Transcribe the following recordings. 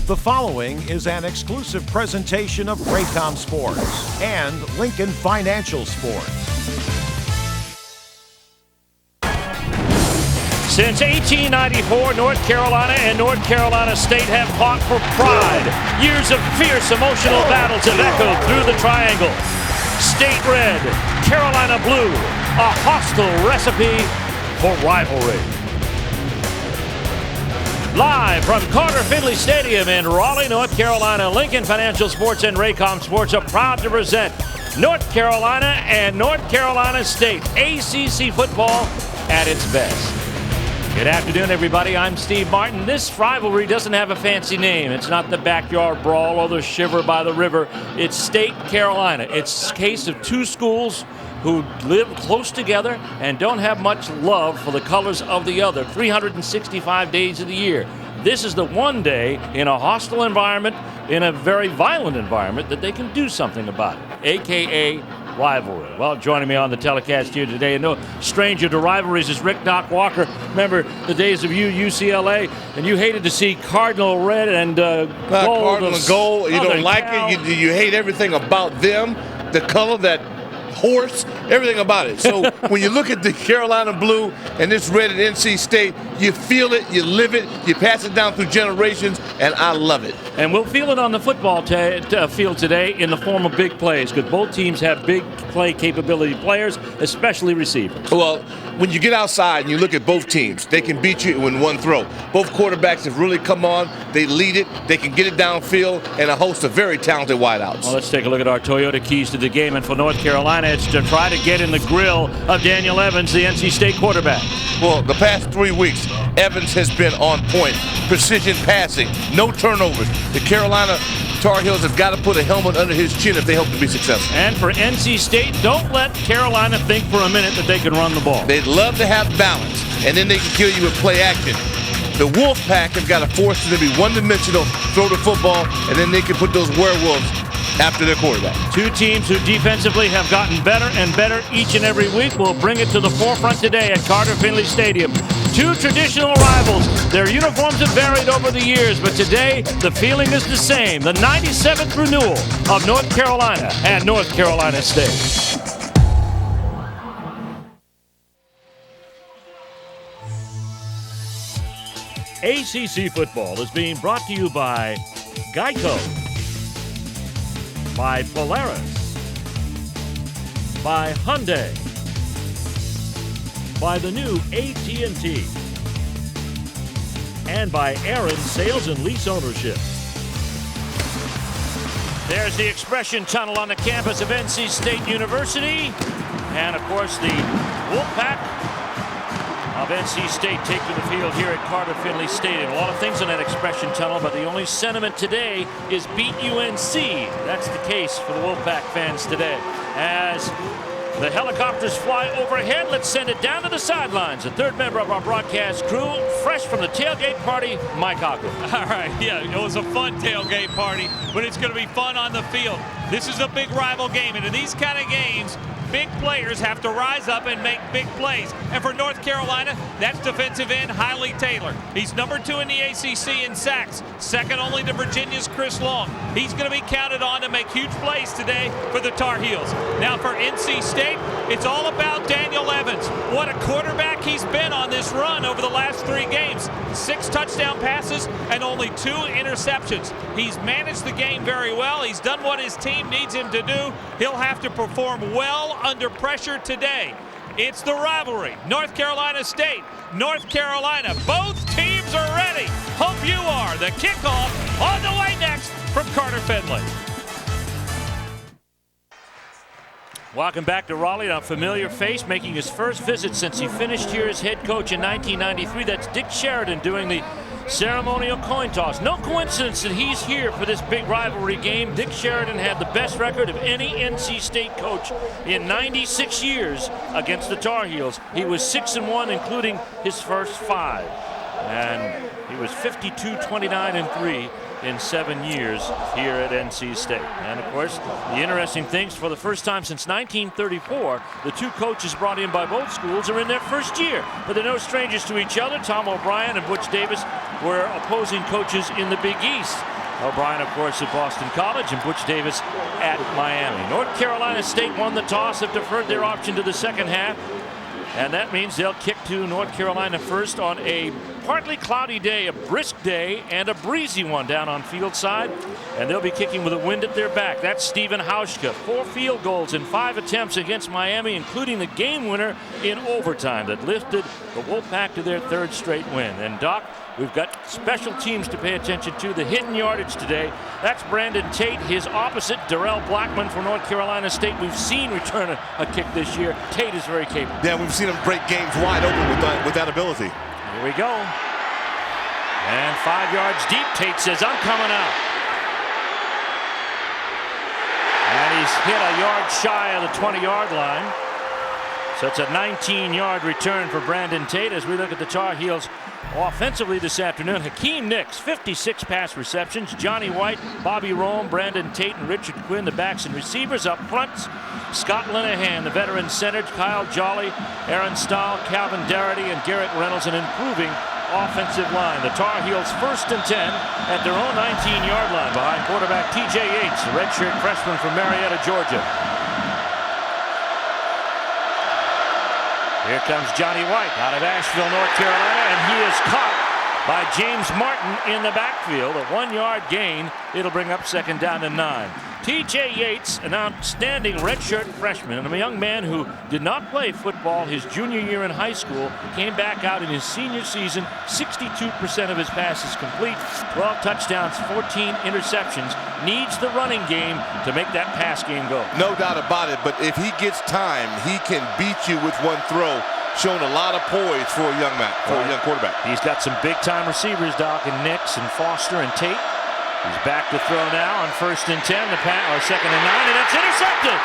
The following is an exclusive presentation of Raycom Sports and Lincoln Financial Sports. Since 1894, North Carolina and North Carolina State have fought for pride. Years of fierce emotional battles have echoed through the triangle. State red, Carolina blue, a hostile recipe for rivalry. Live from Carter-Finley Stadium in Raleigh, North Carolina, Lincoln Financial Sports and Raycom Sports are proud to present North Carolina and North Carolina State, ACC football at its best. Good afternoon, everybody. I'm Steve Martin. This rivalry doesn't have a fancy name. It's not the backyard brawl or the shiver by the river. It's State Carolina. It's a case of two schools who live close together and don't have much love for the colors of the other 365 days of the year. This is the one day in a hostile environment, in a very violent environment, that they can do something about it, a.k.a. rivalry. Well, joining me on the telecast here today, and no stranger to rivalries, is Rick Doc Walker. Remember the days of UCLA, and you hated to see Cardinal red and gold. Cardinal and gold, you don't like it. You hate everything about them, the color, that horse, everything about it. So when you look at the Carolina blue and this red at NC State, you feel it, you live it, you pass it down through generations, and I love it. And we'll feel it on the football field today in the form of big plays, because both teams have big play capability players, especially receivers. Well, when you get outside and you look at both teams, they can beat you in one throw. Both quarterbacks have really come on. They lead it. They can get it downfield, and a host of very talented wideouts. Well, let's take a look at our Toyota keys to the game. And for North Carolina, it's to try to get in the grill of Daniel Evans, the NC State quarterback. Well, the past 3 weeks, Evans has been on point. Precision passing, no turnovers. The Carolina Tar Heels have got to put a helmet under his chin if they hope to be successful. And for NC State, don't let Carolina think for a minute that they can run the ball. They'd love to have balance, and then they can kill you with play action. The Wolfpack have got to force them to be one-dimensional, throw the football, and then they can put those werewolves after their quarterback. Two teams who defensively have gotten better and better each and every week will bring it to the forefront today at Carter-Finley Stadium. Two traditional rivals. Their uniforms have varied over the years, but today the feeling is the same. The 97th renewal of North Carolina and North Carolina State. ACC football is being brought to you by Geico, by Polaris, by Hyundai, by the new AT&T, and by Aaron Sales and Lease Ownership. There's the Expression Tunnel on the campus of NC State University, and of course the Wolfpack of NC State take to the field here at Carter-Finley Stadium. A lot of things in that Expression Tunnel, but the only sentiment today is beat UNC. That's the case for the Wolfpack fans today. As the helicopters fly overhead, let's send it down to the sidelines. The third member of our broadcast crew, fresh from the tailgate party, Mike Hockwood. All right, yeah, it was a fun tailgate party, but it's going to be fun on the field. This is a big rival game, and in these kind of games, big players have to rise up and make big plays. And for North Carolina, that's defensive end Hiley Taylor. He's number 2 in the ACC in sacks, second only to Virginia's Chris Long. He's going to be counted on to make huge plays today for the Tar Heels. Now for NC State, it's all about Daniel Evans. What a quarterback he's been on this run over the last 3 games. 6 touchdown passes and only 2 interceptions. He's managed the game very well. He's done what his team needs him to do. He'll have to perform well under pressure today. It's the rivalry. North Carolina State, North Carolina. Both teams are ready. Hope you are. The kickoff on the way next from Carter-Finley. Welcome back to Raleigh. A familiar face making his first visit since he finished here as head coach in 1993. That's Dick Sheridan doing the ceremonial coin toss. No coincidence that he's here for this big rivalry game. Dick Sheridan had the best record of any NC State coach in 96 years against the Tar Heels. He was 6-1, including his first 5. And he was 52-29-3 in 7 years here at NC State. And of course, the interesting things, for the first time since 1934, the two coaches brought in by both schools are in their first year, but they're no strangers to each other. Tom O'Brien and Butch Davis were opposing coaches in the Big East. O'Brien, of course, at Boston College, and Butch Davis at Miami. North Carolina State won the toss, have deferred their option to the second half. And that means they'll kick to North Carolina first on a partly cloudy day, a brisk day, and a breezy one down on field side. And they'll be kicking with a wind at their back. That's Stephen Hauschka. 4 field goals in 5 attempts against Miami, including the game winner in overtime that lifted the Wolfpack to their 3rd straight win. And Doc, we've got special teams to pay attention to. The hidden yardage today. That's Brandon Tate, his opposite, Darrell Blackman for North Carolina State. We've seen return a kick this year. Tate is very capable. Yeah, we've seen him break games wide open with that ability. Here we go. And 5 yards deep. Tate says, I'm coming out. And he's hit a yard shy of the 20-yard line. So it's a 19-yard return for Brandon Tate as we look at the Tar Heels offensively this afternoon. Hakeem Nicks, 56 pass receptions. Johnny White, Bobby Rome, Brandon Tate, and Richard Quinn, the backs and receivers. Up front, Scott Linehan, the veteran center, Kyle Jolly, Aaron Stahl, Calvin Darity, and Garrett Reynolds, an improving offensive line. The Tar Heels 1st and 10 at their own 19-yard line behind quarterback T.J. Yates, the redshirt freshman from Marietta, Georgia. Here comes Johnny White out of Asheville, North Carolina, and he is caught by James Martin in the backfield. A 1-yard gain. It'll bring up 2nd down and 9. T.J. Yates, an outstanding redshirt freshman and a young man who did not play football his junior year in high school, came back out in his senior season. 62% of his passes complete, 12 touchdowns, 14 interceptions. Needs the running game to make that pass game go. No doubt about it, but if he gets time, he can beat you with one throw. Showing a lot of poise for a young man, for a young quarterback. He's got some big-time receivers, Doc, and Nicks and Foster and Tate. He's back to throw now on 1st and 10, the pass, or 2nd and 9, and it's intercepted.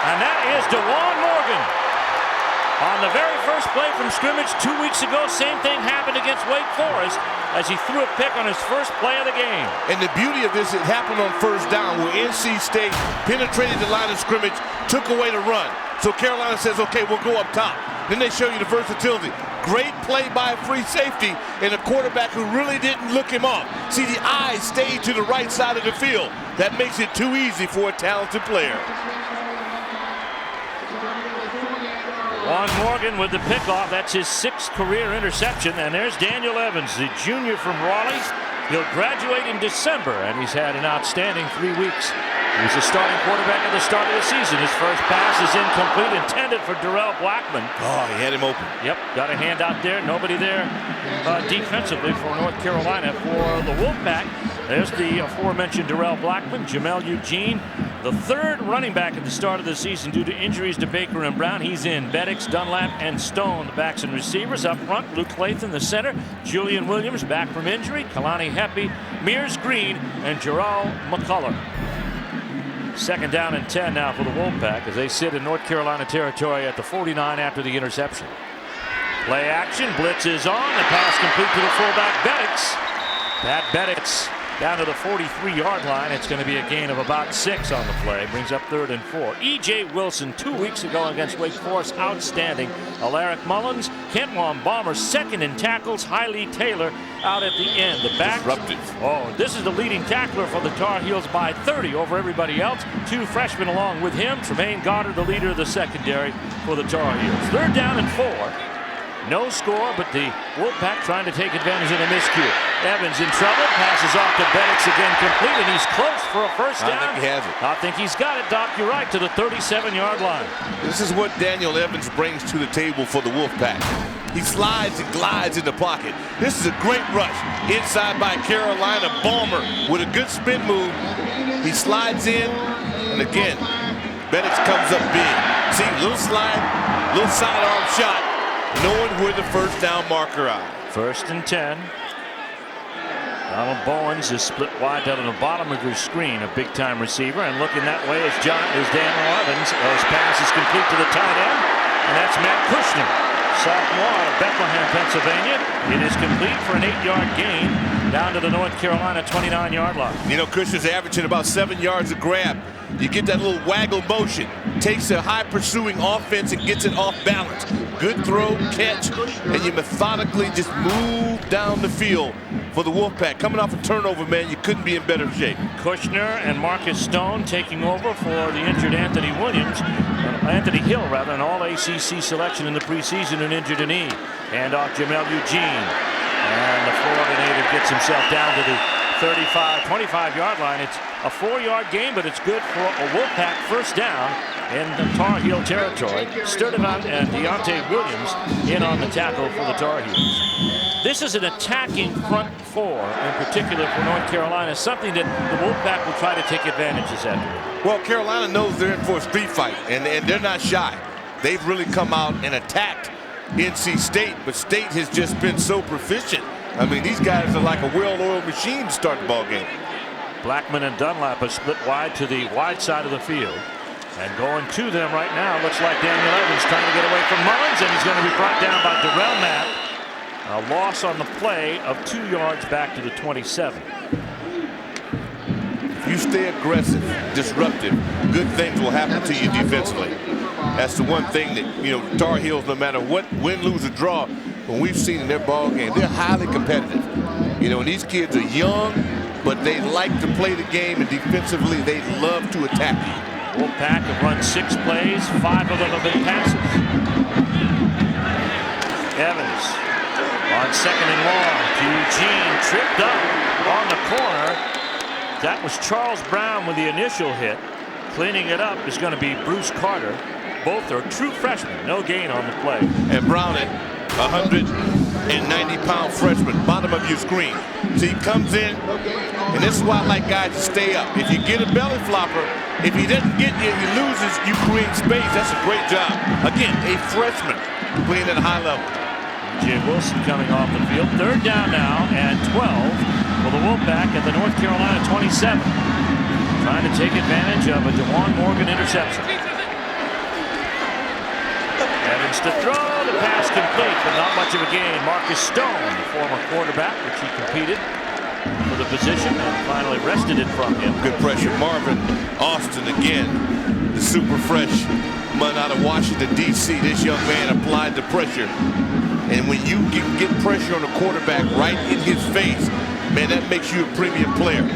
And that is DeJuan Morgan. On the very first play from scrimmage 2 weeks ago, same thing happened against Wake Forest as he threw a pick on his first play of the game. And the beauty of this, it happened on 1st down where NC State penetrated the line of scrimmage, took away the run. So Carolina says, okay, we'll go up top. Then they show you the versatility. Great play by a free safety and a quarterback who really didn't look him up. See, the eyes stayed to the right side of the field. That makes it too easy for a talented player. Juan Morgan with the pickoff. That's his 6th career interception. And there's Daniel Evans, the junior from Raleigh. He'll graduate in December, and he's had an outstanding 3 weeks. He was the starting quarterback at the start of the season. His first pass is incomplete, intended for Darrell Blackman. Oh, he had him open. Yep, got a hand out there. Nobody there defensively for North Carolina. For the Wolfpack, there's the aforementioned Darrell Blackman, Jamel Eugene, the 3rd running back at the start of the season due to injuries to Baker and Brown. He's in. Beddix, Dunlap, and Stone, the backs and receivers. Up front, Luke Lathan, the center. Julian Williams, back from injury. Kalani Heppy, Mears Green, and Jarrell McCullough. 2nd down and 10 now for the Wolfpack as they sit in North Carolina territory at the 49 after the interception. Play action, blitz is on, the pass complete to the fullback Beddix. Pat Beddix down to the 43-yard line. It's going to be a gain of about 6 on the play. Brings up 3rd and 4. E.J. Wilson 2 weeks ago against Wake Forest, outstanding. Alaric Mullins, Kent Bomber 2nd in tackles. Hailey Taylor out at the end. The back. Oh, this is the leading tackler for the Tar Heels by 30 over everybody else. 2 freshmen along with him. Tremaine Goddard, the leader of the secondary for the Tar Heels. 3rd down and 4. No score, but the Wolfpack trying to take advantage of the miscue. Evans in trouble, passes off to Beddix again complete, and he's close for a first down. I think he has it. I think he's got it, Doc. You're right, to the 37-yard line. This is what Daniel Evans brings to the table for the Wolfpack. He slides and glides in the pocket. This is a great rush. Inside by Carolina, Balmer with a good spin move. He slides in, and again, Beddix comes up big. See, little slide, little sidearm shot. Knowing where the first down marker are. 1st and 10. Donald Bowens is split wide down to the bottom of your screen, a big-time receiver, and looking that way is Daniel Evans. His pass is complete to the tight end, and that's Matt Kushner, sophomore out of Bethlehem, Pennsylvania. It is complete for an 8-yard gain down to the North Carolina 29-yard line. You know, Kushner's averaging about 7 yards a grab. You get that little waggle motion. Takes a high pursuing offense and gets it off balance. Good throw, catch, and you methodically just move down the field for the Wolfpack. Coming off a turnover, man, you couldn't be in better shape. Kushner and Marcus Stone taking over for the injured Anthony Hill, an all-ACC selection in the preseason and injured a knee. And off Jamel Eugene. And the Florida native gets himself down to the 25-yard line. It's a 4-yard gain, but it's good for a Wolfpack first down in the Tar Heel territory. Sturdivant and Deontay Williams in on the tackle for the Tar Heels. This is an attacking front four, in particular for North Carolina, something that the Wolfpack will try to take advantage of this afternoon. Well, Carolina knows they're in for a street fight, and they're not shy. They've really come out and attacked NC State, but State has just been so proficient. I mean, these guys are like a well-oiled machine to start the ball game. Blackman and Dunlap are split wide to the wide side of the field. And going to them right now looks like Daniel Evans trying to get away from Mullins, and he's going to be brought down by Darrell Matt. A loss on the play of 2 yards back to the 27. If you stay aggressive, disruptive, good things will happen to you defensively. That's the one thing that, you know, Tar Heels, no matter what, win, lose, or draw, when we've seen in their ball game, they're highly competitive. You know, and these kids are young, but they like to play the game, and defensively, they love to attack you. Wolfpack have run 6 plays, 5 of them have been passes. Evans on 2nd and long to Eugene, tripped up on the corner. That was Charles Brown with the initial hit. Cleaning it up is going to be Bruce Carter. Both are true freshmen. No gain on the play. And Brown, at 190-pound freshman, bottom of your screen. So he comes in, and this is why I like guys to stay up. If you get a belly flopper, if he doesn't get you and he loses, you create space. That's a great job. Again, a freshman playing at a high level. Jay Wilson coming off the field. 3rd down now and 12 for the Wolfpack at the North Carolina 27. Trying to take advantage of a DeJuan Morgan interception. Evans to throw, the pass complete, but not much of a gain. Marcus Stone, the former quarterback, which he competed for the position and finally wrested it from him. Good pressure. Marvin Austin again, the super fresh man out of Washington, D.C. This young man applied the pressure. And when you get pressure on the quarterback right in his face, man, that makes you a premium player.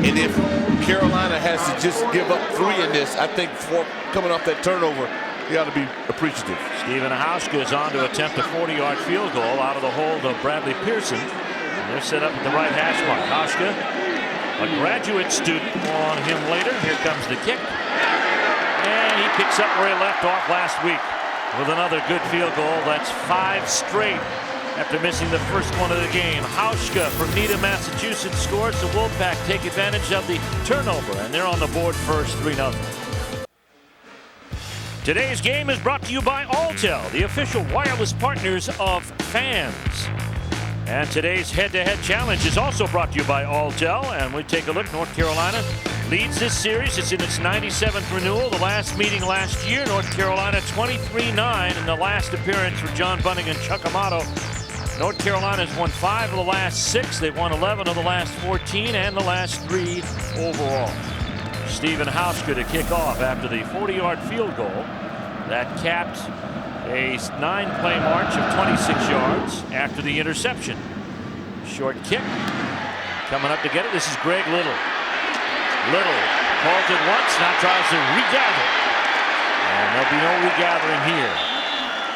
And if Carolina has to just give up 3 in this, I think for coming off that turnover, they ought to be appreciative. Stephen Hauschka is on to attempt a 40-yard field goal out of the hold of Bradley Pearson. And they're set up at the right hash mark. Hauschka, a graduate student, on him later. Here comes the kick. And he picks up where he left off last week with another good field goal. That's 5 straight after missing the first one of the game. Hauschka from Needham, Massachusetts scores. The Wolfpack take advantage of the turnover, and they're on the board first, 3-0. Today's game is brought to you by Alltel, the official wireless partners of fans. And today's head-to-head challenge is also brought to you by Alltel. And we take a look. North Carolina leads this series. It's in its 97th renewal. The last meeting last year, North Carolina 23-9 in the last appearance for John Bunning and Chuck Amato. North Carolina's won 5 of the last 6. They've won 11 of the last 14 and the last 3 overall. Stephen Hauschka to kick off after the 40-yard field goal that capped a 9-play march of 26 yards after the interception. Short kick coming up to get it. This is Greg Little. Little halted once, now tries to regather. And there'll be no regathering here.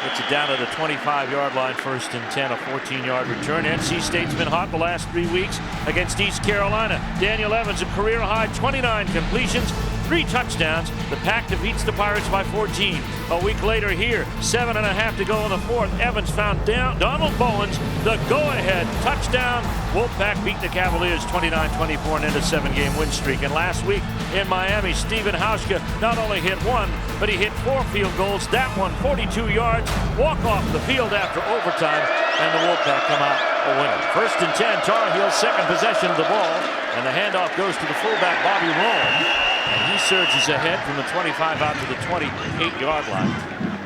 Gets it down to the 25-yard line, 1st and 10, a 14-yard return. NC State's been hot the last 3 weeks against East Carolina. Daniel Evans, a career-high 29 completions, 3 touchdowns. The Pack defeats the Pirates by 14. A week later here, 7.5 to go in the 4th. Evans found Donald Bowens, the go-ahead touchdown. Wolfpack beat the Cavaliers 29-24 and ended a 7-game win streak. And last week in Miami, Stephen Hauschka not only hit 1, but he hit 4 field goals. That one, 42 yards, walk off the field after overtime, and the Wolfpack come out a winner. 1st and 10, Tar Heels, 2nd possession of the ball, and the handoff goes to the fullback, Bobby Rome. And he surges ahead from the 25 out to the 28-yard line.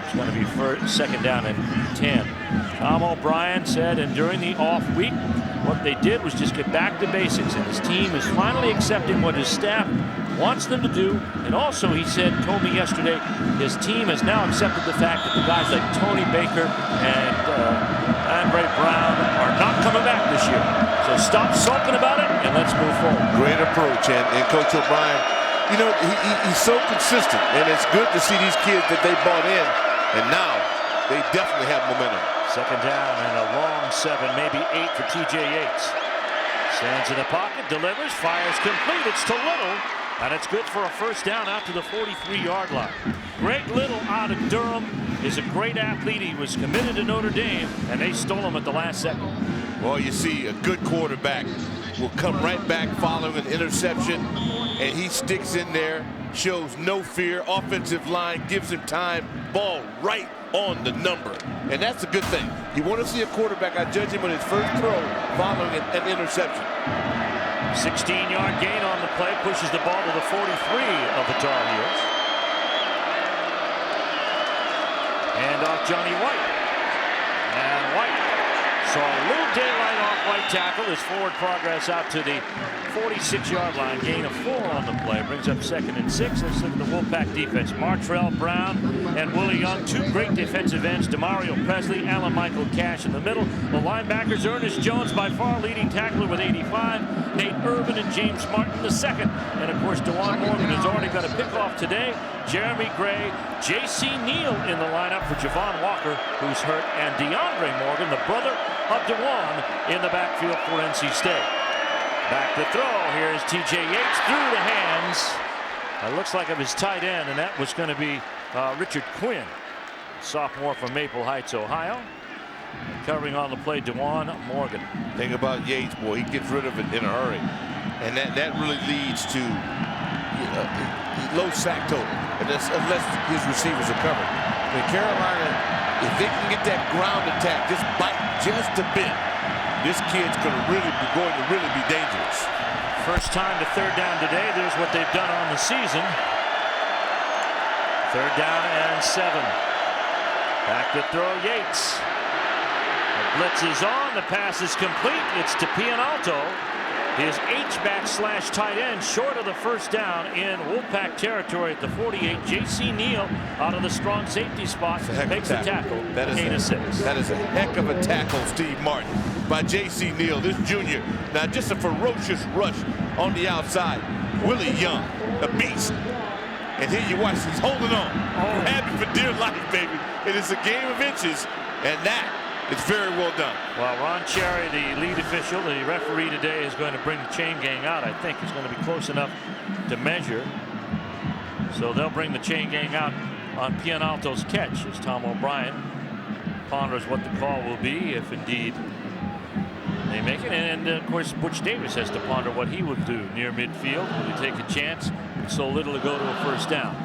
It's going to be 2nd down and 10. Tom O'Brien said, and during the off week, what they did was just get back to basics, and his team is finally accepting what his staff wants them to do. And also, he told me yesterday, his team has now accepted the fact that the guys like Tony Baker and Andre Brown are not coming back this year. So stop sulking about it and let's move forward. Great approach, and Coach O'Brien, you know, he's so consistent, and it's good to see these kids that they bought in, and now they definitely have momentum. Second down and a long 7, maybe 8 for TJ Yates. Stands in the pocket, delivers, fires complete. It's to Little, and it's good for a first down out to the 43-yard line. Greg Little out of Durham is a great athlete. He was committed to Notre Dame, and they stole him at the last second. Well, you see, a good quarterback will come right back following an interception, and he sticks in there, shows no fear. Offensive line gives him time, ball right on the number, and that's a good thing. You want to see a quarterback, I judge him on his first throw following an interception. 16-yard gain on the play, pushes the ball to the 43 of the Tar Heels. And off Johnny White. And White saw a little daylight off right tackle. His forward progress out to the 46-yard line. Gain of 4 on the play. Brings up 2nd and 6. Let's look at the Wolfpack defense. Martrell Brown and Willie Young, 2 great defensive ends. Demario Presley, Alan Michael Cash in the middle. The linebackers, Ernest Jones, by far leading tackler with 85. Nate Irvin and James Martin, the second. And of course, DeJuan Morgan has already got a pickoff today. Jeremy Gray, J.C. Neal in the lineup for Javon Walker, who's hurt, and DeAndre Morgan, the brother of DeJuan, in the backfield for NC State. Back to throw. Here's TJ Yates through the hands. It looks like of his tight end, and that was going to be Richard Quinn, sophomore from Maple Heights, Ohio. Covering on the play, DeJuan Morgan. Thing about Yates, boy, he gets rid of it in a hurry, and that really leads to low sack total, unless his receivers are covered. I mean, Carolina, if they can get that ground attack, just bite just a bit, this kid's going to really be dangerous. First time to third down today. There's what they've done on the season. Third down and 7. Back to throw, Yates. The blitz is on. The pass is complete. It's to Pianalto. His H-back / tight end, short of the first down in Wolfpack territory at the 48. J.C. Neal out of the strong safety spot makes the tackle. Gain of 6. That is a heck of a tackle, Steve Martin, by J.C. Neal, this junior. Now just a ferocious rush on the outside. Willie Young, a beast. And here you watch, he's holding on. Grabbing for dear life, baby. It is a game of inches, and that it's very well done. Well, Ron Cherry, the lead official, the referee today, is going to bring the chain gang out. I think it's going to be close enough to measure. So they'll bring the chain gang out on Pianalto's catch as Tom O'Brien ponders what the call will be if indeed they make it. And of course, Butch Davis has to ponder what he would do near midfield. Will he take a chance with so little to go to a first down?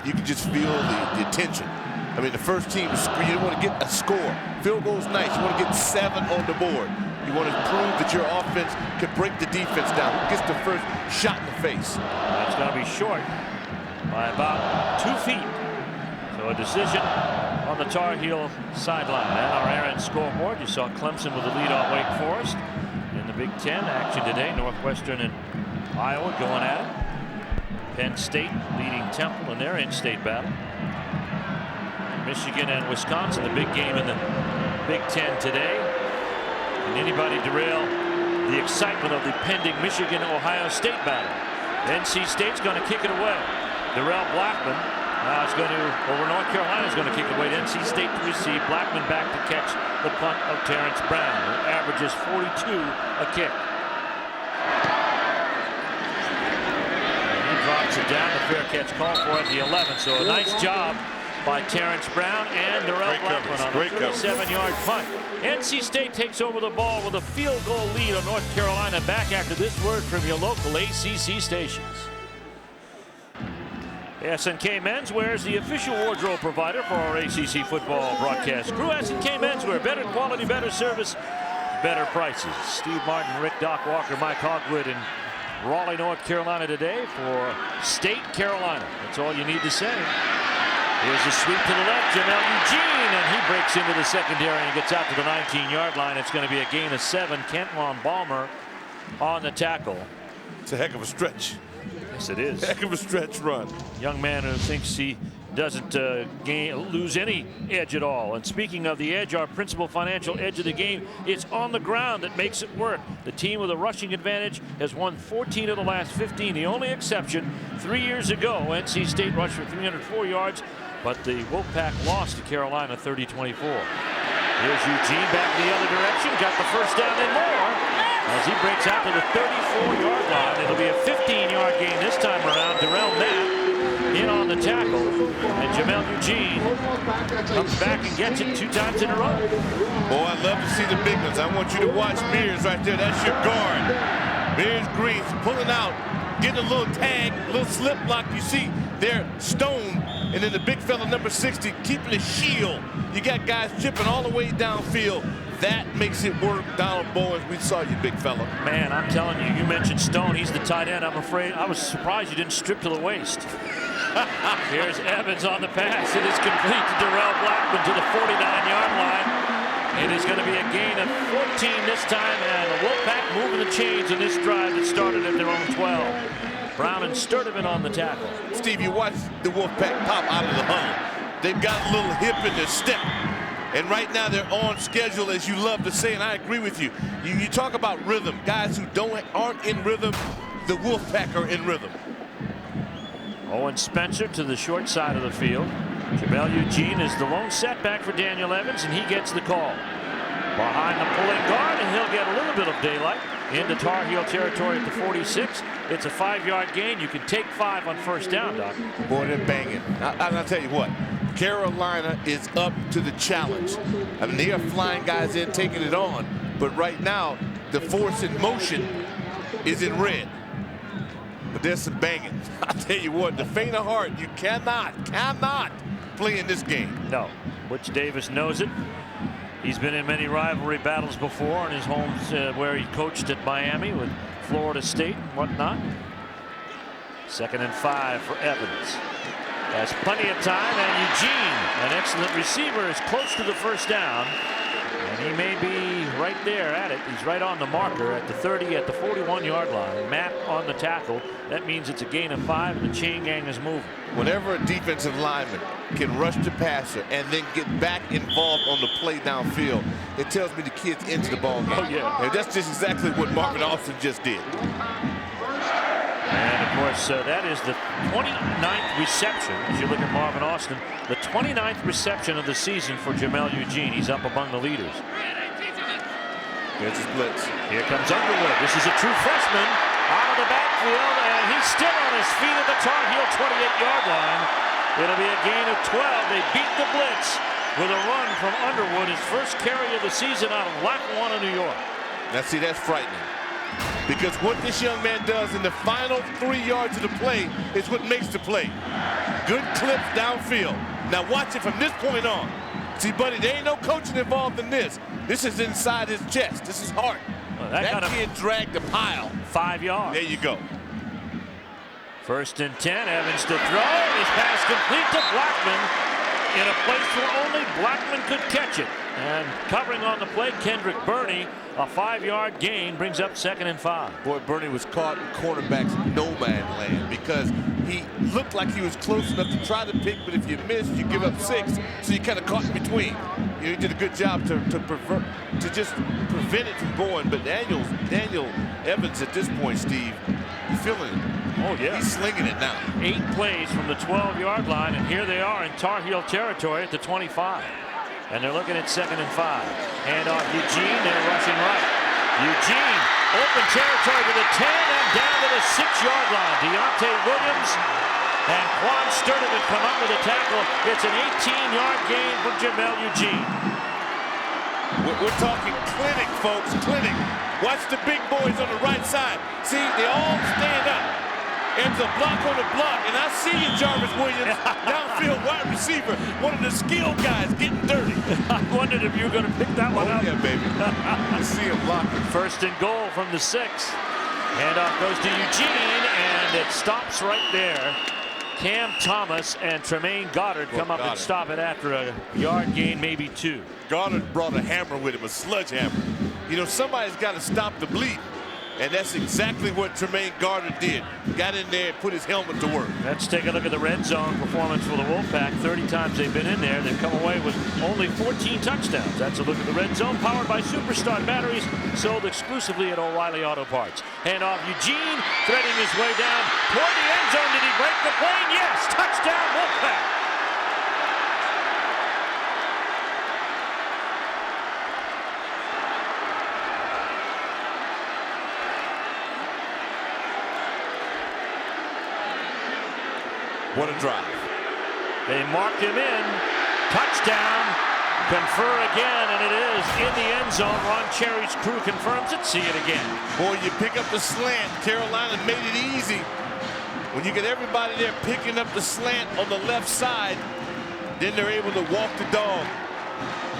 You can just feel the tension. I mean, the first team, you want to get a score. Field goal's nice. You want to get 7 on the board. You want to prove that your offense can break the defense down. Who gets the first shot in the face? That's going to be short by about 2 feet. So a decision on the Tar Heel sideline. And our Aaron scoreboard, you saw Clemson with the lead on Wake Forest in the Big Ten action today. Northwestern and Iowa going at it. Penn State leading Temple in their in-state battle. Michigan and Wisconsin, the big game in the Big Ten today. Can anybody derail the excitement of the pending Michigan-Ohio State battle? NC State's going to kick it away. Darrell Blackman is going to, over North Carolina is going to kick it away to NC State to receive. Blackman back to catch the punt of Terrence Brown, who averages 42 a kick. And he drops it down. The fair catch call for it, the 11. So a nice job by Terrence Brown and Darrell Blackman on a 37-yard punt. NC State takes over the ball with a field goal lead on North Carolina. Back after this word from your local ACC stations. S&K Menswear is the official wardrobe provider for our ACC football broadcast crew. S&K Menswear, better quality, better service, better prices. Steve Martin, Rick Doc Walker, Mike Hogwood in Raleigh, North Carolina today for State, Carolina. That's all you need to say. Here's a sweep to the left, Jamel Eugene, and he breaks into the secondary and gets out to the 19-yard line. It's going to be a gain of 7. Kentlon Balmer on the tackle. It's a heck of a stretch. Yes, it is. Heck of a stretch run. Young man who thinks he doesn't lose any edge at all. And speaking of the edge, our principal financial edge of the game, it's on the ground that makes it work. The team with a rushing advantage has won 14 of the last 15. The only exception, 3 years ago, NC State rushed for 304 yards, but the Wolfpack lost to Carolina 30-24. Here's Eugene back the other direction, got the first down and more as he breaks out to the 34-yard line. It'll be a 15-yard gain this time around. Darrell Matt in on the tackle, and Jamel Eugene comes back and gets it 2 times in a row. Boy, I love to see the big ones. I want you to watch Mears right there. That's your guard. Mears Greens pulling out, getting a little tag, a little slip block. You see there, Stone, and then the big fella, number 60, keeping the shield. You got guys chipping all the way downfield. That makes it work. Donald Bowens, we saw you, big fella. Man, I'm telling you, you mentioned Stone. He's the tight end. I'm afraid I was surprised you didn't strip to the waist. Here's Evans on the pass. It is complete to Darrell Blackman to the 49-yard line. It is going to be a gain of 14 this time, and the Wolfpack moving the chains in this drive that started at their own 12. Brown and Sturdivant on the tackle. Steve, you watch the Wolfpack pop out of the huddle. They've got a little hip in their step. And right now they're on schedule, as you love to say, and I agree with you. You talk about rhythm. Guys who aren't in rhythm, the Wolfpack are in rhythm. Owen Spencer to the short side of the field. Jamel Eugene is the lone setback for Daniel Evans, and he gets the call. Behind the pulling guard, and he'll get a little bit of daylight into Tar Heel territory at the 46. It's a 5-yard gain. You can take 5 on first down, Doc. Boy, they're banging. I'll tell you what. Carolina is up to the challenge. I mean, they are flying guys in, taking it on. But right now, the force in motion is in red. But there's some banging. I'll tell you what, the faint of heart, you cannot play in this game. No. Butch Davis knows it. He's been in many rivalry battles before in his homes where he coached at Miami with Florida State and whatnot. 2nd and 5 for Evans. Has plenty of time, and Eugene, an excellent receiver, is close to the first down. And he may be right there at it. He's right on the marker at the 30, at the 41-yard line. Matt on the tackle. That means it's a gain of 5, and the chain gang is moving. Whenever a defensive lineman can rush the passer and then get back involved on the play downfield, it tells me the kid's into the ball game. Oh, yeah. And that's just exactly what Marvin Austin just did. And, of course, that is the 29th reception. As you look at Marvin Austin, the 29th reception of the season for Jamel Eugene. He's up among the leaders. Here's his blitz. Here comes Underwood. This is a true freshman out of the backfield, and he's still on his feet at the Tar Heel 28-yard line. It'll be a gain of 12. They beat the blitz with a run from Underwood, his first carry of the season out of Lackawanna, New York. Now, see, that's frightening. Because what this young man does in the final 3 yards of the play is what makes the play. Good clips downfield. Now watch it from this point on. See, buddy, there ain't no coaching involved in this. This is inside his chest. This is heart. Well, that kid dragged the pile. 5 yards. There you go. 1st and 10. Evans to throw. His pass complete to Blackman in a place where only Blackman could catch it. And covering on the play, Kendrick Burney. A 5-yard gain brings up 2nd and 5. Boy, Burney was caught in cornerback's no-man land because he looked like he was close enough to try to pick, but if you miss, you give up 6. So you kind of caught in between. You know, he did a good job to just prevent it from going. But Daniel Evans at this point, Steve, you feeling it? Oh, yeah. He's slinging it now. 8 plays from the 12-yard line, and here they are in Tar Heel territory at the 25. And they're looking at 2nd and 5. Hand off Eugene, they're rushing right. Eugene, open territory to the 10 and down to the 6-yard line. Deontay Williams and Quan Sturdivant come up with a tackle. It's an 18-yard gain for Jamel Eugene. We're talking clinic, folks, clinic. Watch the big boys on the right side. See, they all stand up. And the block on the block, and I see you, Jarvis Williams, downfield wide receiver, one of the skilled guys getting dirty. I wondered if you were going to pick that one up. Yeah, baby. I see him blocking. 1st and goal from the 6. Handoff goes to Eugene, and it stops right there. Cam Thomas and Tremaine Goddard come up and stop it after a yard gain, maybe 2. Goddard brought a hammer with him, a sledgehammer. You know, somebody's got to stop the bleed. And that's exactly what Tremaine Garter did. Got in there and put his helmet to work. Let's take a look at the red zone performance for the Wolfpack. 30 times they've been in there. They've come away with only 14 touchdowns. That's a look at the red zone, powered by Superstar batteries, sold exclusively at O'Reilly Auto Parts. Hand off Eugene, threading his way down toward the end zone. Did he break the plane? Yes! Touchdown, Wolfpack! What a drive. They marked him in. Touchdown. Confer again, and it is in the end zone. Ron Cherry's crew confirms it. See it again. Boy, you pick up the slant. Carolina made it easy. When you get everybody there picking up the slant on the left side, then they're able to walk the dog.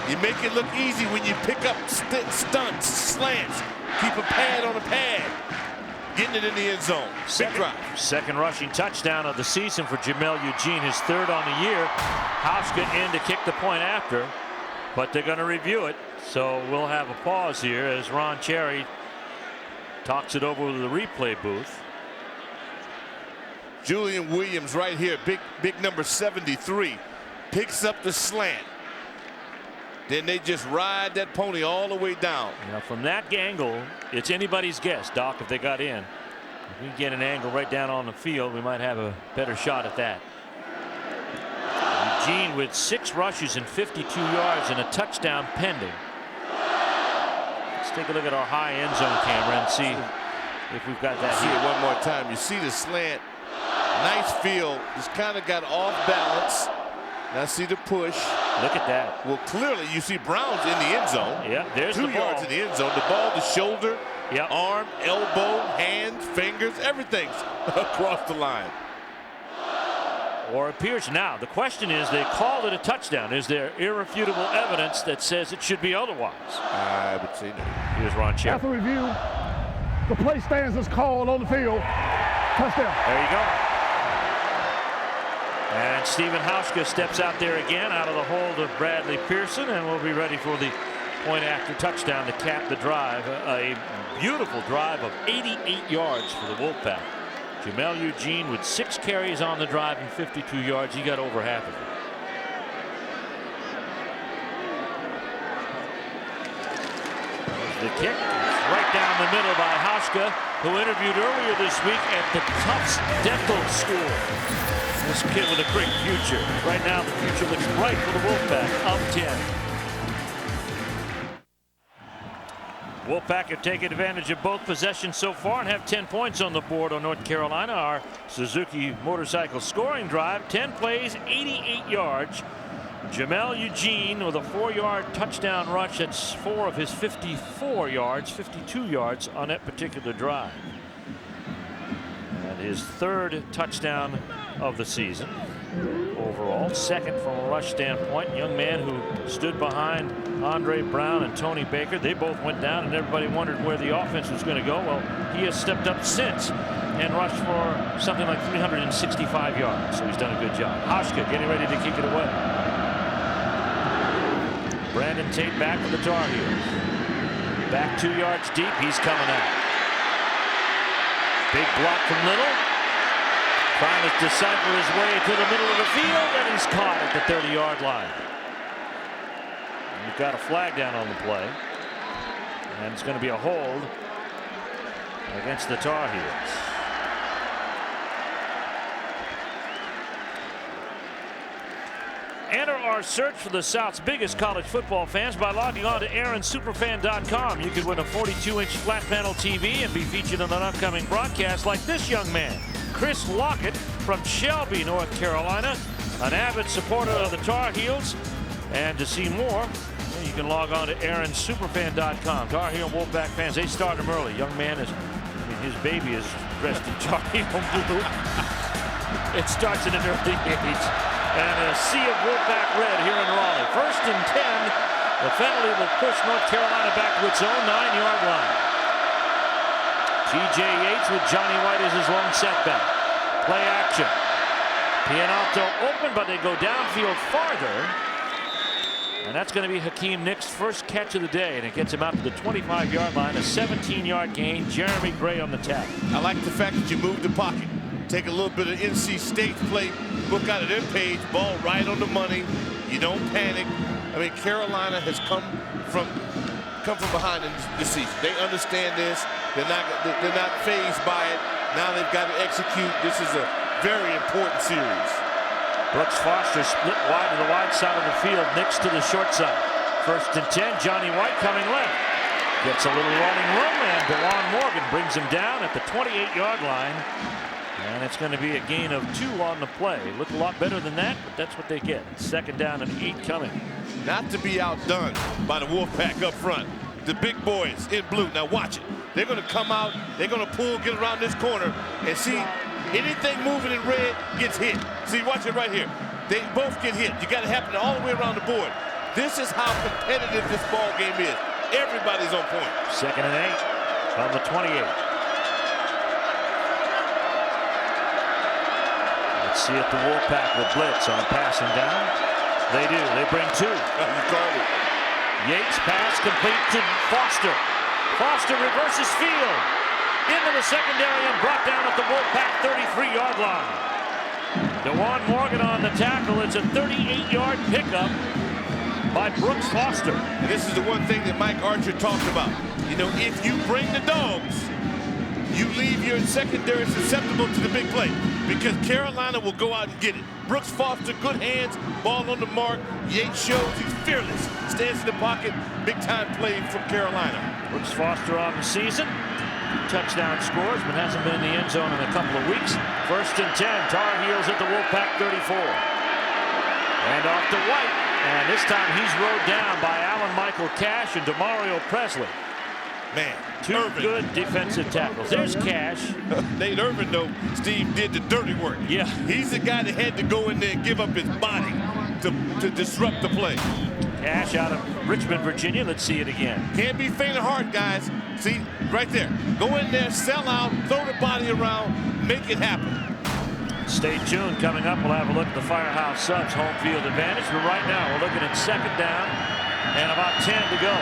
You make it look easy when you pick up stunts, slants. Keep a pad on a pad. Getting it in the end zone. Big drive. Second rushing touchdown of the season for Jamel Eugene, his third on the year. Hauschka in to kick the point after, but they're going to review it. So we'll have a pause here as Ron Cherry talks it over with the replay booth. Julian Williams right here, big number 73, picks up the slant. Then they just ride that pony all the way down. Now from that angle, it's anybody's guess, Doc, if they got in. If we get an angle right down on the field, we might have a better shot at that. Eugene with 6 rushes and 52 yards and a touchdown pending. Let's take a look at our high end zone camera and see if we've got that See here. it one more time. You see the slant. Nice field. Just kind of got off balance. Now see the push. Look at that. Well, clearly you see Brown's in the end zone. Yeah, there's 2 the ball. yards in the end zone. The ball, the shoulder, Yep. arm, elbow, hand, fingers, everything's across the line. Or appears now. The question is, they called it a touchdown. Is there irrefutable evidence that says it should be otherwise? I would say no. Here's Ron Cherry. After review, the play stands as called on the field. Touchdown. There you go. And Stephen Hauschka steps out there again out of the hold of Bradley Pearson, and we'll be ready for the point after touchdown to cap the drive. A beautiful drive of 88 yards for the Wolfpack. Jamel Eugene with 6 carries on the drive and 52 yards. He got over half of it. There's the kick. It's right down the middle by Hauschka, who interviewed earlier this week at the Tufts Dental School. This kid with a great future. Right now, the future looks bright for the Wolfpack, up 10. Wolfpack have taken advantage of both possessions so far and have 10 points on the board on North Carolina. Our Suzuki motorcycle scoring drive, 10 plays, 88 yards. Jamel Eugene with a 4-yard touchdown rush. That's 4 of his 54 yards, 52 yards on that particular drive. And his 3rd touchdown of the season overall, 2nd from a rush standpoint. Young man who stood behind Andre Brown and Tony Baker. They both went down and everybody wondered where the offense was going to go. Well, he has stepped up since and rushed for something like 365 yards. So he's done a good job. Hauschka getting ready to kick it away. Brandon Tate back with the Tar Heels. Back 2 yards deep. He's coming out. Big block from Little. Trying to decipher his way to the middle of the field, and he's caught at the 30-yard line. We've got a flag down on the play, and it's going to be a hold against the Tar Heels. Enter our search for the South's biggest college football fans by logging on to AaronSuperFan.com. You could win a 42-inch flat panel TV and be featured in an upcoming broadcast like this young man, Chris Lockett from Shelby, North Carolina, an avid supporter of the Tar Heels. And to see more, you can log on to AaronSuperFan.com. Tar Heel and Wolfpack fans, they start him early. Young man is, his baby is dressed in Tar Heel blue. It starts at an early age. And a sea of Wolfpack red here in Raleigh. 1st and 10. The penalty will push North Carolina back to its own 9-yard line. T.J. Yates with Johnny White as his lone setback. Play action. Pianalto open, but they go downfield farther. And that's going to be Hakeem Nick's first catch of the day, and it gets him out to the 25-yard line, a 17-yard gain. Jeremy Gray on the tackle. I like the fact that you move the pocket. Take a little bit of NC State's play, book out of their page, ball right on the money. You don't panic. I mean, Carolina has come from behind in this season. They understand this. They're not fazed by it. Now they've got to execute. This is a very important series. Brooks Foster split wide to the wide side of the field, next to the short side. 1st and 10, Johnny White coming left. Gets a little running room, and DeJuan Morgan brings him down at the 28-yard line. And it's going to be a gain of 2 on the play. Look a lot better than that, but that's what they get. 2nd down and 8 coming. Not to be outdone by the Wolfpack up front. The big boys in blue. Now watch it. They're going to come out. They're going to pull, get around this corner, and see anything moving in red gets hit. See, watch it right here. They both get hit. You got to happen all the way around the board. This is how competitive this ball game is. Everybody's on point. 2nd and 8 on the 28. Let's see if the Wolfpack will blitz on passing down. They do. They bring 2. You called it. Yates pass complete to Foster. Foster reverses field into the secondary and brought down at the Wolfpack 33-yard line. DeJuan Morgan on the tackle. It's a 38-yard pickup by Brooks Foster. And this is the one thing that Mike Archer talked about. You know, if you bring the dogs, you leave your secondary susceptible to the big play, because Carolina will go out and get it. Brooks Foster, good hands, ball on the mark. Yates shows he's fearless, stands in the pocket. Big time play from Carolina. Brooks Foster on the season. 2 touchdown scores, but hasn't been in the end zone in a couple of weeks. 1st and 10, Tar Heels at the Wolfpack 34. And off to White, and this time he's rode down by Allen Michael Cash and DeMario Presley. Man, 2 Irvin. Good defensive tackles. There's Cash. Nate Irvin, though, Steve, did the dirty work. Yeah. He's the guy that had to go in there and give up his body to disrupt the play. Cash out of Richmond, Virginia. Let's see it again. Can't be faint of heart, guys. See, right there. Go in there, sell out, throw the body around, make it happen. Stay tuned. Coming up, we'll have a look at the Firehouse Subs home field advantage. But right now, we're looking at 2nd down and about 10 to go.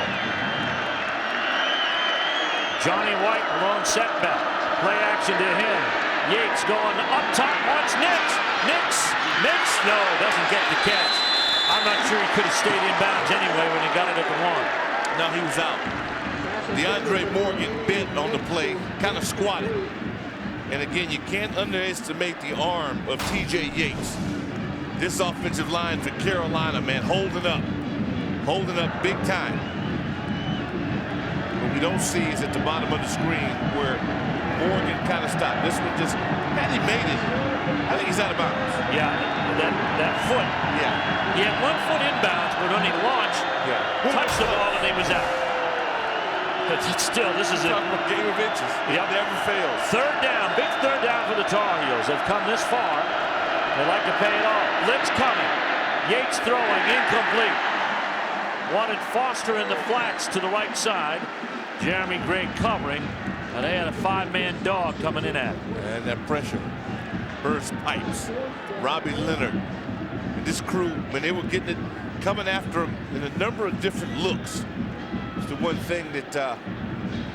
Johnny White, lone setback. Play action to him. Yates going up top, wants Nix. No, doesn't get the catch. I'm not sure he could have stayed in bounds anyway when he got it at the 1. Now he was out. DeAndre Morgan bent on the play, kind of squatted. And again, you can't underestimate the arm of TJ Yates. This offensive line for Carolina, man, holding up big time. What we don't see is at the bottom of the screen where Morgan kind of stopped. This one just, man, he made it. I think he's out of bounds. Yeah, that foot. Yeah. He had 1 foot inbounds, but when he launched, touched the ball and he was out. But still, this is a game of inches. It never fails. 3rd down, big 3rd down for the Tar Heels. They've come this far. They like to pay it off. Blitz coming. Yates throwing, incomplete. Wanted Foster in the flats to the right side. Jeremy Gray covering, and they had a 5-man dog coming in at him. And that pressure burst pipes. Robbie Leonard and this crew, when they were getting it, coming after him in a number of different looks. It's the one thing that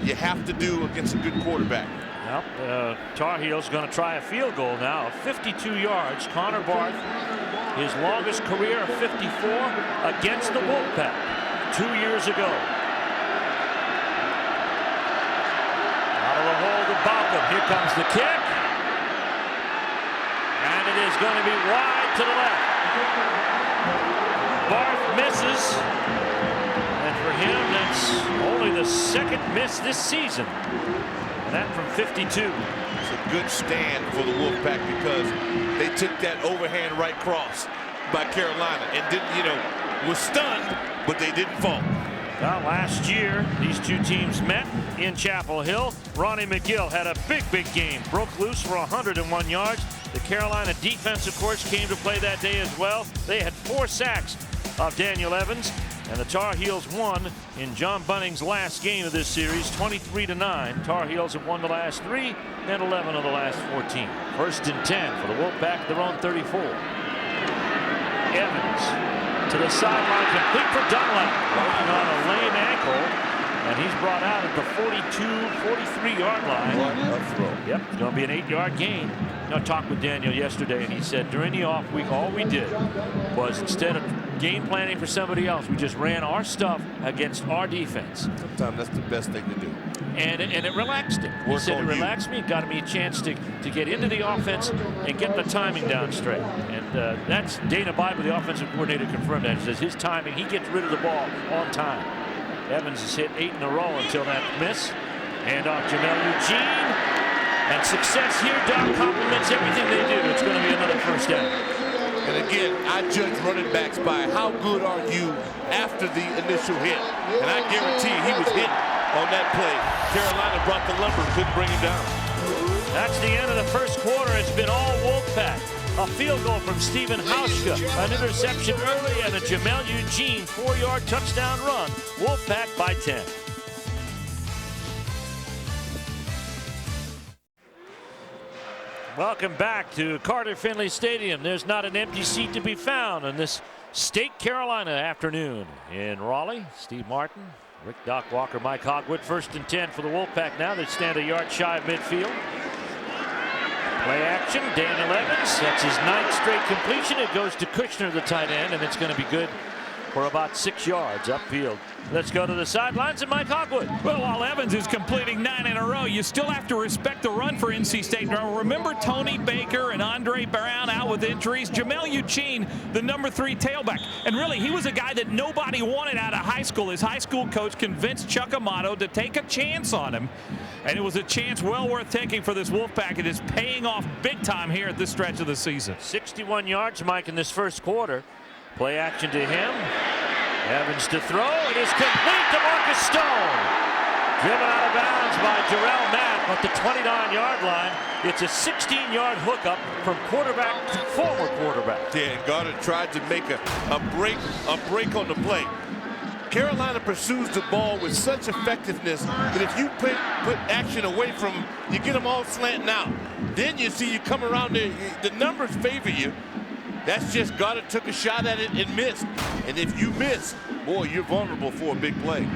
you have to do against a good quarterback. Well, Tar Heels going to try a field goal now of 52 yards. Connor Barth, his longest career of 54 against the Wolfpack 2 years ago. Out of the hole to Balcom. Here comes the kick. And it is going to be wide to the left. Barth misses. And for him, that's only the 2nd miss this season. And that from 52. It's a good stand for the Wolfpack because they took that overhand right cross by Carolina and didn't, was stunned, but they didn't fall. Well, last year, these 2 teams met in Chapel Hill. Ronnie McGill had a big game. Broke loose for 101 yards. The Carolina defense, of course, came to play that day as well. They had 4 sacks of Daniel Evans. And the Tar Heels won in John Bunning's last game of this series, 23-9. Tar Heels have won the last 3 and 11 of the last 14. 1st and 10 for the Wolfpack, their own 34. Evans to the sideline, complete for Dunlap, working on a lame ankle, and he's brought out at the 43-yard line. What a throw. Yep, it's going to be an 8-yard gain. I talked with Daniel yesterday, and he said during the off week, all we did was instead of game planning for somebody else, we just ran our stuff against our defense. Sometimes that's the best thing to do. And it relaxed him. He said it relaxed me, got me a chance to get into the offense and get the timing down straight. And that's Dana Bible, the offensive coordinator, confirmed that. He says his timing, he gets rid of the ball on time. Evans has hit 8 in a row until that miss. And off Jamel Eugene. And success here, Doc, complements everything they do. It's going to be another first down. And again, I judge running backs by how good are you after the initial hit. And I guarantee he was hit on that play. Carolina brought the lumber, couldn't bring him down. That's the end of the first quarter. It's been all Wolfpack. A field goal from Stephen Hauschka, an interception early, and a Jamel Eugene 4-yard touchdown run. Wolfpack by 10. Welcome back to Carter-Finley Stadium. There's not an empty seat to be found on this State Carolina afternoon in Raleigh. Steve Martin, Rick Doc Walker, Mike Hogwood. 1st and 10 for the Wolfpack now. They stand a yard shy of midfield. Play action, Daniel Evans. That's his 9th straight completion. It goes to Kushner, the tight end, and it's going to be good for about 6 yards upfield. Let's go to the sidelines and Mike Hogwood. Well, while Evans is completing 9 in a row, you still have to respect the run for NC State. Now, remember Tony Baker and Andre Brown out with injuries. Jamel Eugene, the number 3 tailback. And really, he was a guy that nobody wanted out of high school. His high school coach convinced Chuck Amato to take a chance on him. And it was a chance well worth taking for this Wolfpack. It is paying off big time here at this stretch of the season. 61 yards, Mike, in this first quarter. Play action to him. Evans to throw. It is complete to Marcus Stone. Driven out of bounds by Jarrell Matt at the 29-yard line. It's a 16-yard hookup from quarterback to former quarterback. Yeah, and Carter tried to make a break on the play. Carolina pursues the ball with such effectiveness that if you put action away from them, you get them all slanting out. Then you see you come around there, the numbers favor you. That's just Goddard took a shot at it and missed. And if you miss, boy, you're vulnerable for a big play.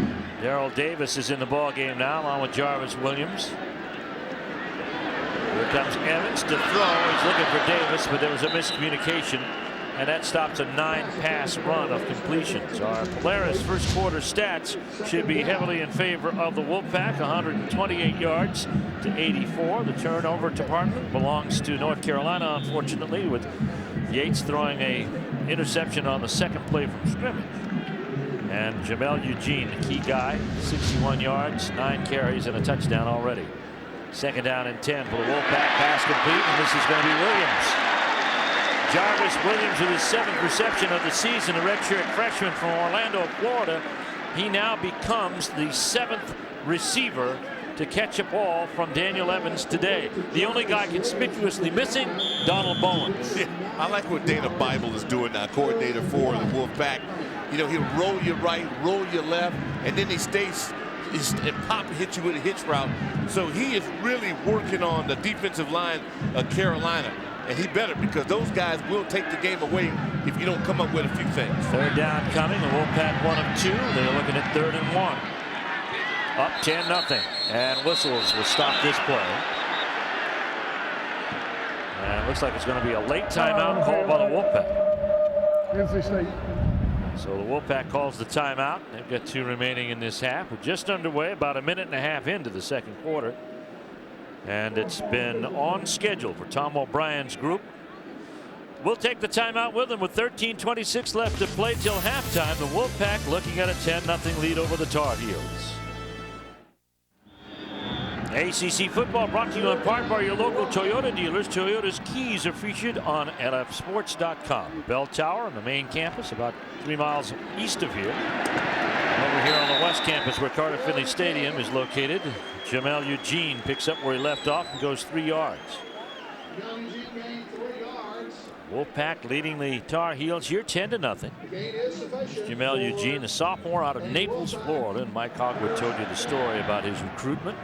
Darrell Davis is in the ball game now, along with Jarvis Williams. Here comes Evans to throw. He's looking for Davis, but there was a miscommunication, and that stops a 9-pass run of completions. Our Polaris first quarter stats should be heavily in favor of the Wolfpack. 128 yards to 84. The turnover department belongs to North Carolina, unfortunately, with Yates throwing a interception on the second play from scrimmage. And Jamel Eugene, the key guy, 61 yards, 9 carries, and a touchdown already. 2nd down and 10 for the Wolfpack. Pass complete, and this is going to be Williams. Jarvis Williams with his 7th reception of the season, a redshirt freshman from Orlando, Florida. He now becomes the 7th receiver to catch a ball from Daniel Evans today. The only guy conspicuously missing, Donald Bowens. Yeah, I like what Dana Bible is doing now, coordinator for the Wolfpack. You know, he'll roll you right, roll you left, and then he stays and pop and hit you with a hitch route. So he is really working on the defensive line of Carolina. And he better, because those guys will take the game away if you don't come up with a few things. 3rd down coming. The Wolfpack 1 of 2. They're looking at 3rd and 1. Up 10-0. And whistles will stop this play. And it looks like it's going to be a late timeout called by the Wolfpack. NC State. So the Wolfpack calls the timeout. They've got 2 remaining in this half. We're just underway, about a minute and a half into the second quarter. And it's been on schedule for Tom O'Brien's group. We'll take the timeout with them with 13:26 left to play till halftime. The Wolfpack looking at a 10-0 lead over the Tar Heels. ACC football brought to you in part by your local Toyota dealers. Toyota's keys are featured on lfsports.com. Bell Tower on the main campus, about 3 miles east of here. Over here on the west campus where Carter-Finley Stadium is located, Jamel Eugene picks up where he left off and goes 3 yards. Wolfpack leading the Tar Heels here 10-0. Jamel Eugene, a sophomore out of Naples, Florida, and Mike Hogwood told you the story about his recruitment.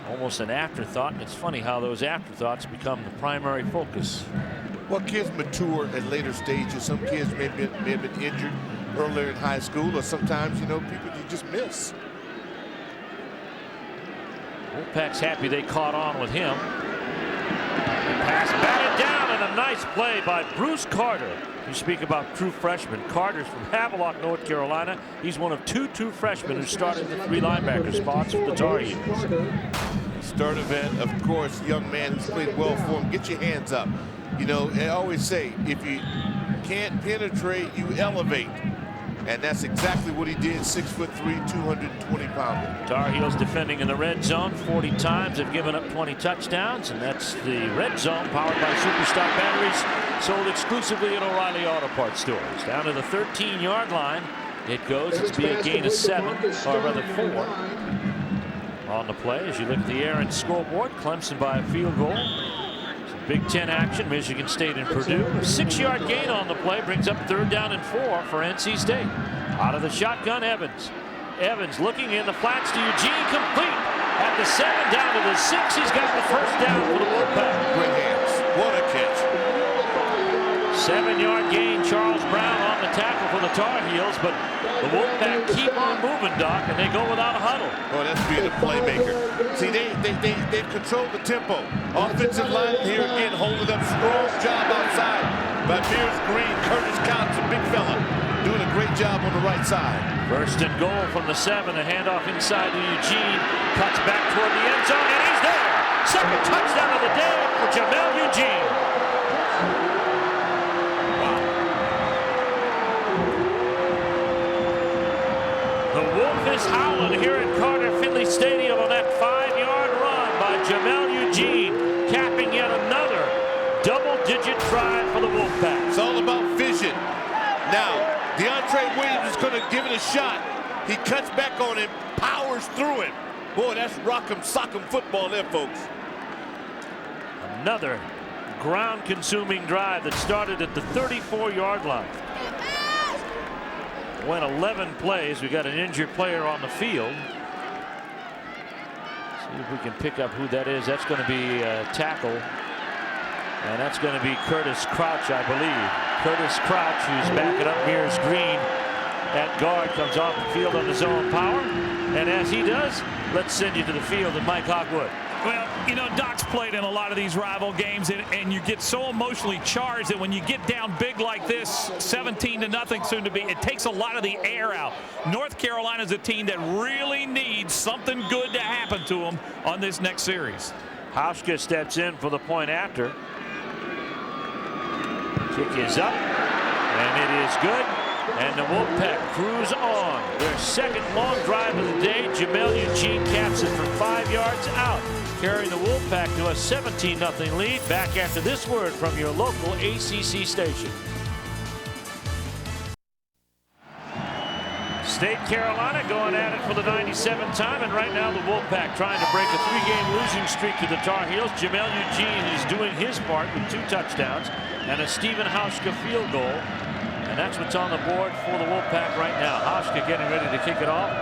Almost an afterthought, and it's funny how those afterthoughts become the primary focus Well, kids mature at later stages. Some kids may have been injured earlier in high school, or sometimes, you know, people you just miss. Wolfpack's happy they caught on with him. The pass batted down, and a nice play by Bruce Carter. You speak about true freshmen. Carter's from Havelock, North Carolina. He's one of two true freshmen who started the 3 linebacker spots for the Tar Heels. Start event, of course, young man who's played well for him. Get your hands up. You know, I always say, if you can't penetrate, you elevate. And that's exactly what he did, 6'3", 220-pounder. Tar Heels defending in the red zone 40 times, have given up 20 touchdowns, and that's the red zone powered by Superstar batteries, sold exclusively at O'Reilly Auto Parts stores. Down to the 13-yard line it goes. It's be a gain of 7, or rather 4 on the play. As you look at the Aaron scoreboard, Clemson by a field goal. Some Big Ten action, Michigan State and Purdue. A 6-yard gain on the play brings up 3rd down and 4 for NC State. Out of the shotgun, Evans. Evans looking in the flats to Eugene, complete at the 7, down to the 6. He's got the 1st down for the Wolfpack. Great hands. What a catch. 7-yard gain. Charles Brown on the tackle for the Tar Heels, but the Wolfpack keep on moving, Doc, and they go without a huddle. Well, that's being a playmaker. See, they control the tempo. Offensive line here again holding up. Strong job outside by Mears Green. Curtis Counts, a big fella, doing a great job on the right side. 1st and goal from the 7. A handoff inside to Eugene. Cuts back toward the end zone, and he's there. 2nd touchdown of the day for Jamel Eugene. The Wolf is howling here at Carter-Finley Stadium on that 5-yard run by Jamel Eugene, capping yet another double-digit drive for the Wolfpack. It's all about vision. Now, DeAndre Williams is going to give it a shot. He cuts back on him, powers through him. Boy, that's rock'em sock'em football there, folks. Another ground-consuming drive that started at the 34-yard line. Went 11 plays. We got an injured player on the field. See if we can pick up who that is. That's going to be a tackle, and that's going to be Curtis Crouch, I believe. Curtis Crouch, who's backing up Mears Green at guard, comes off the field on his own power, and as he does, let's send you to the field and Mike Hogwood. Well, you know, Doc's played in a lot of these rival games, and you get so emotionally charged that when you get down big like this, 17-0 soon to be, it takes a lot of the air out. North Carolina's a team that really needs something good to happen to them on this next series. Hauschka steps in for the point after. Kick is up, and it is good. And the Wolfpack cruise on. Their 2nd long drive of the day. Jamel Eugene caps it for 5 yards out, carrying the Wolfpack to a 17-0 lead. Back after this word from your local ACC station. State Carolina going at it for the 97th time, and right now the Wolfpack trying to break a 3-game losing streak to the Tar Heels. Jamel Eugene is doing his part with 2 touchdowns and a Stephen Hauschka field goal. And that's what's on the board for the Wolfpack right now. Hauschka getting ready to kick it off.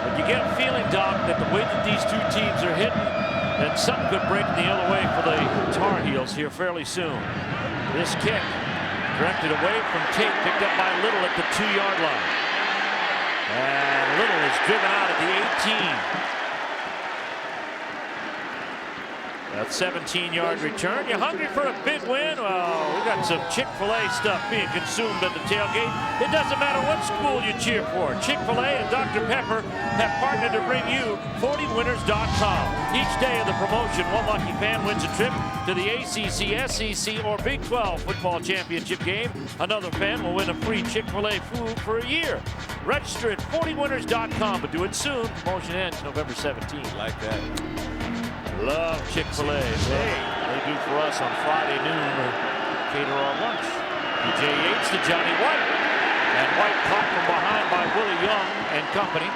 But you get a feeling, Doc, that the way that these 2 teams are hitting, that something could break the other way for the Tar Heels here fairly soon. This kick directed away from Tate, picked up by Little at the 2-yard line. And Little is driven out at the 18. A 17-yard return. You hungry for a big win? Well, we got some Chick-fil-A stuff being consumed at the tailgate. It doesn't matter what school you cheer for. Chick-fil-A and Dr. Pepper have partnered to bring you 40winners.com. Each day of the promotion, one lucky fan wins a trip to the ACC, SEC, or Big 12 football championship game. Another fan will win a free Chick-fil-A food for a year. Register at 40winners.com, but do it soon. Promotion ends November 17th. Like that. Love Chick-fil-A. They do for us on Friday noon or cater our lunch. PJ Yates to Johnny White. And White caught from behind by Willie Young and company.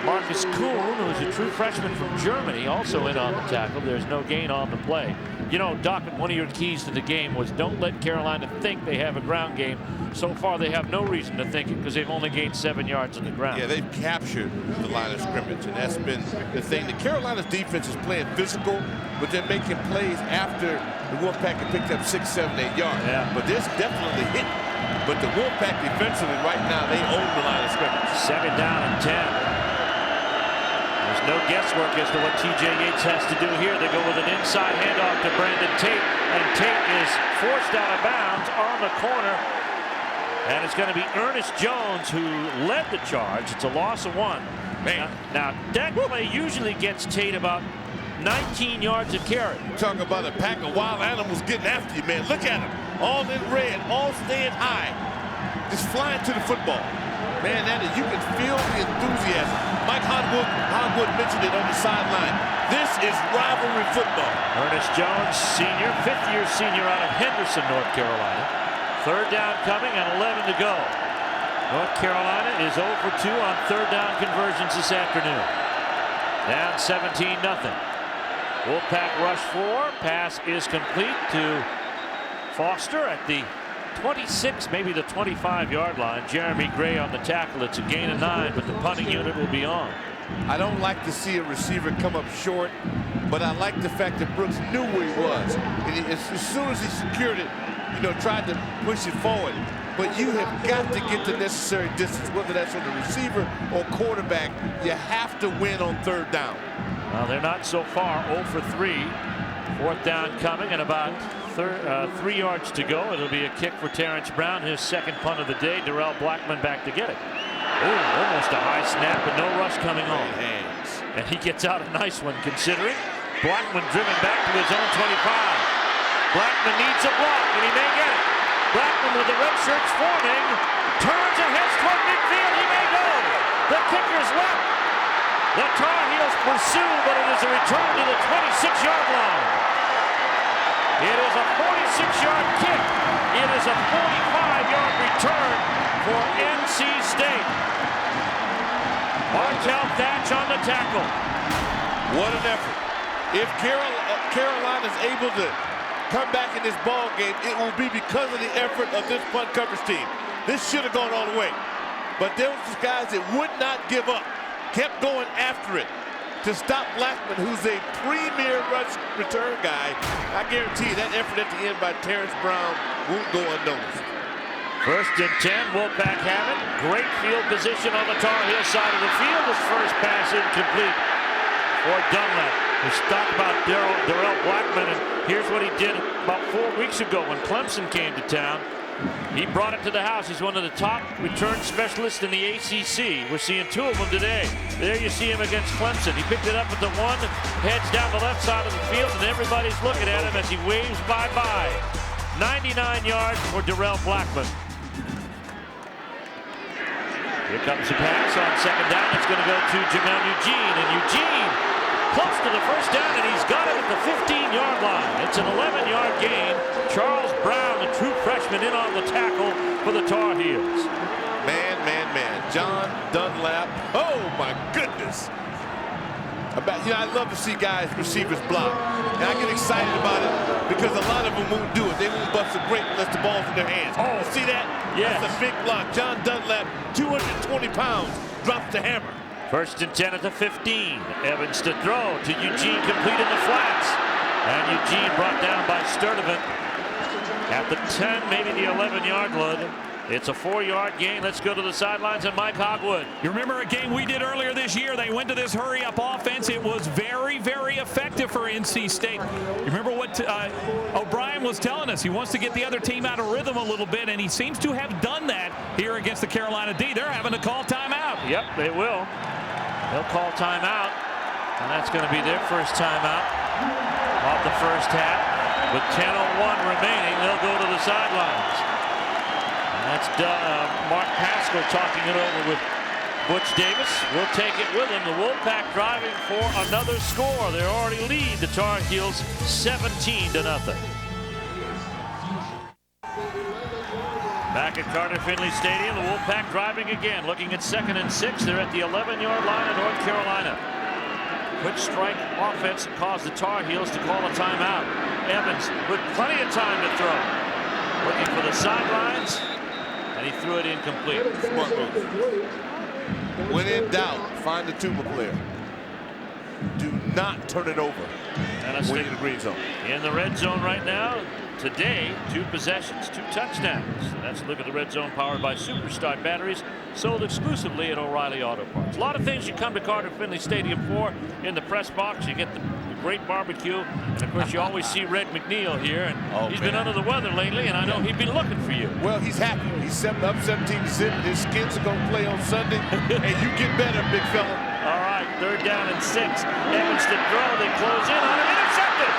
Marcus Kuhn, who's a true freshman from Germany, also in on the tackle. There's no gain on the play. You know, Doc, one of your keys to the game was don't let Carolina think they have a ground game. So far, they have no reason to think it because they've only gained 7 yards on the ground. Yeah, they've captured the line of scrimmage, and that's been the thing. The Carolina's defense is playing physical, but they're making plays after the Wolfpack had picked up 6, 7, 8 yards. Yeah. But there's definitely hit. But the Wolfpack defensively right now, they own the line of scrimmage. 2nd down and 10. There's no guesswork as to what T.J. Yates has to do here. They go with an inside handoff to Brandon Tate, and Tate is forced out of bounds on the corner. And it's going to be Ernest Jones who led the charge. It's a loss of 1. Man. Now that play usually gets Tate about 19 yards of carry. Talking about a pack of wild animals getting after you, man. Look at them. All in red, all staying high. Just flying to the football. Man, you can feel the enthusiasm. Mike Hogwood mentioned it on the sideline. This is rivalry football. Ernest Jones, senior, 5th-year senior out of Henderson, North Carolina. 3rd down coming and 11 to go. North Carolina is 0 for 2 on 3rd down conversions this afternoon. Down 17-0. Wolfpack rush 4. Pass is complete to Foster at the 26, maybe the 25-yard line. Jeremy Gray on the tackle. It's a gain of 9, but the punting unit will be on. I don't like to see a receiver come up short, but I like the fact that Brooks knew where he was. And as soon as he secured it, tried to push it forward. But you have got to get the necessary distance, whether that's on the receiver or quarterback. You have to win on 3rd down. Well, they're not so far. 0 for 3. 4th down coming and about 3 yards to go. It'll be a kick for Terrence Brown, his 2nd punt of the day. Darrell Blackman back to get it. Oh, almost a high snap, but no rush coming on. And he gets out a nice one considering. Blackman driven back to his own 25. Blackman needs a block, and he may get it. Blackman with the red shirts forming, turns and heads toward midfield. He may go. The kicker's left. The Tar Heels pursue, but it is a return to the 26-yard line. It is a 46-yard kick. It is a 45-yard return for NC State. Martel Thatch on the tackle. What an effort. If Carolina's able to come back in this ball game, it will be because of the effort of this punt coverage team. This should have gone all the way. But there was these guys that would not give up, kept going after it to stop Blackman, who's a premier rush return guy. I guarantee you that effort at the end by Terrence Brown won't go unnoticed. 1st and 10, Wolfpack have it. Great field position on the Tar Heel side of the field. His first pass incomplete for Dunlap. We talked about Darrell Blackman, and here's what he did about 4 weeks ago when Clemson came to town. He brought it to the house. He's one of the top return specialists in the ACC. We're seeing 2 of them today. There you see him against Clemson. He picked it up at the 1, heads down the left side of the field, and everybody's looking at him as he waves bye-bye. 99 yards for Darrell Blackman. Here comes the pass on 2nd down. It's going to go to Jamel Eugene, and Eugene close to the 1st down, and he's got it at the 15-yard line. It's an 11-yard gain. Charles Brown, the true freshman, in on the tackle for the Tar Heels. Man. John Dunlap. Oh, my goodness. I love to see guys, receivers block. And I get excited about it because a lot of them won't do it. They won't bust a break unless the ball's in their hands. Oh, see that? Yes. That's a big block. John Dunlap, 220 pounds, drops the hammer. 1st and 10 at the 15. Evans to throw to Eugene, complete in the flats. And Eugene brought down by Sturdivant at the 10, maybe the 11-yard line. It's a 4-yard gain. Let's go to the sidelines and Mike Hogwood. You remember a game we did earlier this year? They went to this hurry-up offense. It was very, very effective for NC State. You remember what O'Brien was telling us? He wants to get the other team out of rhythm a little bit, and he seems to have done that here against the Carolina D. They're having to call timeout. Yep, they will. They'll call timeout, and that's going to be their first timeout off the first half. With 10:01 remaining, they'll go to the sidelines. That's Mark Pascal talking it over with Butch Davis. We'll take it with him. The Wolfpack driving for another score. They already lead the Tar Heels 17-0. Back at Carter-Finley Stadium, the Wolfpack driving again, looking at 2nd and 6. They're at the 11-yard line of North Carolina. quick strike offense that caused the Tar Heels to call a timeout. Evans with plenty of time to throw. Looking for the sidelines, and he threw it incomplete. Smart move. When in doubt, find the tuba player. Do not turn it over when in the green zone. In the red zone right now. Today, 2 possessions, 2 touchdowns. Let's look at the red zone powered by Superstart batteries, sold exclusively at O'Reilly Auto Parts. A lot of things you come to Carter-Finley Stadium for. In the press box, you get the great barbecue, and of course you always see Red McNeil here, and he's been under the weather lately, and I know he'd been looking for you. Well, he's happy. He's up 17-0. His skins are going to play on Sunday, and you get better, big fella. All right, 3rd down and 6. Evans to throw. They close in on him. Intercepted!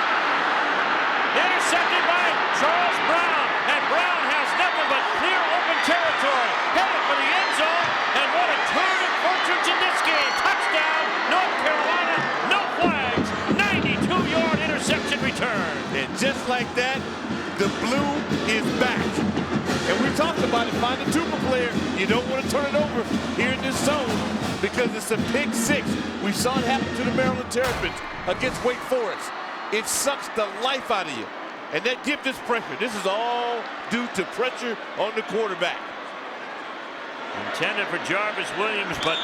Intercepted by Charles Brown, and Brown has nothing but clear open territory. Headed for the end zone, and what a turn of fortunes in this game. Touchdown, North Carolina, no flags, 92-yard interception return. And just like that, the blue is back. And we talked about it, find a tuba player. You don't want to turn it over here in this zone because it's a pick 6. We saw it happen to the Maryland Terrapins against Wake Forest. It sucks the life out of you. And that gives this pressure. This is all due to pressure on the quarterback. Intended for Jarvis Williams, but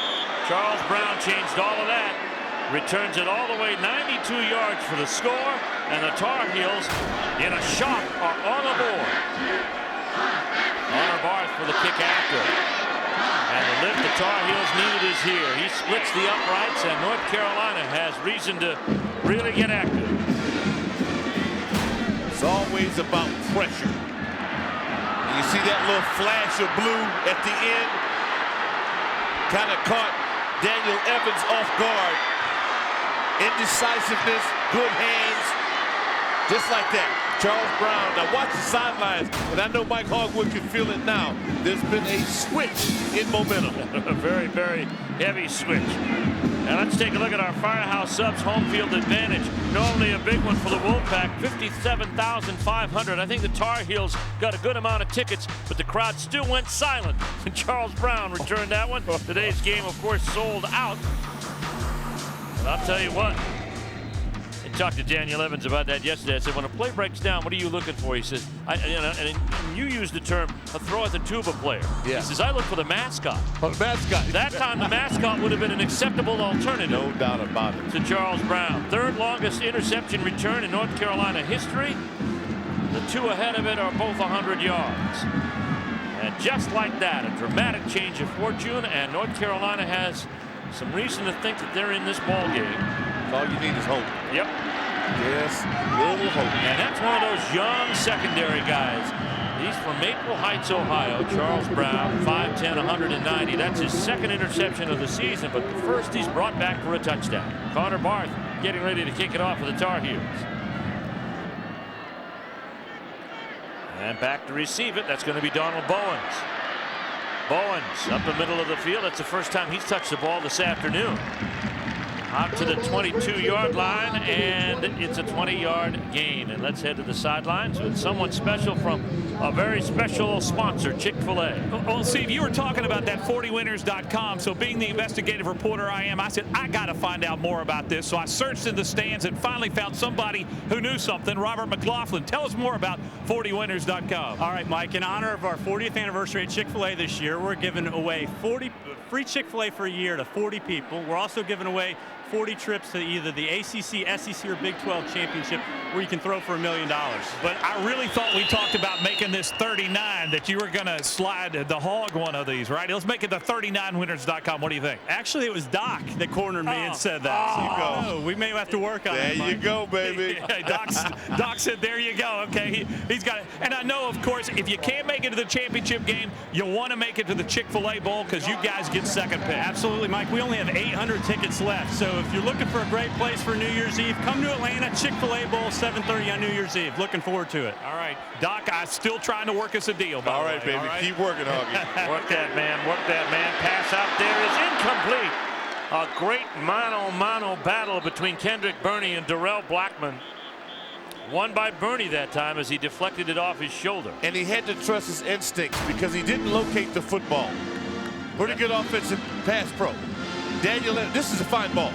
Charles Brown changed all of that. Returns it all the way 92 yards for the score, and the Tar Heels in a shock are on the board. Honor Barth for the kick after. And the lift the Tar Heels needed is here. He splits the uprights, and North Carolina has reason to really get active. It's always about pressure. And you see that little flash of blue at the end? Kind of caught Daniel Evans off guard. Indecisiveness, good hands, just like that. Charles Brown, now watch the sidelines, and I know Mike Hogwood can feel it now. There's been a switch in momentum. A very, very heavy switch. Now let's take a look at our Firehouse Subs home field advantage. Normally a big one for the Wolfpack, 57,500. I think the Tar Heels got a good amount of tickets, but the crowd still went silent. And Charles Brown returned that one. Today's game, of course, sold out. But I'll tell you what. I talked to Daniel Evans about that yesterday. I said, when a play breaks down, what are you looking for? He says, and you used the term, a throw at the tuba player. Yeah. He says, I look for the mascot. Oh, the mascot. That time, the mascot would have been an acceptable alternative. No doubt about it. To Charles Brown. 3rd longest interception return in North Carolina history. The 2 ahead of it are both 100 yards. And just like that, a dramatic change of fortune, and North Carolina has some reason to think that they're in this ball game. All you need is hope. Yep. Yes, little hope. And that's one of those young secondary guys. He's from Maple Heights, Ohio. Charles Brown, 5'10", 190. That's his 2nd interception of the season, but the first he's brought back for a touchdown. Carter Barth getting ready to kick it off for the Tar Heels. And back to receive it. That's going to be Donald Bowens. Bowens up the middle of the field. That's the first time he's touched the ball this afternoon. Out to the 22-yard line, and it's a 20-yard gain. And let's head to the sidelines with someone special from a very special sponsor, Chick-fil-A. Well, Steve, you were talking about that 40winners.com. So being the investigative reporter I am, I said, I got to find out more about this. So I searched in the stands and finally found somebody who knew something. Robert McLaughlin, tell us more about 40winners.com. All right, Mike, in honor of our 40th anniversary at Chick-fil-A this year, we're giving away 40 free Chick-fil-A for a year to 40 people. We're also giving away 40 trips to either the ACC, SEC, or Big 12 championship, where you can throw for $1 million. But I really thought we talked about making this 39, that you were going to slide the hog one of these, right? Let's make it the 39winners.com. What do you think? Actually, it was Doc that cornered me and said that. So we may have to work on it. There you go, baby. Doc said, there you go. Okay, he's got it. And I know, of course, if you can't make it to the championship game, you want to make it to the Chick-fil-A Bowl because you guys get second pick. Absolutely, Mike. We only have 800 tickets left. So if you're looking for a great place for New Year's Eve, come to Atlanta, Chick-fil-A Bowl, 7:30 on New Year's Eve. Looking forward to it. All right, Doc, I'm still trying to work us a deal. All right, baby. All right? Keep working, Hoggy. Work that man. Work that man. Pass out there is incomplete. A great mano-mano battle between Kendrick Burney and Darrell Blackman. Won by Burney that time as he deflected it off his shoulder. And he had to trust his instincts because he didn't locate the football. Pretty good offensive pass pro. Daniel, this is a fine ball.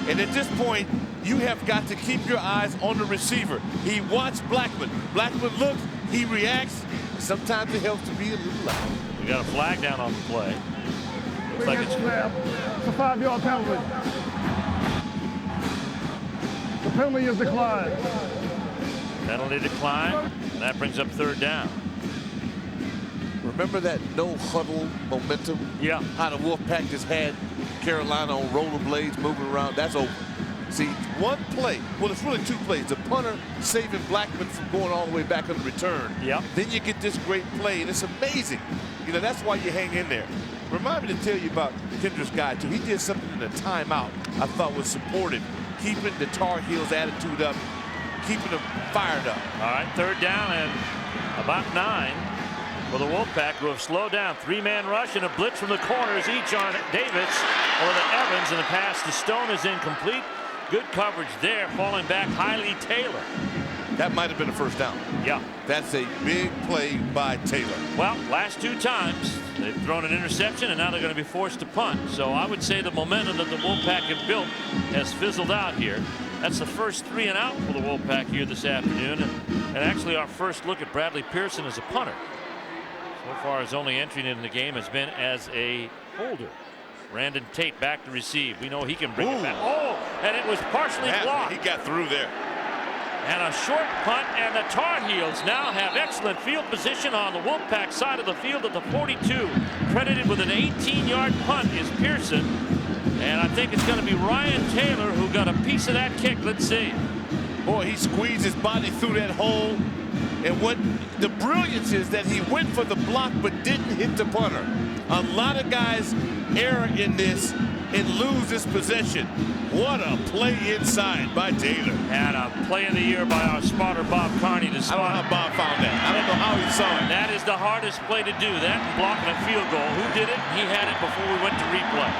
And at this point, you have got to keep your eyes on the receiver. He watched Blackman. Blackman looks, he reacts. Sometimes it helps to be a little loud. We got a flag down on the play. Looks like it's It's a 5-yard penalty. The penalty is declined. penalty decline, and that brings up 3rd down. Remember that no huddle momentum? Yeah. How the Wolfpack just had Carolina on rollerblades moving around. That's over. See, one play, well, it's really 2 plays. The punter saving Blackman from going all the way back on the return. Yeah. Then you get this great play, and it's amazing. You know, that's why you hang in there. Remind me to tell you about Kendra's guy, too. He did something in the timeout I thought was supportive, keeping the Tar Heels' attitude up, keeping them fired up. All right, 3rd down and about 9 for the Wolfpack, who have slowed down. 3-man rush and a blitz from the corners, each on Davis or the Evans, and the pass to Stone is incomplete. Good coverage there, falling back, Hailey Taylor. That might have been a 1st down. Yeah. That's a big play by Taylor. Well, last 2 times they've thrown an interception, and now they're going to be forced to punt. So I would say the momentum that the Wolfpack have built has fizzled out here. That's the first 3 and out for the Wolfpack here this afternoon, and actually our first look at Bradley Pearson as a punter. So far, his only entry in the game has been as a holder. Brandon Tate back to receive. We know he can bring it back. Oh, and it was partially blocked. He got through there. And a short punt, and the Tar Heels now have excellent field position on the Wolfpack side of the field at the 42. Credited with an 18-yard punt is Pearson. And I think it's going to be Ryan Taylor who got a piece of that kick. Let's see. Boy, he squeezed his body through that hole. And what the brilliance is that he went for the block but didn't hit the punter. A lot of guys err in this and lose this possession. What a play inside by Taylor. And a play of the year by our spotter, Bob Carney. To spot. I don't know how Bob found that. I don't know how he saw it. That is the hardest play to do. That and blocking a field goal. Who did it? He had it before we went to replay.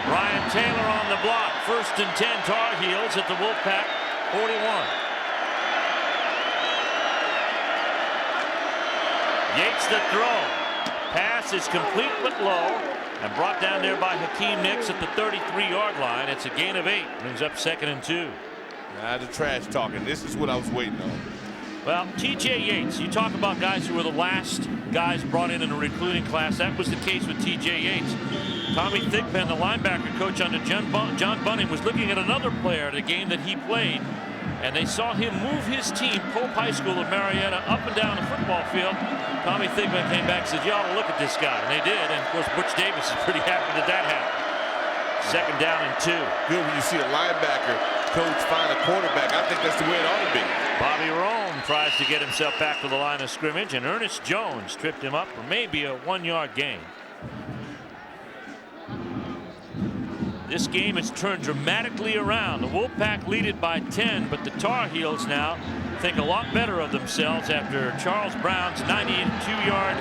Ryan Taylor on the block. 1st and 10 Tar Heels at the Wolfpack 41. Yates the throw. Pass is complete but low, and brought down there by Hakeem Nicks at the 33-yard line. It's a gain of 8. Brings up 2nd and 2. The trash talking. This is what I was waiting on. Well, T.J. Yates, you talk about guys who were the last guys brought in a recruiting class. That was the case with T.J. Yates. Tommy Thigpen, the linebacker coach under John Bunning, was looking at another player at a game that he played, and they saw him move his team, Pope High School of Marietta, up and down the football field. Tommy Thigpen came back and said, you ought to look at this guy. And they did. And, of course, Butch Davis is pretty happy that that happened. 2nd down and 2. Good when you see a linebacker coach find a quarterback. I think that's the way it ought to be. Bobby Rome tries to get himself back to the line of scrimmage, and Ernest Jones tripped him up for maybe a 1-yard gain. This game has turned dramatically around. The Wolfpack lead it by 10, but the Tar Heels now think a lot better of themselves after Charles Brown's 92-yard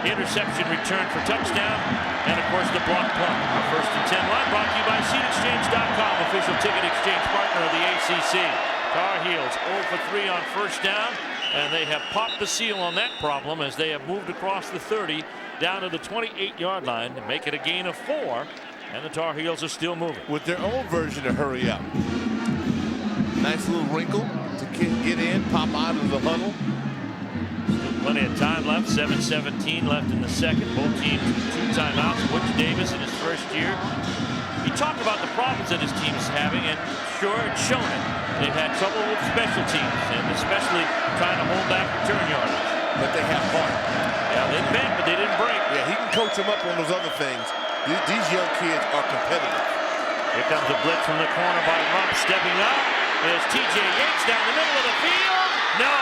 interception return for touchdown, and of course the block punt. Our 1st and 10 line brought to you by SeatExchange.com, official ticket exchange partner of the ACC. Tar Heels 0 for 3 on 1st down, and they have popped the seal on that problem as they have moved across the 30 down to the 28-yard line to make it a gain of 4. And the Tar Heels are still moving. With their own version of hurry up. Nice little wrinkle to get in, pop out of the huddle. Still plenty of time left. 7:17 left in the 2nd. Both teams 2 timeouts. Butch Davis in his 1st year. He talked about the problems that his team is having, and sure, it's shown it. They've had trouble with special teams, and especially trying to hold back return yardage. But they have heart. Yeah, they bent, but they didn't break. Yeah, he can coach them up on those other things. These young kids are competitive. Here comes a blitz from the corner by Rump. Stepping up is T.J. Yates down the middle of the field. No!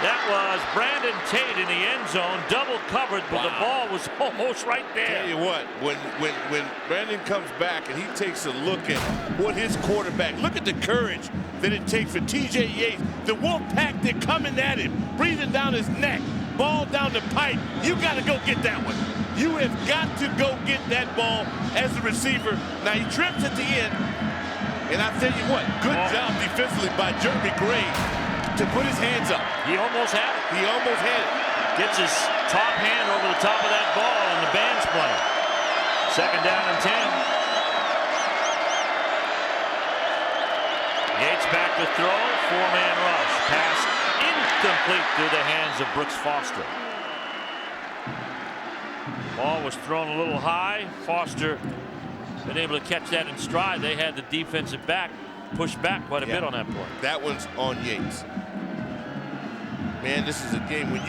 That was Brandon Tate in the end zone. Double covered, but the ball was almost right there. Tell you what, when Brandon comes back and he takes a look at what his quarterback, look at the courage that it takes for T.J. Yates. The Wolfpack, they're coming at him, breathing down his neck, ball down the pipe. You got to go get that one. You have got to go get that ball as a receiver. Now, he trips at the end, and I tell you what, good job defensively by Jeremy Gray to put his hands up. He almost had it. He almost had it. Gets his top hand over the top of that ball, and the band's playing. 2nd down and 10. Yates back to throw. Four-man rush. Pass incomplete through the hands of Brooks Foster. Ball was thrown a little high. Foster been able to catch that in stride. They had the defensive back push back quite a bit on that point. That one's on Yates. Man, this is a game when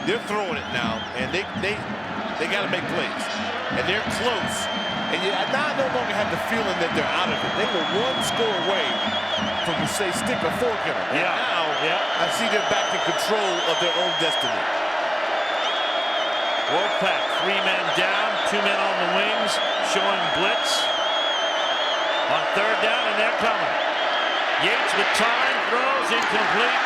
they're throwing it now, and they got to make plays, and they're close, and you now no longer have the feeling that they're out of it. They were one score away from, say, stick a fork in them. Yeah. And now I see they're back in control of their own destiny. Wolfpack, 3 men down, 2 men on the wings, showing blitz on third down, and they're coming. Yates with time, throws incomplete.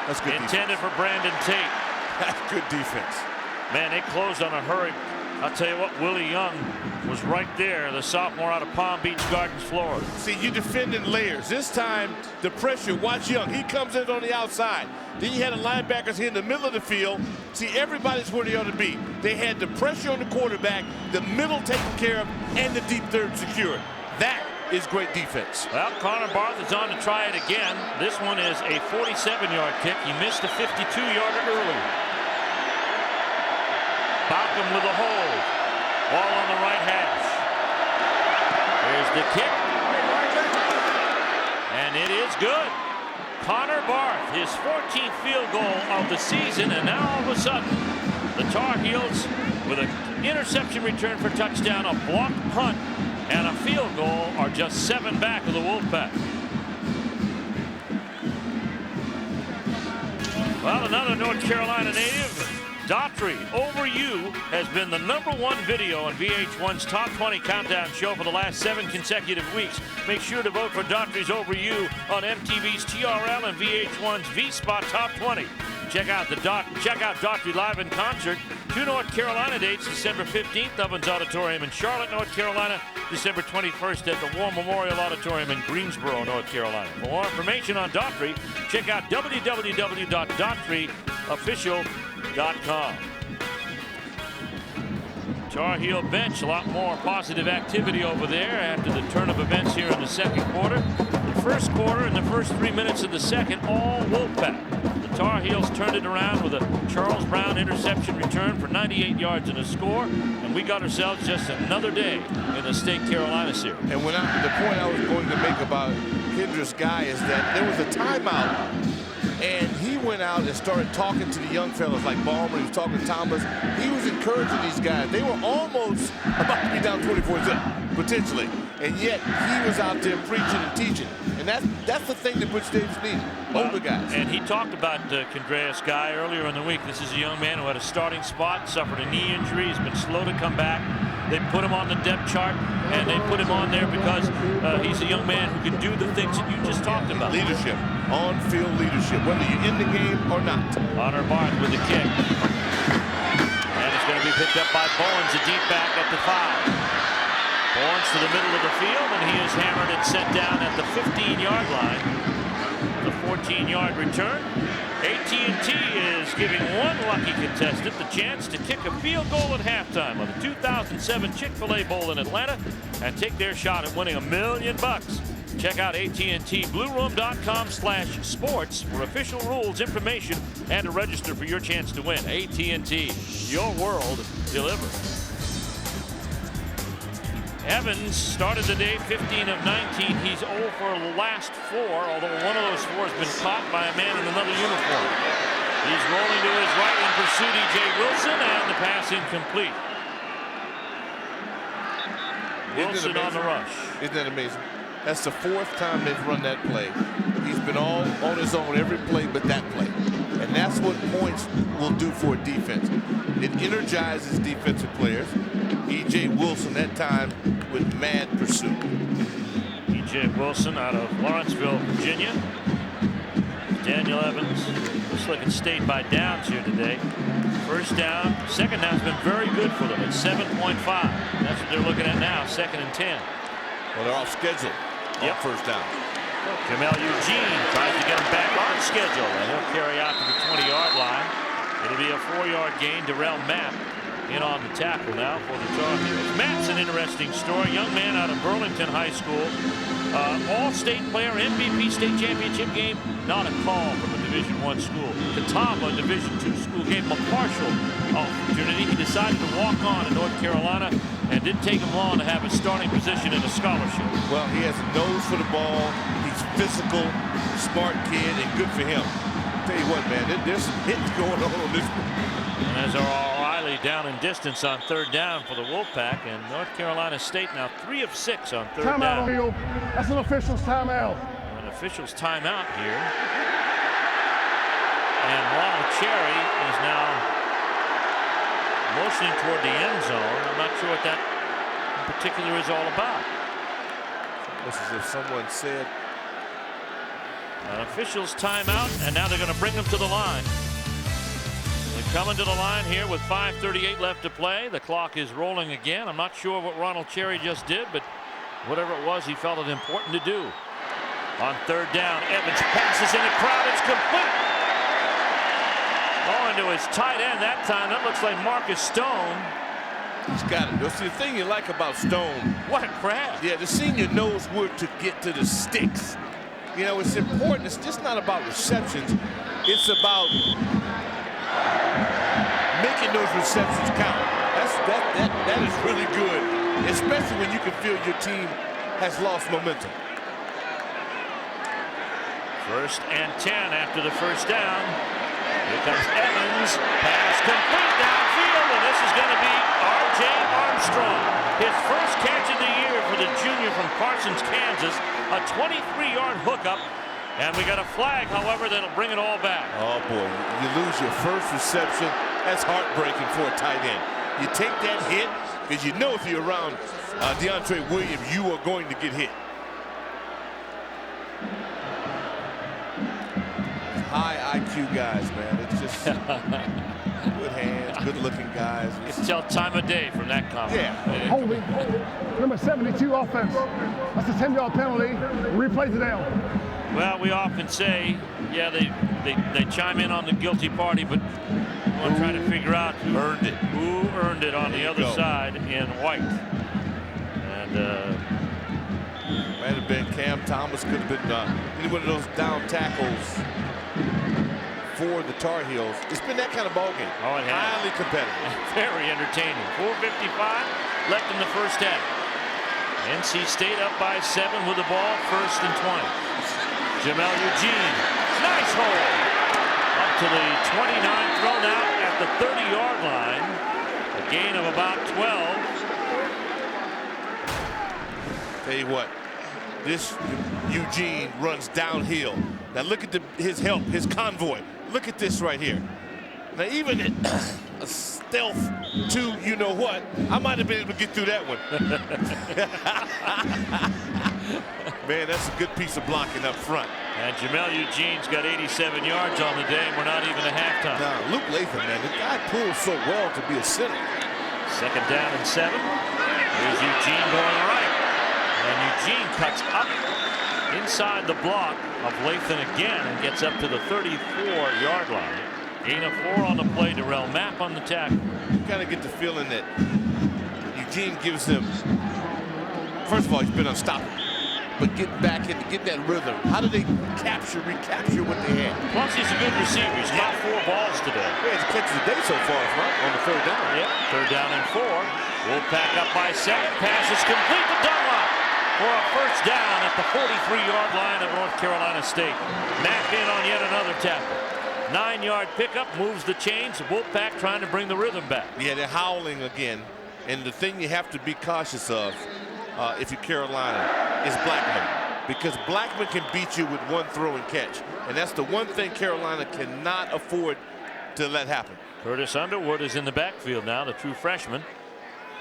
That's good. Intended for Brandon Tate. That's good defense. Man, they closed on a hurry. I'll tell you what, Willie Young was right there, the sophomore out of Palm Beach Gardens, Florida. See, you defend in layers. This time, the pressure, watch Young. He comes in on the outside. Then you had the linebackers here in the middle of the field. See, everybody's where they ought to be. They had the pressure on the quarterback, the middle taken care of, and the deep third secured. That is great defense. Well, Connor Barth is on to try it again. This one is a 47-yard kick. He missed a 52-yarder earlier. Balcom with a hold. Ball on the right hash. Here's the kick. And it is good. Connor Barth, his 14th field goal of the season, and now all of a sudden, the Tar Heels with an interception return for touchdown, a blocked punt, and a field goal are just 7 back of the Wolfpack. Well, another North Carolina native, Daughtry, Over You, has been the #1 video on VH1's Top 20 Countdown show for the last 7 consecutive weeks. Make sure to vote for Daughtry's Over You on MTV's TRL and VH1's V-Spot Top 20. Check out Daughtry live in concert. 2 North Carolina dates, December 15th, Ovens Auditorium in Charlotte, North Carolina, December 21st at the War Memorial Auditorium in Greensboro, North Carolina. For more information on Daughtry, check out www.daughtryofficial.com. Tar Heel bench, a lot more positive activity over there after the turn of events here in the second quarter. The first quarter and the first 3 minutes of the second, all Wolfpack. The Tar Heels turned it around with a Charles Brown interception return for 98 yards and a score, and we got ourselves just another day in the State Carolina series. And the point I was going to make about Kendrick's guy is that there was a timeout, and he went out and started talking to the young fellas like Ballmer. He was talking to Thomas. He was encouraging these guys. They were almost about to be down 24-0, potentially. And yet, he was out there preaching and teaching. And that's the thing that Butch Davis needed, older guys. And he talked about Kendrick's guy earlier in the week. This is a young man who had a starting spot, suffered a knee injury. He's been slow to come back. They put him on the depth chart, and they put him on there because he's a young man who can do the things that you just talked about. Leadership, on-field leadership, whether you're in the game or not. Connor Barth with the kick. And it's going to be picked up by Bowens, a deep back at the 5. Bowens to the middle of the field, and he is hammered and set down at the 15-yard line. The 14-yard return. AT&T is giving one lucky contestant the chance to kick a field goal at halftime of the 2007 Chick-fil-A Bowl in Atlanta and take their shot at winning $1 million. Check out AT&T BlueRoom.com/sports for official rules, information, and to register for your chance to win. AT&T, your world delivered. Evans started the day 15 of 19. He's 0 for the last 4, although one of those 4 has been caught by a man in another uniform. He's rolling to his right in pursuit, E.J. Wilson, and the pass incomplete. Wilson on the rush. Isn't that amazing? That's the 4th time they've run that play. He's been all on his own every play but that play. And that's what points will do for a defense. It energizes defensive players. E.J. Wilson that time with mad pursuit. E.J. Wilson out of Lawrenceville, Virginia. Daniel Evans looks like it stayed by downs here today. First down, second down's been very good for them at 7.5. That's what they're looking at now, 2nd and 10. Well, they're off schedule. Yep. First down. Jamel Eugene tries to get him back on schedule, and he'll carry out to the 20-yard line. It'll be a 4-yard gain. Darrell Mapp in on the tackle now for the Tar Heels. Mapp's an interesting story. Young man out of Burlington High School. All-state player, MVP state championship game. Not a call from a Division I school. Catawba, Division II school, gave him a partial opportunity. He decided to walk on in North Carolina, and didn't take him long to have a starting position in a scholarship. Well, he has a nose for the ball. He's physical, smart kid, and good for him. Tell you what, man, there's some hits going on this one. And as Raleigh down in distance on third down for the Wolfpack, and North Carolina State now 3 of 6 on third down. Timeout on field. That's an official's timeout. An official's timeout here. And Ronald Cherry is now motioning toward the end zone. I'm not sure what that in particular is all about. It's as if someone said. An official's timeout, and now they're going to bring them to the line. They're coming to the line here with 5:38 left to play. The clock is rolling again. I'm not sure what Ronald Cherry just did, but whatever it was, he felt it important to do. On third down, Evans passes in the crowd. It's complete. Going to his tight end that time. That looks like Marcus Stone. He's got it. See, the thing you like about Stone. What a grab. Yeah, the senior knows where to get to the sticks. You know, it's important. It's just not about receptions. It's about making those receptions count. That is really good, especially when you can feel your team has lost momentum. 1st and 10 after the first down. Here comes Evans. Pass complete downfield, and this is going to be R.J. Armstrong. His first catch of the year for the junior from Parsons, Kansas. A 23-yard hookup. And we got a flag, however, that'll bring it all back. Oh, boy. You lose your first reception. That's heartbreaking for a tight end. You take that hit because you know if you're around DeAndre Williams, you are going to get hit. High IQ guys, man. It's just good hands, good-looking guys. You can tell time of day from that comment. Yeah. Holding. Number 72 offense. That's a 10-yard penalty. Replay it down. Well, we often say, yeah, they chime in on the guilty party, but we'll try to figure out who earned it on the other side in white. And might have been Cam Thomas, could have been any one of those down tackles for the Tar Heels. It's been that kind of ball game. Oh, it has. Highly competitive. Very entertaining. 4:55 left in the first half. NC State up by 7 with the ball, 1st and 20. Jamel Eugene, nice hole. Up to the 29, thrown out at the 30-yard line. A gain of about 12. Tell you what, this Eugene runs downhill. Now look at his help, his convoy. Look at this right here. Now even a stealth to you know what, I might have been able to get through that one. Man, that's a good piece of blocking up front. And Jamel Eugene's got 87 yards on the day, and we're not even at halftime. Now, Luke Latham, man, the guy pulls so well to be a center. 2nd down and 7. Here's Eugene going right. And Eugene cuts up inside the block of Latham again and gets up to the 34-yard line. Gain of 4 on the play. Darrell Mapp on the tackle. You kind of get the feeling that Eugene gives them, first of all, he's been unstoppable. But getting back into getting that rhythm. How do they recapture what they had? Plus, he's a good receiver. He's got 4 balls today. Yeah, he's catches the day so far, right? On the 3rd down. Yep, 3rd down and 4. Wolfpack up by 7. Pass is complete to Dunlop for a 1st down at the 43-yard line of North Carolina State. Mack in on yet another tackle. 9-yard pickup, moves the chains. Wolfpack trying to bring the rhythm back. Yeah, they're howling again. And the thing you have to be cautious of if you're Carolina is Blackman. Because Blackman can beat you with one throw and catch. And that's the one thing Carolina cannot afford to let happen. Curtis Underwood is in the backfield now, the true freshman.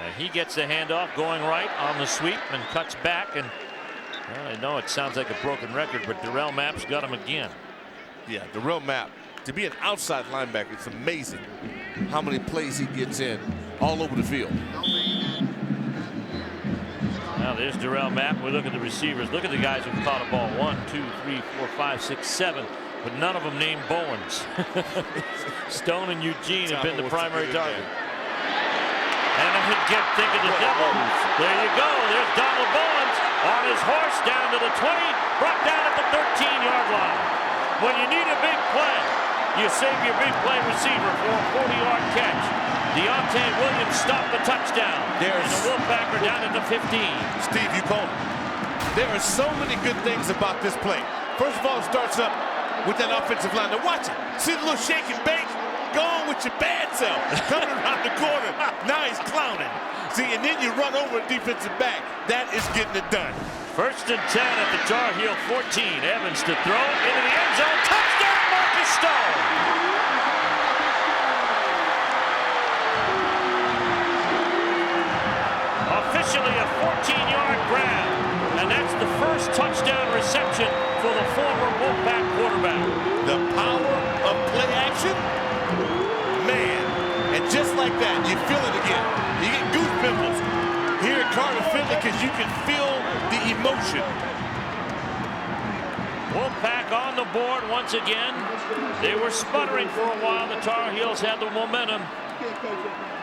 And he gets the handoff going right on the sweep and cuts back. And well, I know it sounds like a broken record, but Darrell Mapp's got him again. Yeah, Darrell Mapp. To be an outside linebacker, it's amazing how many plays he gets in all over the field. Now there's Darrell Mapp. We look at the receivers. Look at the guys who've caught a ball. 1, 2, 3, 4, 5, 6, 7. But none of them named Bowens. Stone and Eugene have been the primary target. And I think of the Devils. There you go. There's Donald Bowens. on his horse down to the 20, brought down at the 13-yard line. When you need a big play, you save your big play receiver for a 40-yard catch. Deontay Williams stopped the touchdown. And the Wolfpack are down at the 15. Steve, you called it. There are so many good things about this play. First of all, it starts up with that offensive line. Now watch it. See the little shake and bake? Go on with your bad self. Coming around the corner. Now he's clowning. See, and then you run over a defensive back. That is getting it done. 1st and 10 at the Tar Heel 14. Evans to throw into the end zone. Touchdown, Marcus Stone. Officially a 14-yard grab. And that's the first touchdown reception for the former Wolfpack quarterback. The power of play action, man. And just like that, you feel it again. You get goose pimples here at Carter-Finley because you can feel the emotion. Wolfpack on the board once again. They were sputtering for a while. The Tar Heels had the momentum.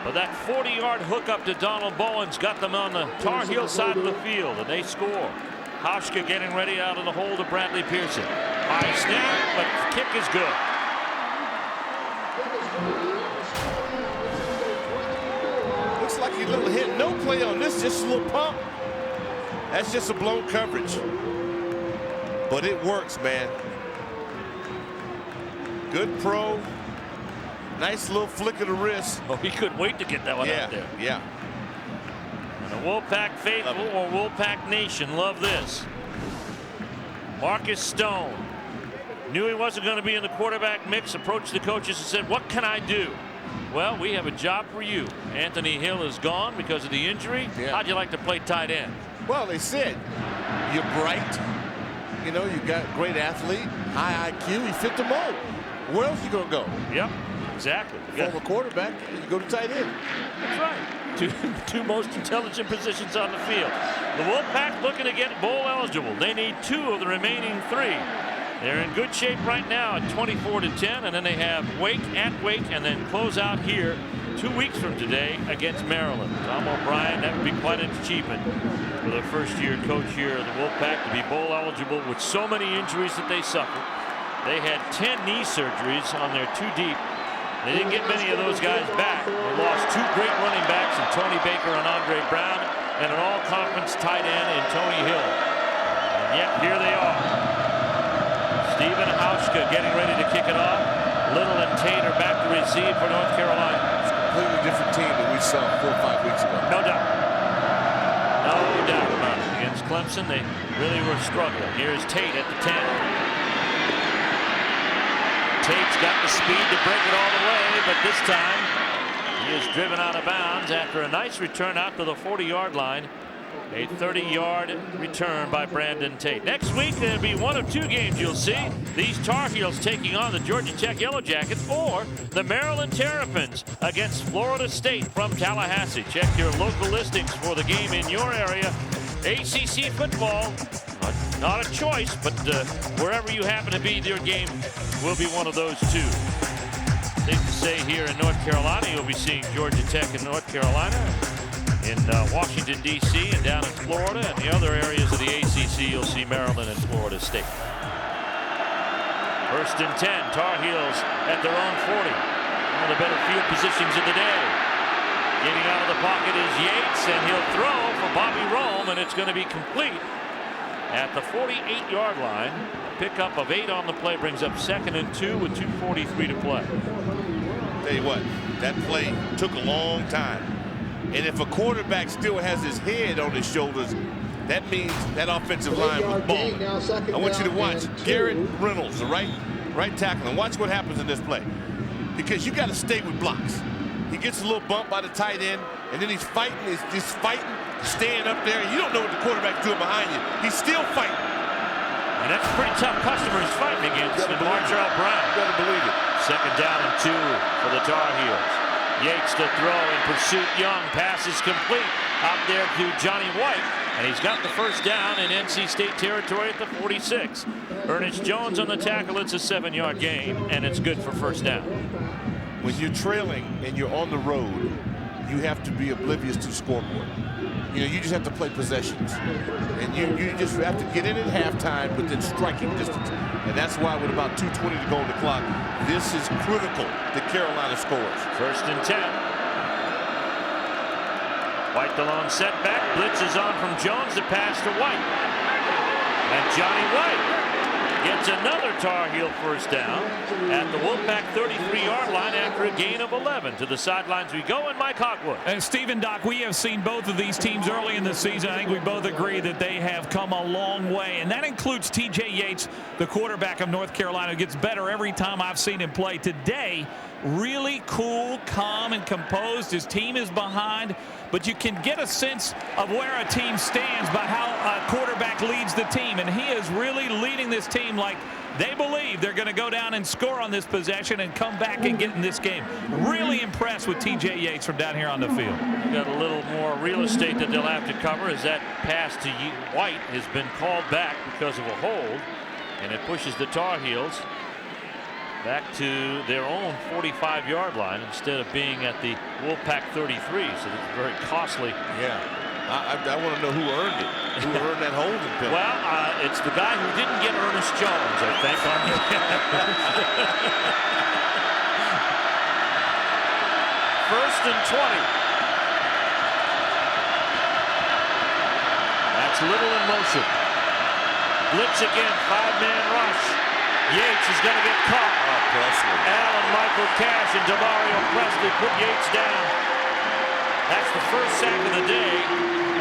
But that 40-yard hookup to Donald Bowens got them on the Tar Heel side of the field, and they score. Hauschka getting ready out of the hole to Bradley Pearson. High snap, but the kick is good. Looks like a little hit. No play on this, just a little pump. That's just a blown coverage. But it works, man. Good pro. Nice little flick of the wrist. Oh, he couldn't wait to get that one out there. Yeah. And the Wolfpack faithful or Wolfpack Nation love this. Marcus Stone knew he wasn't going to be in the quarterback mix, approached the coaches and said, "What can I do?" "Well, we have a job for you. Anthony Hill is gone because of the injury. How'd you like to play tight end?" Well, they said, you're bright. You know, you got great athlete, high IQ. You fit the mold. Where else you going to go? Yep, exactly. Former quarterback, you go to tight end. That's right. Two most intelligent positions on the field. The Wolfpack looking to get bowl eligible. They need 2 of the remaining 3. They're in good shape right now at 24-10, and then they have Wake at Wake, and then close out here 2 weeks from today against Maryland. Tom O'Brien, that would be quite an achievement for the first-year coach here of the Wolfpack to be bowl eligible with so many injuries that they suffered. They had 10 knee surgeries on their 2 deep. They didn't get many of those guys back. They lost 2 great running backs in Tony Baker and Andre Brown, and an all-conference tight end in Tony Hill. And yet here they are. Stephen Hauschka getting ready to kick it off. Little and Tate are back to receive for North Carolina. It's a completely different team than we saw 4 or 5 weeks ago. No doubt. No doubt about it. Against Clemson, they really were struggling. Here's Tate at the 10. Tate's got the speed to break it all the way, but this time he is driven out of bounds after a nice return out to the 40-yard line. A 30-yard return by Brandon Tate. Next week, there'll be 1 of 2 games you'll see. These Tar Heels taking on the Georgia Tech Yellow Jackets or the Maryland Terrapins against Florida State from Tallahassee. Check your local listings for the game in your area. ACC football, not a choice, but wherever you happen to be, your game will be one of those 2. Safe to say here in North Carolina, you'll be seeing Georgia Tech in North Carolina. In Washington, D.C. and down in Florida and the other areas of the ACC, you'll see Maryland and Florida State. 1st and 10, Tar Heels at their own 40. One of the better field positions of the day. Getting out of the pocket is Yates, and he'll throw for Bobby Rome, and it's going to be complete at the 48-yard line. A pickup of 8 on the play brings up 2nd and 2 with 2:43 to play. Tell you what, that play took a long time. And if a quarterback still has his head on his shoulders, that means that offensive line was balling. I want you to watch Garrett Reynolds, the right tackle, and watch what happens in this play. Because you got to stay with blocks. He gets a little bump by the tight end, and then he's fighting, staying up there. You don't know what the quarterback's doing behind you. He's still fighting. And that's a pretty tough customer he's fighting against in Marshall Brown. You gotta believe it. 2nd down and 2 for the Tar Heels. Yates to throw in pursuit. Young pass is complete out there to Johnny White, and he's got the 1st down in NC State territory at the 46. Ernest Jones on the tackle. It's a 7-yard gain, and it's good for 1st down. When you're trailing and you're on the road, you have to be oblivious to the scoreboard. You know, you just have to play possessions. And you just have to get in at halftime within striking distance. And that's why with about 2:20 to go on the clock, this is critical that Carolina scores. 1st and 10. White the long setback. Blitz is on from Jones. The pass to White. And Johnny White gets another Tar Heel first down at the Wolfpack 33-yard line after a gain of 11. To the sidelines we go, and Mike Hogwood. And Stephen, Doc, we have seen both of these teams early in the season. I think we both agree that they have come a long way, and that includes T.J. Yates, the quarterback of North Carolina, who gets better every time I've seen him play. Today, really cool, calm, and composed. His team is behind, but you can get a sense of where a team stands by how a quarterback leads the team, and he is really leading this team like they believe they're going to go down and score on this possession and come back and get in this game. Really impressed with T.J. Yates from down here on the field. Got a little more real estate that they'll have to cover, as that pass to White has been called back because of a hold, and it pushes the Tar Heels back to their own 45-yard line instead of being at the Wolfpack 33. So it's very costly. Yeah. I want to know who earned it. Who earned that holding penalty? Well, it's the guy who didn't get Ernest Jones, I think. First and 20. That's Little in motion. Blitz again, 5-man rush. Yates is going to get caught. Allen, Michael Cash, and Demario Presley put Yates down. That's the first sack of the day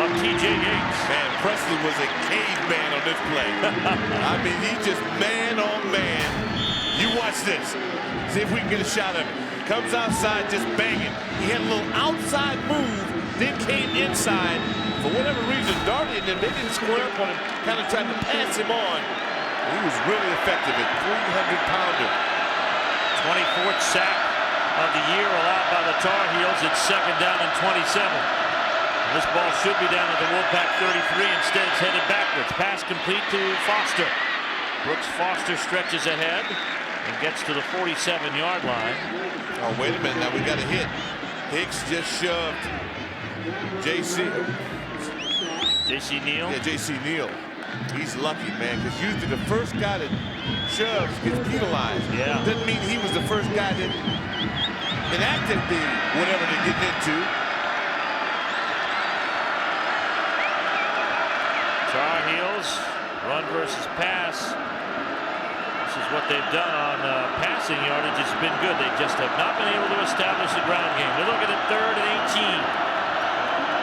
of T.J. Yates. Man, Presley was a caveman on this play. I mean, he just man on man. You watch this. See if we can get a shot of it. Comes outside just banging. He had a little outside move, then came inside. For whatever reason, Darty and them, they didn't square up on him, kind of tried to pass him on. He was really effective at 300-pounder. 24th sack of the year allowed by the Tar Heels. It's 2nd down and 27. This ball should be down at the Wolfpack 33. Instead, it's headed backwards. Pass complete to Foster. Brooks Foster stretches ahead and gets to the 47-yard line. Oh, wait a minute. Now we got a hit. Hicks just shoved J.C. Neal? Yeah, J.C. Neal. He's lucky, man, because usually the first guy that shoves gets penalized. Yeah. Doesn't mean he was the first guy that enacted the whatever they're getting into. Tar Heels, run versus pass. This is what they've done on passing yardage. It's been good. They just have not been able to establish a ground game. They're looking at 3rd and 18.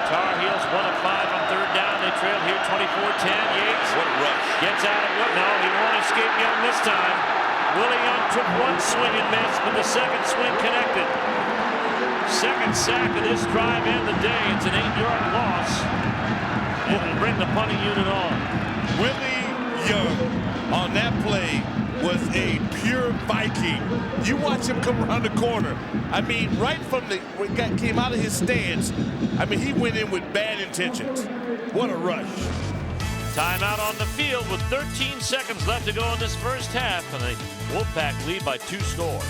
Tar Heels 1 of 5 on 3rd down. They trail here 24-10. Yates What a rush. gets out of what? No, he won't escape Young this time. Willie Young took one swing and missed, but the second swing connected. Second sack of this drive and the day. It's an 8-yard loss. And it'll bring the punting unit on. Willie Young on that play was a pure Viking. You watch him come around the corner. I mean, right from when he came out of his stance, I mean, he went in with bad intentions. What a rush. Timeout on the field with 13 seconds left to go in this first half, and the Wolfpack lead by 2 scores.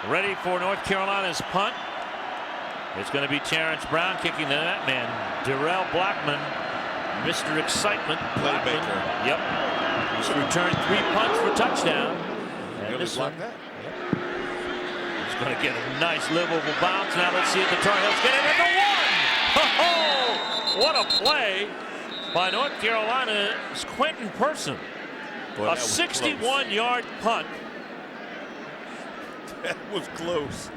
Ready for North Carolina's punt. It's going to be Terrence Brown kicking the net man. Darrell Blackman, Mr. Excitement. Playmaker. Yep. He's returned 3 punts for touchdown. And this one, that. he's going to get a nice livable bounce. Now let's see if the Tar Heels get it at the 1. Oh, what a play by North Carolina's Quentin Person. Boy, a 61-yard punt. That was close.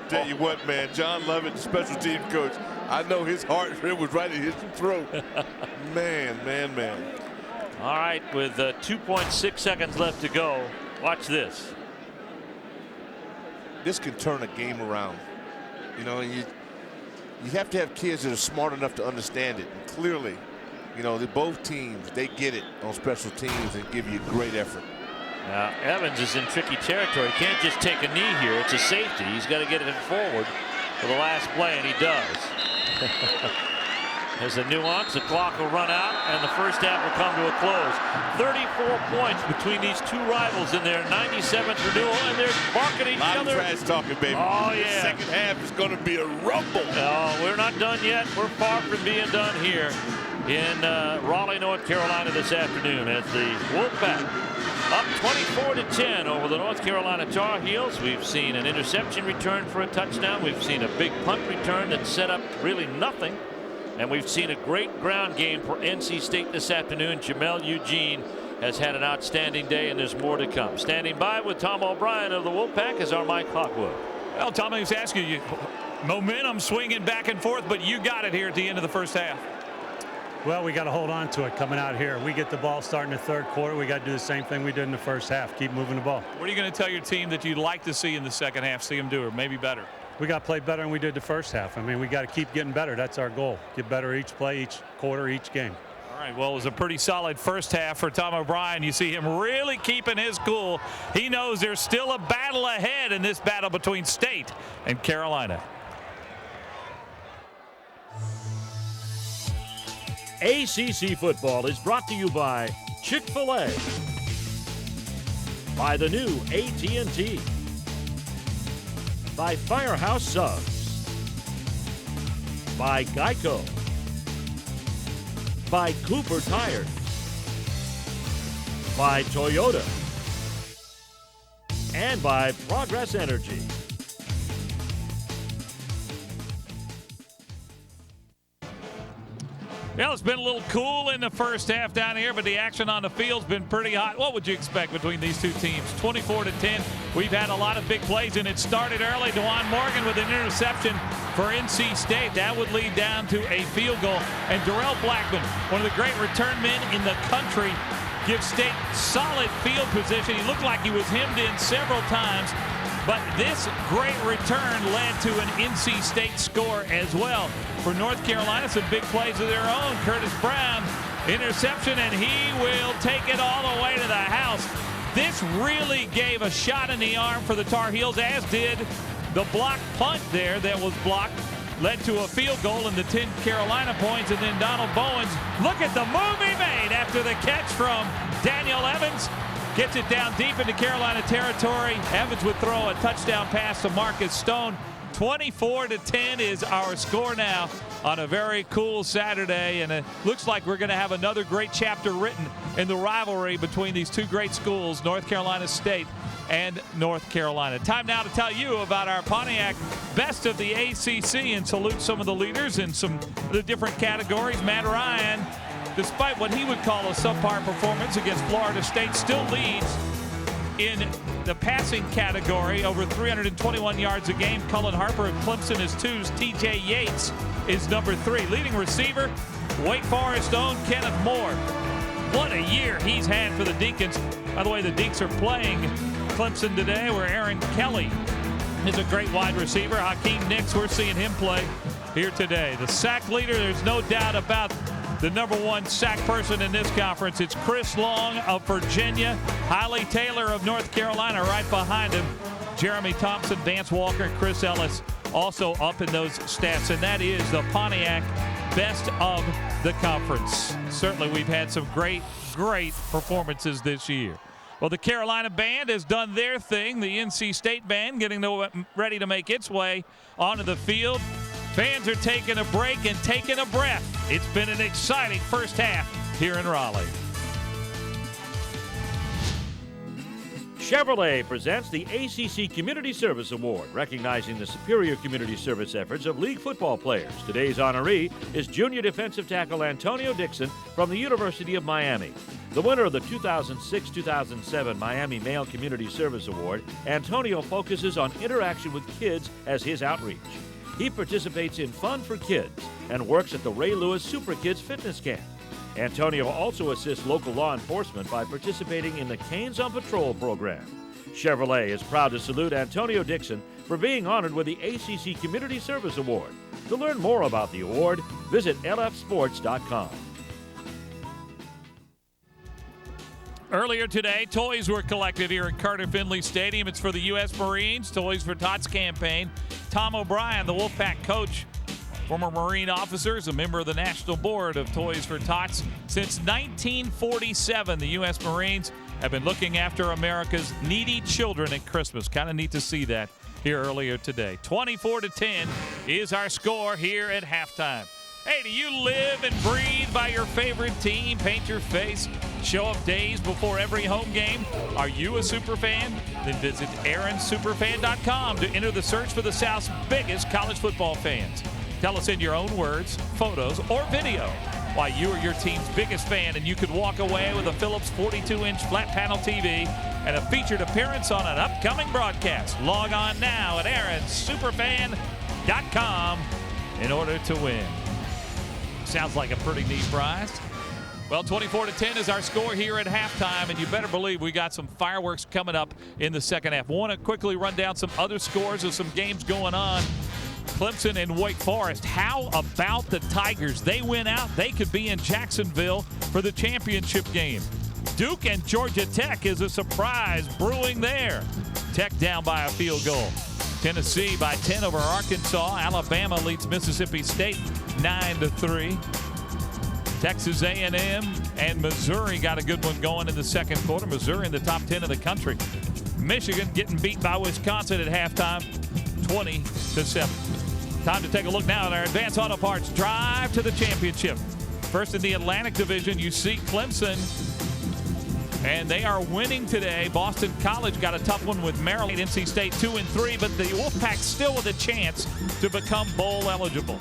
Tell you what, man, John Lovett, the special team coach, I know his heart was right in his throat. Man. All right, with 2.6 seconds left to go, watch this. This can turn a game around. You know, you have to have kids that are smart enough to understand it. And clearly, you know, both teams, they get it on special teams and give you a great effort. Now, Evans is in tricky territory. He can't just take a knee here. It's a safety. He's got to get it forward for the last play, and he does. There's a nuance. The clock will run out, and the first half will come to a close. 34 points between these two rivals in their 97th renewal, and they're barking at each other. A lot of trash talking, baby. Oh, yeah. The second half is going to be a rumble. No, we're not done yet. We're far from being done here in Raleigh, North Carolina this afternoon as the Wolfpack up 24-10 over the North Carolina Tar Heels. We've seen an interception return for a touchdown. We've seen a big punt return that set up really nothing. And we've seen a great ground game for NC State this afternoon. Jamel Eugene has had an outstanding day, and there's more to come. Standing by with Tom O'Brien of the Wolfpack is our Mike Hawkwood. Well, Tom, I was asking you, momentum swinging back and forth, but you got it here at the end of the first half. Well, we got to hold on to it coming out here. We get the ball starting the third quarter. We got to do the same thing we did in the first half. Keep moving the ball. What are you going to tell your team that you'd like to see in the second half, see them do, or maybe better? We got to play better than we did the first half. I mean, we got to keep getting better. That's our goal. Get better each play, each quarter, each game. All right, well, it was a pretty solid first half for Tom O'Brien. You see him really keeping his cool. He knows there's still a battle ahead in this battle between State and Carolina. ACC football is brought to you by Chick-fil-A, by the new AT&T, by Firehouse Subs, by Geico, by Cooper Tires, by Toyota, and by Progress Energy. Well, it's been a little cool in the first half down here, but the action on the field's been pretty hot. What would you expect between these two teams? 24-10. We've had a lot of big plays, and it started early. DeJuan Morgan with an interception for NC State. That would lead down to a field goal. And Darrell Blackman, one of the great return men in the country, gives State solid field position. He looked like he was hemmed in several times. But this great return led to an NC State score as well. For North Carolina, some big plays of their own. Curtis Brown, interception, and he will take it all the way to the house. This really gave a shot in the arm for the Tar Heels, as did the blocked punt there that was blocked. Led to a field goal in the 10 Carolina points, and then Donald Bowens, look at the move he made after the catch from Daniel Evans. Gets it down deep into Carolina territory. Evans would throw a touchdown pass to Marcus Stone. 24-10 is our score now on a very cool Saturday, and it looks like we're going to have another great chapter written in the rivalry between these two great schools, North Carolina State and North Carolina. Time now to tell you about our Pontiac Best of the ACC and salute some of the leaders in some of the different categories. Matt Ryan, despite what he would call a subpar performance against Florida State, still leads in the passing category, over 321 yards a game. Cullen Harper of Clemson is 2s. TJ Yates is number 3. Leading receiver, Wake Forest own Kenneth Moore. What a year he's had for the Deacons. By the way, the Deacs are playing Clemson today, where Aaron Kelly is a great wide receiver. Hakeem Nicks, we're seeing him play here today. The sack leader, there's no doubt about the #1 sack person in this conference. It's Chris Long of Virginia. Holly Taylor of North Carolina right behind him. Jeremy Thompson, Vance Walker, Chris Ellis also up in those stats. And that is the Pontiac Best of the Conference. Certainly we've had some great performances this year. Well, the Carolina band has done their thing. The NC State band getting ready to make its way onto the field. Fans are taking a break and taking a breath. It's been an exciting first half here in Raleigh. Chevrolet presents the ACC Community Service Award, recognizing the superior community service efforts of league football players. Today's honoree is junior defensive tackle Antonio Dixon from the University of Miami. The winner of the 2006-2007 Miami Male Community Service Award, Antonio focuses on interaction with kids as his outreach. He participates in Fun for Kids and works at the Ray Lewis Super Kids Fitness Camp. Antonio also assists local law enforcement by participating in the Canes on Patrol program. Chevrolet is proud to salute Antonio Dixon for being honored with the ACC Community Service Award. To learn more about the award, visit lfsports.com. Earlier today, toys were collected here at Carter-Finley Stadium. It's for the U.S. Marines, Toys for Tots campaign. Tom O'Brien, the Wolfpack coach Former Marine officer, is a member of the National Board of Toys for Tots. Since 1947, the U.S. Marines have been looking after America's needy children at Christmas. Kind of neat to see that here earlier today. 24-10 is our score here at halftime. Hey, do you live and breathe by your favorite team? Paint your face, show up days before every home game? Are you a super fan? Then visit aaronsuperfan.com to enter the search for the South's biggest college football fans. Tell us in your own words, photos, or video why you are your team's biggest fan, and you could walk away with a Philips 42-inch flat panel TV and a featured appearance on an upcoming broadcast. Log on now at aaronsuperfan.com in order to win. Sounds like a pretty neat prize. Well, 24-10 is our score here at halftime, and you better believe we got some fireworks coming up in the second half. Want to quickly run down some other scores of some games going on. Clemson and Wake Forest. How about the Tigers? They win out. They could be in Jacksonville for the championship game. Duke and Georgia Tech is a surprise brewing there. Tech down by a field goal. Tennessee by 10 over Arkansas. Alabama leads Mississippi State 9-3. Texas A&M and Missouri got a good one going in the second quarter. Missouri in the top 10 of the country. Michigan getting beat by Wisconsin at halftime, 20-7. Time to take a look now at our Advanced Auto Parts drive to the championship. First in the Atlantic Division, you see Clemson, and they are winning today. Boston College got a tough one with Maryland. NC State 2-3, but the Wolfpack still with a chance to become bowl eligible.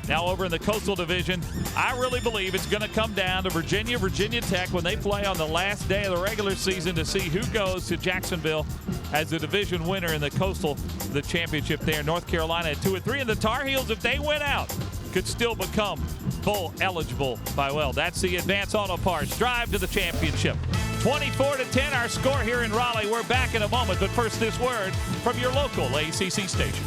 Now over in the Coastal Division, I really believe it's going to come down to Virginia Tech when they play on the last day of the regular season to see who goes to Jacksonville as the division winner in the Coastal, the championship there. North Carolina at 2-3, and the Tar Heels, if they win out, could still become bowl eligible by, well, that's the Advanced Auto Parts drive to the championship. 24-10 our score here in Raleigh. We're back in a moment, but first this word from your local ACC station.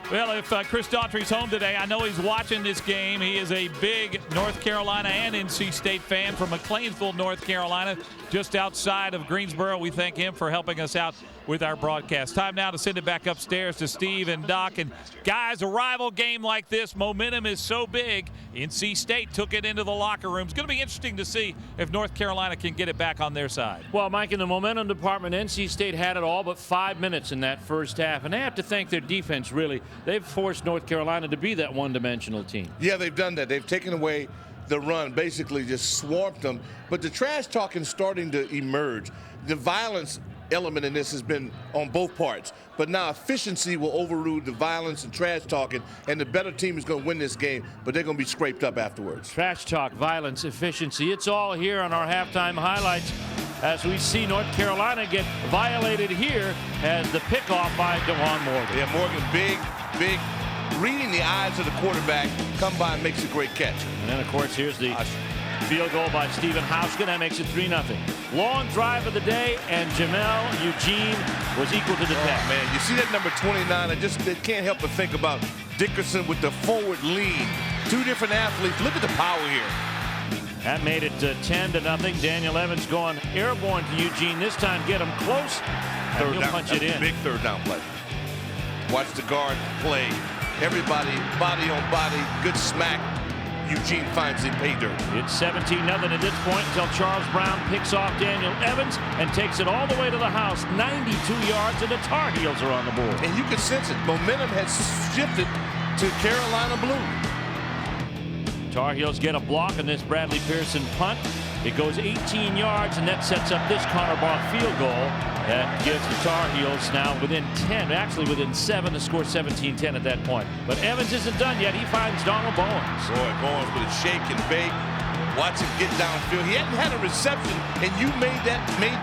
Well, if Chris Daughtry's home today, I know he's watching this game. He is a big North Carolina and NC State fan from McLeansville, North Carolina, just outside of Greensboro. We thank him for helping us out with our broadcast. Time now to send it back upstairs to Steve and Doc. And guys, a rival game like this, momentum is so big. NC State took it into the locker room. It's going to be interesting to see if North Carolina can get it back on their side. Well, Mike, in the momentum department, NC State had it all but 5 minutes in that first half. And they have to thank their defense, really. They've forced North Carolina to be that one-dimensional team. Yeah, they've done that. They've taken away the run, basically just swamped them. But the trash talking starting to emerge. The violence element in this has been on both parts. But now efficiency will overrule the violence and trash talking, and the better team is going to win this game, but they're going to be scraped up afterwards. Trash talk, violence, efficiency. It's all here on our halftime highlights as we see North Carolina get violated here as the pickoff by DeJuan Morgan. Yeah, Morgan, big, reading the eyes of the quarterback, come by and makes a great catch. And then, of course, here's the field goal by Stephen Hauschka. That makes it 3-0. Long drive of the day, and Jamel Eugene was equal to the task. Oh, man, you see that number 29, I can't help but think about Dickerson with the forward lean. Two different athletes. Look at the power here. That made it 10-0. Daniel Evans going airborne to Eugene. This time get him close, and he'll punch it in. Big third down play. Watch the guard play. Everybody, body on body, good smack. Eugene finds it pay dirt. It's 17-0 at this point until Charles Brown picks off Daniel Evans and takes it all the way to the house. 92 yards, and the Tar Heels are on the board. And you can sense it. Momentum has shifted to Carolina Blue. Tar Heels get a block on this Bradley Pearson punt. It goes 18 yards, and that sets up this Connor Barth field goal. That gives the Tar Heels now within 10, actually within 7 to score 17-10 at that point. But Evans isn't done yet. He finds Donald Bowens. Boy, Bowens with a shake and bake. Watch him get downfield. He hadn't had a reception, and you made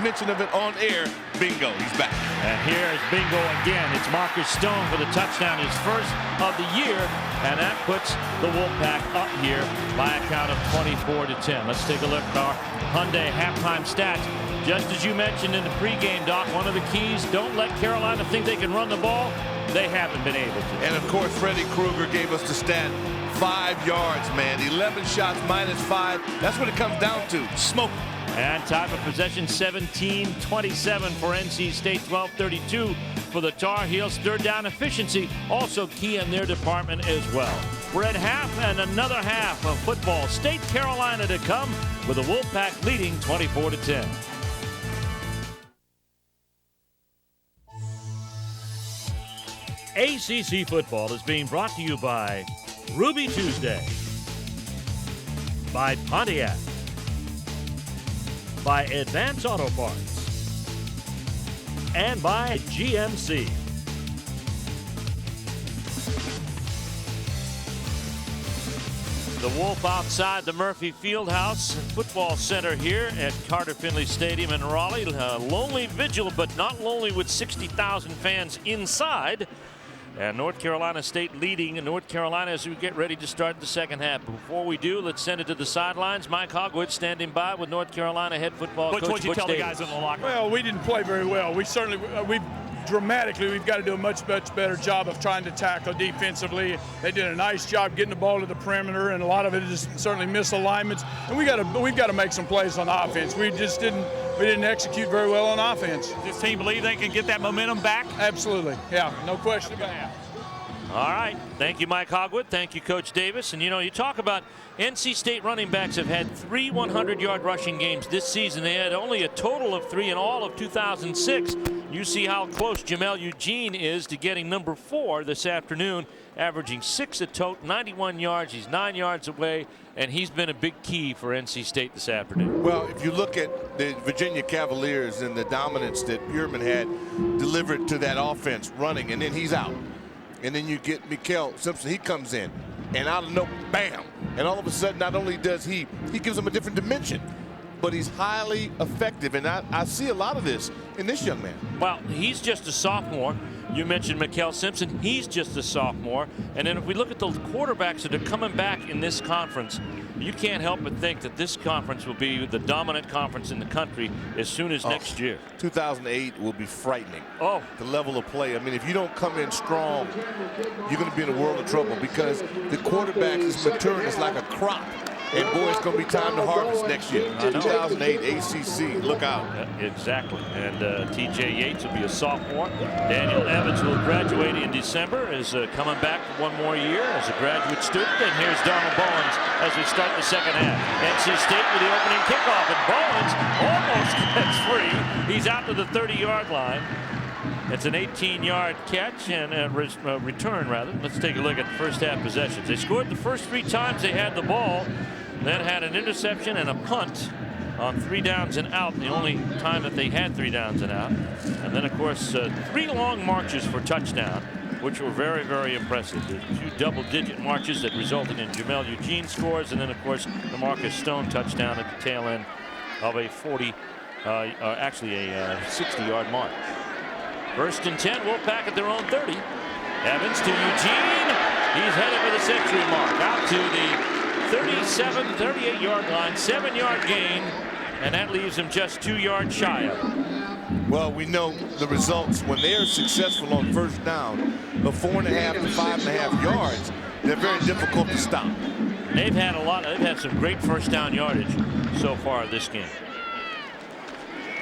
mention of it on air. Bingo, he's back. And here is Bingo again. It's Marcus Stone for the touchdown, his first of the year, and that puts the Wolfpack up here by a count of 24-10. Let's take a look at our Hyundai halftime stats. Just as you mentioned in the pregame, Doc, one of the keys, don't let Carolina think they can run the ball. They haven't been able to. And of course, Freddie Krueger gave us the stat. 5 yards, man. 11 shots minus 5. That's what it comes down to. Smoke. And time of possession 17-27 for NC State, 12-32 for the Tar Heels. Third down efficiency also key in their department as well. We're at half and another half of football. State Carolina to come with the Wolfpack leading 24-10. ACC football is being brought to you by Ruby Tuesday, by Pontiac, by Advance Auto Parts, and by GMC. The Wolf outside the Murphy Fieldhouse Football Center here at Carter-Finley Stadium in Raleigh. Lonely vigil, but not lonely with 60,000 fans inside. And North Carolina State leading in North Carolina as we get ready to start the second half. Before we do, let's send it to the sidelines. Mike Hogwood standing by with North Carolina head football coach What'd you tell Davis. the guys in the locker room? Well, we didn't play very well. We certainly, we've got to do a much better job of trying to tackle defensively. They did a nice job getting the ball to the perimeter, and a lot of it is certainly misalignments. And we've got to make some plays on offense. We didn't execute very well on offense. Does this team believe they can get that momentum back? Absolutely, yeah, no question about it. All right. Thank you, Mike Hogwood. Thank you, Coach Davis. And, you talk about NC State running backs have had 3 100-yard rushing games this season. They had only a total of 3 in all of 2006. You see how close Jamel Eugene is to getting number 4 this afternoon, averaging 6 a tote, 91 yards. He's 9 yards away, and he's been a big key for NC State this afternoon. Well, if you look at the Virginia Cavaliers and the dominance that Pierman had delivered to that offense running, and then he's out. And then you get Mikael Simpson. He comes in, and out of no, bam! And all of a sudden, not only does he gives him a different dimension, but he's highly effective. And I see a lot of this in this young man. Well, he's just a sophomore. You mentioned Mikael Simpson. He's just a sophomore. And then if we look at the quarterbacks that are coming back in this conference, you can't help but think that this conference will be the dominant conference in the country as soon as next year. 2008 will be frightening. Oh, the level of play. I mean, if you don't come in strong, you're going to be in a world of trouble because the quarterback is maturing. It's like a crop. And boy, it's going to be time to harvest next year. 2008 ACC, look out. Exactly. And TJ Yates will be a sophomore. Daniel Evans will graduate in December, is coming back for 1 more year as a graduate student. And here's Donald Bowens as we start the second half. NC State with the opening kickoff, and Bowens almost gets free. He's out to the 30-yard line. It's an 18-yard catch and a return, rather. Let's take a look at the first half possessions. They scored the first 3 times they had the ball, then had an interception and a punt on 3 downs and out, the only time that they had 3 downs and out. And then, of course, 3 long marches for touchdown, which were very, very impressive. The 2 double-digit marches that resulted in Jamel Eugene scores, and then, of course, the Marcus Stone touchdown at the tail end of a 60-yard march. First and 10, Wolfpack at their own 30. Evans to Eugene. He's headed for the century mark. Out to the 38-yard line, 7-yard gain, and that leaves him just 2 yards shy of it. Well, we know the results when they are successful on first down of 4.5 to 5.5 yards. They're very difficult to stop. They've had some great first down yardage so far this game.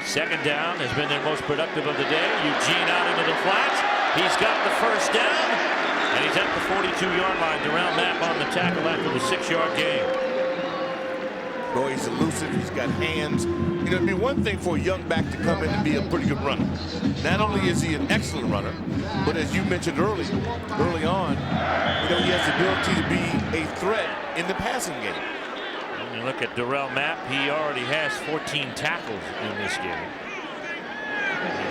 Second down has been their most productive of the day. Eugene out into the flats. He's got the first down, and he's at the 42-yard line. Durrell Mapp on the tackle after the 6-yard gain. Boy, he's elusive. He's got hands. It'd be one thing for a young back to come in and be a pretty good runner. Not only is he an excellent runner, but as you mentioned early on, he has the ability to be a threat in the passing game. Look at Durrell Mapp. He already has 14 tackles in this game.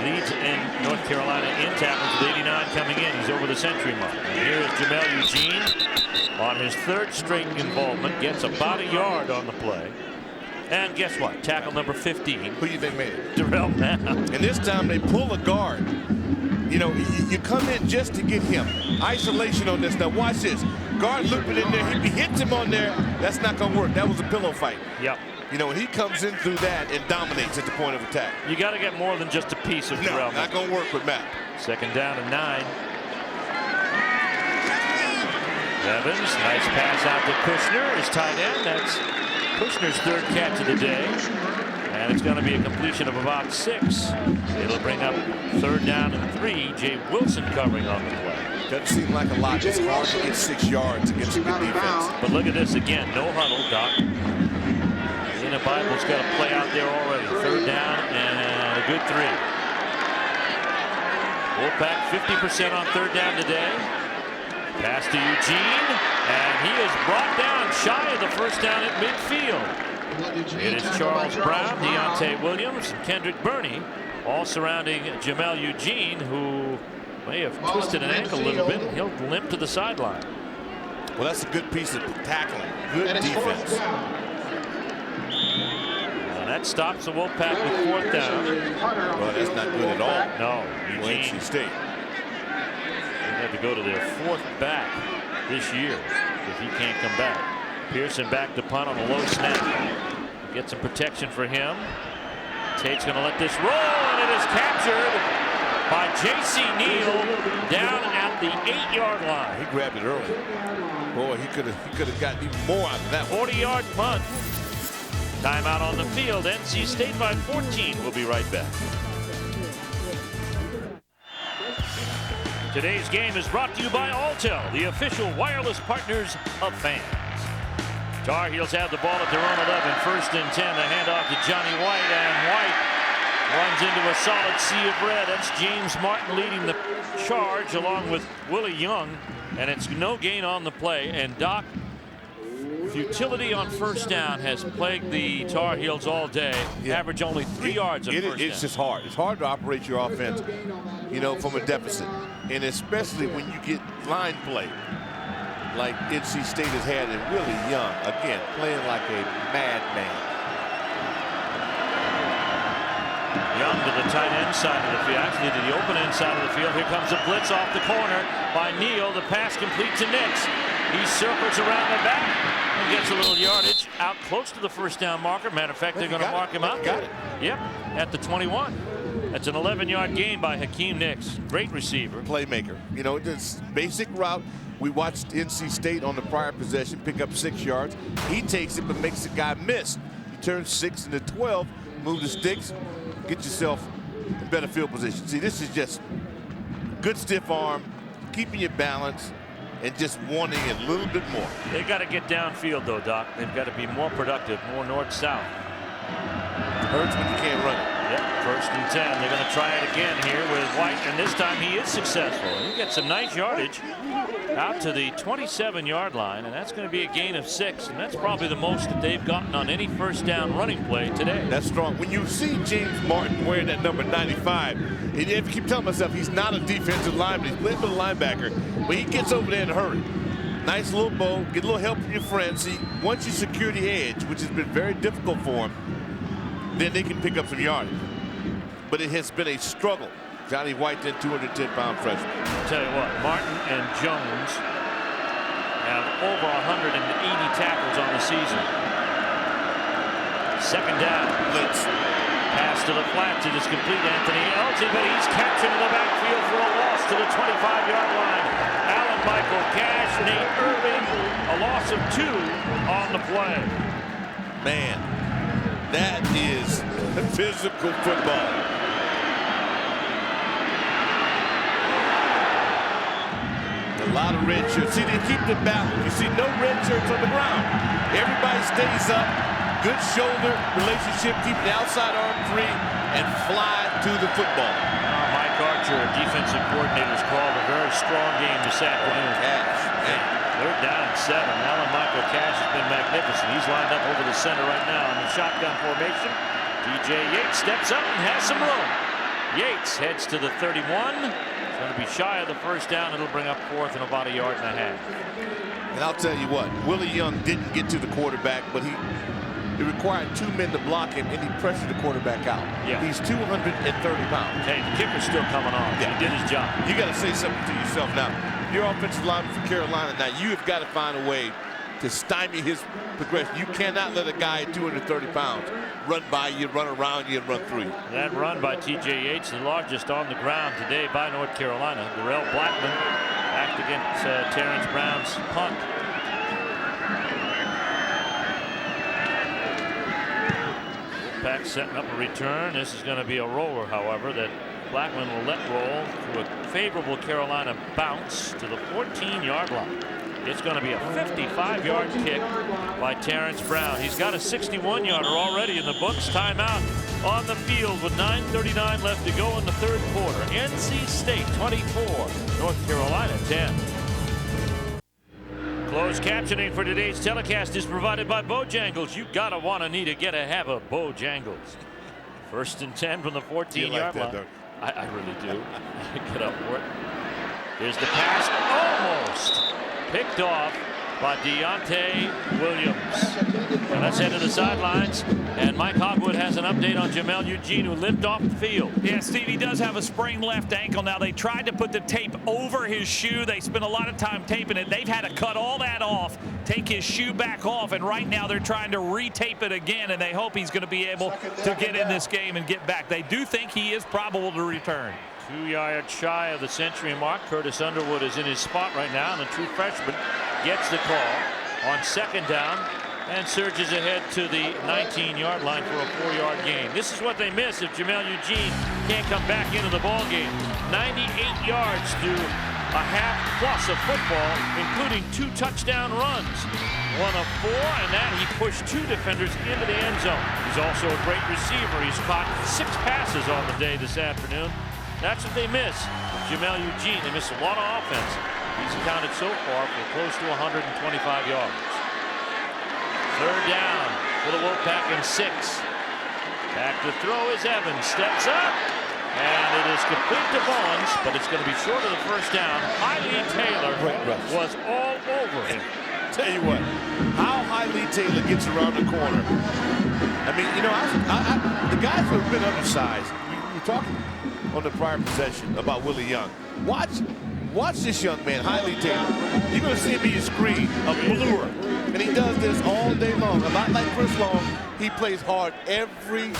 He leads in North Carolina in tackles with 89 coming in. He's over the century mark. And here is Jamel Eugene on his 3rd straight involvement. Gets about a yard on the play. And guess what? Tackle number 15. Who do you think made it? Darrell Mann. And this time they pull a guard. You know, you come in just to get him. Isolation on this. Now watch this. Guard looping in there. He hits him on there. That's not going to work. That was a pillow fight. Yep. You know, he comes in through that and dominates at the point of attack. You got to get more than just a piece of No, Darrell not going to work with Matt. 2nd down and 9. Evans, nice pass out to Kushner, his tight end. That's Kushner's 3rd catch of the day. And it's going to be a completion of about 6. It'll bring up 3rd down and 3. Jay Wilson covering on the play. Doesn't seem like a lot. It's hard to get 6 yards against a good defense. But look at this again. No huddle, Doc. The Bible's got a play out there already. 3rd down and a good 3. Wolfpack 50% on 3rd down today. Pass to Eugene, and he is brought down shy of the 1st down at midfield. It is Charles Brown, Deontay Williams, and Kendrick Burney, all surrounding Jamel Eugene, who may have twisted an ankle a little bit, and he'll limp to the sideline. Well, that's a good piece of tackling. Good defense. That stops the Wolfpack with 4th down. Well, that's not good at all. No, Eugene. NC State. They had to go to their 4th back this year if he can't come back. Pearson back to punt on a low snap. Get some protection for him. Tate's going to let this roll, and it is captured by J.C. Neal down at the 8-yard line. He grabbed it early. Boy, he could have gotten even more out of that 40-yard punt. Timeout on the field. NC State by 14. We'll be right back. Today's game is brought to you by Alltel, the official wireless partners of fans. Tar Heels have the ball at their own 11. 1st and 10. The handoff to Johnny White, and White runs into a solid sea of red. That's James Martin leading the charge along with Willie Young, and it's no gain on the play. And Doc, futility on 1st down has plagued the Tar Heels all day. Yeah. Average only 3 yards on 1st down. It's just hard. It's hard to operate your offense, you know, from a deficit. And especially when you get line play like NC State has had, and Willie Young, again, playing like a madman. Young to the tight end side of the field, actually to the open end side of the field. Here comes a blitz off the corner by Neal. The pass complete to Nix. He circles around the back and gets a little yardage out close to the 1st down marker. Matter of fact, they're going to mark him out. Got it. Yep, at the 21. That's an 11-yard gain by Hakeem Nix. Great receiver. Playmaker. You know, this basic route. We watched NC State on the prior possession pick up 6 yards. He takes it but makes the guy miss. He turns 6 into 12, move the sticks, get yourself in better field position. See, this is just good stiff arm, keeping your balance, and just wanting a little bit more. They got to get downfield though, Doc. They've got to be more productive, more north-south. Hurts when you can't run it. Yep, 1st and 10. They're going to try it again here with White, and this time he is successful. He gets some nice yardage out to the 27-yard line, and that's going to be a gain of 6, and that's probably the most that they've gotten on any 1st down running play today. That's strong. When you see James Martin wearing that number 95, and I keep telling myself he's not a defensive lineman, he's playing for the linebacker, but he gets over there in a hurry. Nice little bow, get a little help from your friends. See, once you secure the edge, which has been very difficult for him, then they can pick up some yardage. But it has been a struggle. Johnny White, then 210-pound freshman. I'll tell you what, Martin and Jones have over 180 tackles on the season. 2nd down. Blitz. Pass to the flats. It is complete. Anthony Elgin, but he's captured in the backfield for a loss to the 25-yard line. Allen Michael Cash, Nate Irving, a loss of 2 on the play. Man, that is physical football. A lot of red shirts. See, they keep the balance. You see no red shirts on the ground. Everybody stays up. Good shoulder relationship. Keep the outside arm free and fly to the football. Mike Archer, defensive coordinator, has called a very strong game this afternoon. Cash. 3rd down and 7. Allen Michael Cash has been magnificent. He's lined up over the center right now in the shotgun formation. DJ Yates steps up and has some room. Yates heads to the 31. It's going to be shy of the first down. It'll bring up 4th and about 1.5 yards. And I'll tell you what, Willie Young didn't get to the quarterback, but it required 2 men to block him, and he pressured the quarterback out. Yeah. He's 230 pounds. Hey, the kicker's still coming on. Yeah. He did his job. You got to say something to yourself now. Your offensive lineman for Carolina, now you have got to find a way to stymie his progression. You cannot let a guy at 230 pounds run by you, run around you, and run through you. That run by T.J. Yates, the largest on the ground today by North Carolina. Darrell Blackman backed against Terrence Brown's punt. Wolfpack setting up a return. This is going to be a roller, however, that Blackman will let roll through a favorable Carolina bounce to the 14-yard line. It's going to be a 55-yard kick by Terrence Brown. He's got a 61-yarder already in the books. Timeout on the field with 9:39 left to go in the 3rd quarter. NC State 24, North Carolina 10. Closed captioning for today's telecast is provided by Bojangles. You gotta wanna need to get a have a Bojangles. 1st and 10 from the 14-yard line. I really do. Get up for it. Here's the pass. Almost picked off by Deontay Williams. Now let's head to the sidelines, and Mike Hogwood has an update on Jamel Eugene, who limped off the field. Yeah, Steve, he does have a sprained left ankle. Now, they tried to put the tape over his shoe. They spent a lot of time taping it. They've had to cut all that off, take his shoe back off, and right now they're trying to retape it again, and they hope he's going to be able to get in this game and get back. They do think he is probable to return. 2 yards shy of the century mark. Curtis Underwood is in his spot right now, and the true freshman gets the call on 2nd down and surges ahead to the 19-yard line for a 4-yard gain. This is what they miss if Jamel Eugene can't come back into the ball game. 98 yards through a half plus of football, including 2 touchdown runs. 1 of 4, and that he pushed 2 defenders into the end zone. He's also a great receiver. He's caught 6 passes on the day this afternoon. That's what they miss. Jamel Eugene, they miss a lot of offense. He's accounted so far for close to 125 yards. 3rd down for the Wolfpack and 6. Back to throw is Evans. Steps up, and it is complete to Bowens, but it's going to be short of the 1st down. Hailey Taylor was all over him. Tell you what, how Hailey Taylor gets around the corner. I mean, you know, the guys who have been undersized, we were talking on the prior possession about Willie Young. Watch this young man, Hailey Taylor. You're going to see him be a screen, a bluer. And he does this all day long. A lot like Chris Long, he plays hard every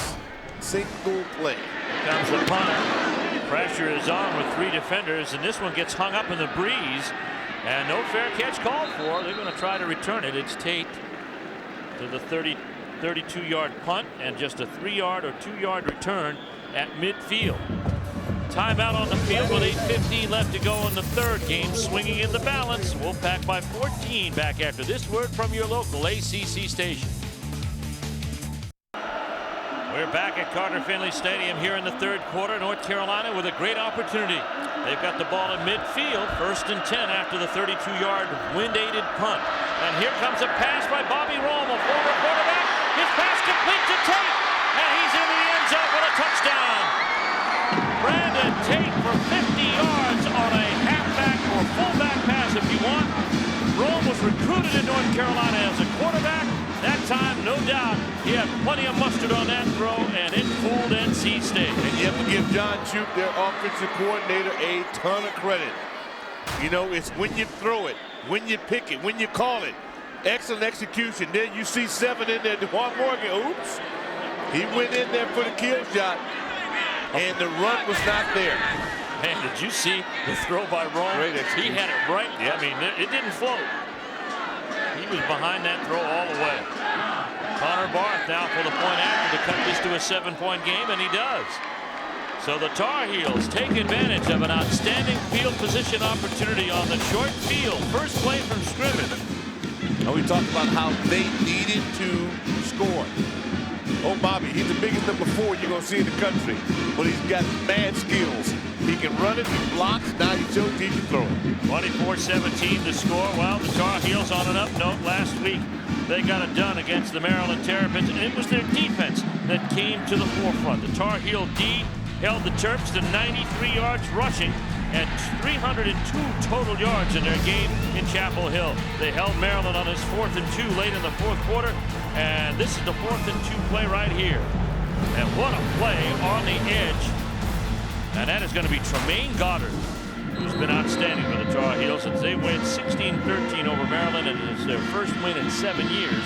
single play. Here comes the punter. Pressure is on with 3 defenders, and this one gets hung up in the breeze. And no fair catch called for. They're going to try to return it. It's Tate to the 32-yard punt, and just a 3-yard or 2-yard return at midfield. Timeout on the field with 8:15 left to go in the 3rd. Game swinging in the balance. Wolfpack by 14. Back after this word from your local ACC station. We're back at Carter-Finley Stadium here in the 3rd quarter. North Carolina with a great opportunity. They've got the ball in midfield. 1st and 10 after the 32-yard wind-aided punt. And here comes a pass by Bobby Rome, a former quarterback. His pass complete to Tate. And he's in the end zone for a touchdown. Brandon Tate for 50 yards on a halfback or fullback pass if you want. Rome was recruited in North Carolina as a quarterback. That time, no doubt, he had plenty of mustard on that throw, and it fooled NC State. And you have to give John Chup, their offensive coordinator, a ton of credit. You know, it's when you throw it, when you pick it, when you call it. Excellent execution. Then you see 7 in there. DeJuan Morgan, oops. He went in there for the kill shot, and the run was not there. Man, did you see the throw by Rome? He had it right. I mean, it didn't float. He was behind that throw all the way. Connor Barth now for the point after to cut this to a 7-point game, and he does. So the Tar Heels take advantage of an outstanding field position opportunity on the short field. First play from scrimmage. And we talked about how they needed to score. Oh, Bobby, he's the biggest number 4 you're going to see in the country. But he's got mad skills. He can run it, he blocks, now he shows he can throw it. 24-17 to score. Well, the Tar Heels on an up note last week. They got it done against the Maryland Terrapins, and it was their defense that came to the forefront. The Tar Heel D held the Terps to 93 yards rushing and 302 total yards in their game in Chapel Hill. They held Maryland on his 4th and 2 late in the 4th quarter, and this is the 4th and 2 play right here. And what a play on the edge. And that is going to be Tremaine Goddard, who's been outstanding for the Tar Heels since they win 16-13 over Maryland, and it's their first win in 7 years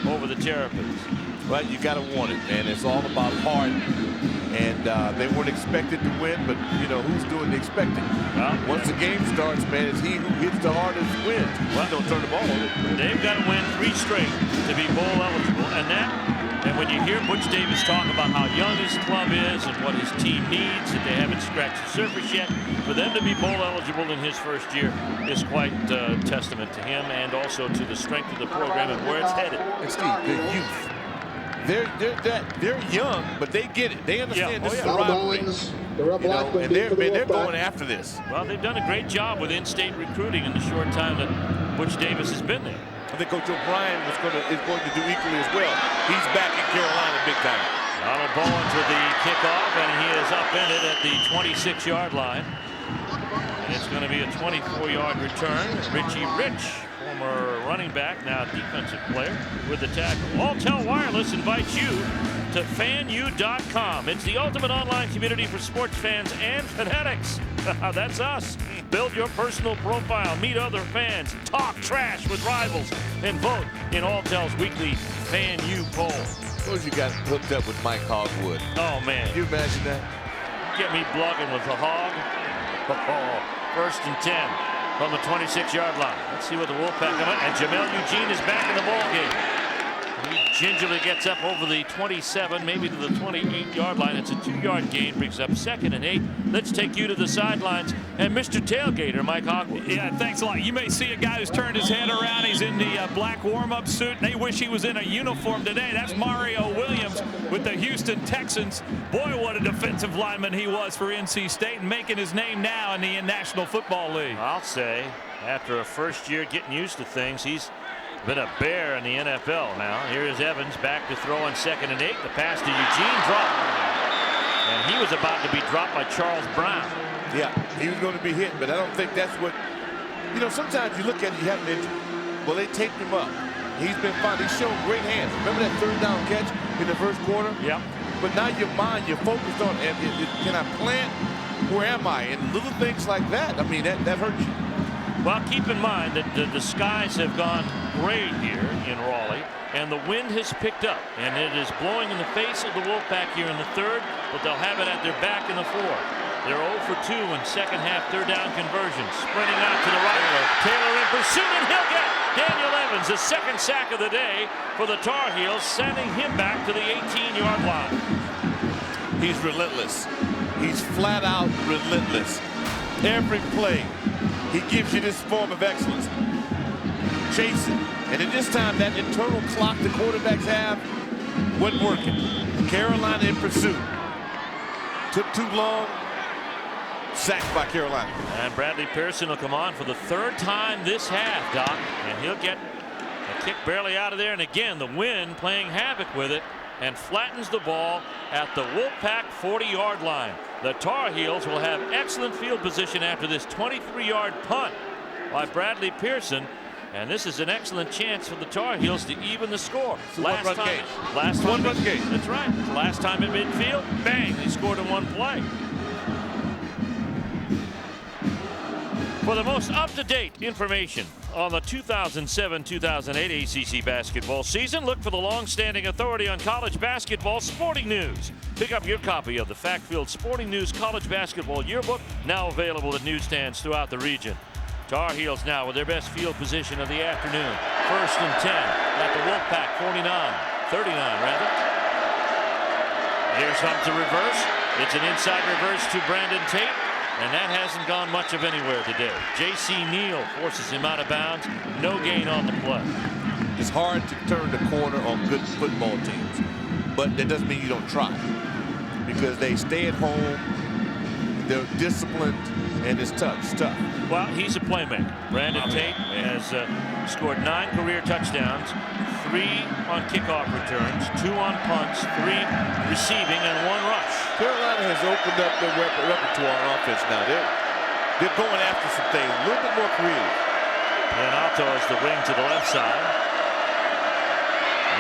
over the Terrapins. But you got to want it, man. It's all about heart. And they weren't expected to win, but, you know, who's doing the expecting? Well, once the game starts, man, it's he who hits the hardest wins. Well, don't turn the ball over. They've got to win 3 straight to be bowl eligible. And when you hear Butch Davis talk about how young his club is and what his team needs, that they haven't scratched the surface yet, for them to be bowl eligible in his first year is quite a testament to him and also to the strength of the program and where it's headed. And Steve, the youth. They're young, but they get it. They understand this is a rivalry. And they're going after this. Well, they've done a great job with in-state recruiting in the short time that Butch Davis has been there. I think Coach O'Brien is going to do equally as well. He's back in Carolina big time. Donald Bowens with the kickoff, and he is upended at the 26-yard line. And it's going to be a 24-yard return. Richie Rich, former running back, now defensive player, with the tackle. Alltel Wireless invites you to FanU.com. It's the ultimate online community for sports fans and fanatics. That's us. Build your personal profile, meet other fans, talk trash with rivals, and vote in Alltel's weekly FanU poll. Suppose you got hooked up with Mike Hogwood. Oh, man. Can you imagine that? Get me blogging with the hog. First and 10 from the 26-yard line. Let's see what the Wolfpack come up. And Jamel Eugene is back in the ball game. He gingerly gets up over the 27, maybe to the 28-yard line. It's a 2-yard gain, brings up 2nd and 8. Let's take you to the sidelines and Mr. Tailgater, Mike Hogwood. Yeah, thanks a lot. You may see a guy who's turned his head around. He's in the black warm-up suit. They wish he was in a uniform today. That's Mario Williams with the Houston Texans. Boy, what a defensive lineman he was for NC State and making his name now in the National Football League. I'll say, after a first year getting used to things, he's been a bear in the NFL now. Here is Evans back to throw on 2nd and 8. The pass to Eugene dropped. And he was about to be dropped by Charles Brown. Yeah, he was going to be hit, but I don't think that's what, you know, sometimes you look at it, you have an injury. Well, they taped him up. He's been fine. He's shown great hands. Remember that 3rd down catch in the first quarter? Yeah. But now your mind, you're focused on, can I plant? Where am I? And little things like that, I mean, that hurts you. Well, keep in mind that the skies have gone gray here in Raleigh, and the wind has picked up, and it is blowing in the face of the Wolfpack here in the 3rd, but they'll have it at their back in the 4th. They're 0 for 2 in second-half 3rd down conversions. Sprinting out to the right. Taylor in pursuit, and he'll get Daniel Evans, the 2nd sack of the day for the Tar Heels, sending him back to the 18-yard line. He's relentless. He's flat out relentless. Every play, he gives you this form of excellence. Chasing. And at this time, that internal clock the quarterbacks have wasn't working. Carolina in pursuit. Took too long. Sacked by Carolina. And Bradley Pearson will come on for the 3rd time this half, Doc. And he'll get a kick barely out of there. And again, the wind playing havoc with it and flattens the ball at the Wolfpack 40-yard line. The Tar Heels will have excellent field position after this 23-yard punt by Bradley Pearson. And this is an excellent chance for the Tar Heels to even the score. Last time, that's right. Last time at midfield, bang, they scored in one play. For the most up-to-date information on the 2007-2008 ACC basketball season, look for the long-standing authority on college basketball, Sporting News. Pick up your copy of the Fact-Filled Sporting News College Basketball Yearbook, now available at newsstands throughout the region. Tar Heels now with their best field position of the afternoon. 1st and 10 at the Wolfpack 39 rather. Here's Hump to reverse. It's an inside reverse to Brandon Tate. And that hasn't gone much of anywhere today. J.C. Neal forces him out of bounds. No gain on the play. It's hard to turn the corner on good football teams, but that doesn't mean you don't try, because they stay at home, they're disciplined, and it's tough. It's tough. Well, he's a playmaker. Brandon Tate has scored 9 career touchdowns, 3 on kickoff returns, 2 on punts, 3 receiving, and 1 rush. Carolina has opened up their repertoire on offense now. They're going after some things, a little bit more creative. Leonardo is the wing to the left side.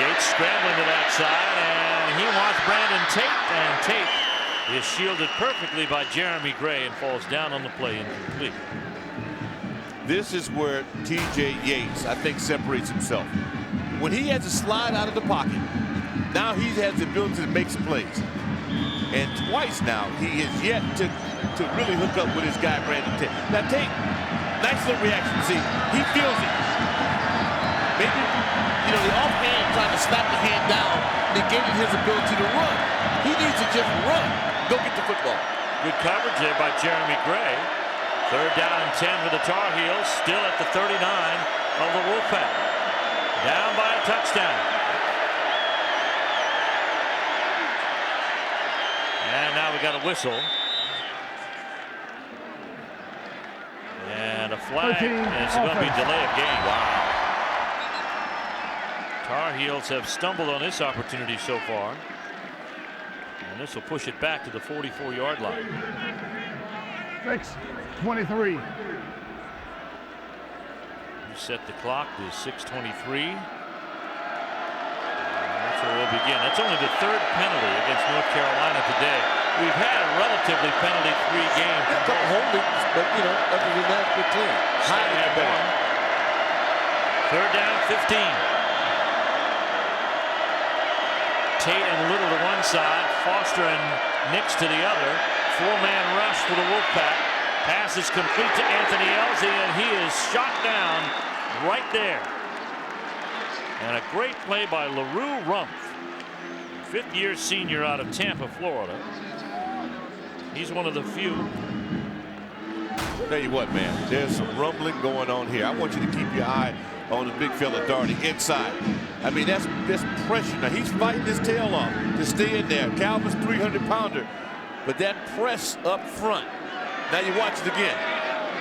Yates scrambling to that side, and he wants Brandon Tate, and Tate is shielded perfectly by Jeremy Gray and falls down on the play incomplete. This is where T.J. Yates, I think, separates himself. When he has to slide out of the pocket, now he has the ability to make some plays. And twice now, he is yet to really hook up with his guy, Brandon Tate. Now, Tate, nice little reaction. See, he feels it. Maybe, the offhand trying to slap the hand down negated his ability to run. He needs to just run. Go get the football. Good coverage there by Jeremy Gray. 3rd down and 10 for the Tar Heels, still at the 39 of the Wolfpack. Down by a touchdown. And now we got a whistle. And a flag, and it's going to be delay of game. Wow. Tar Heels have stumbled on this opportunity so far. And this will push it back to the 44-yard line. 6:23. Set the clock to 6:23. That's where we'll begin. That's only the 3rd penalty against North Carolina today. We've had a relatively penalty-free game. A couple holdings, but other than that, good team. Highly better. 3rd down, 15. Tate and Little to one side, Foster and Nix to the other. 4-man rush for the Wolfpack. Pass is complete to Anthony Elsie, and he is shot down right there. And a great play by LaRue Rumpf, 5th-year senior out of Tampa, Florida. He's one of the few. Tell you what, man, there's some rumbling going on here. I want you to keep your eye on the big fella darting inside. I mean, that's pressure. Now, he's fighting his tail off to stay in there. Calvin's 300-pounder, but that press up front. Now you watch it again.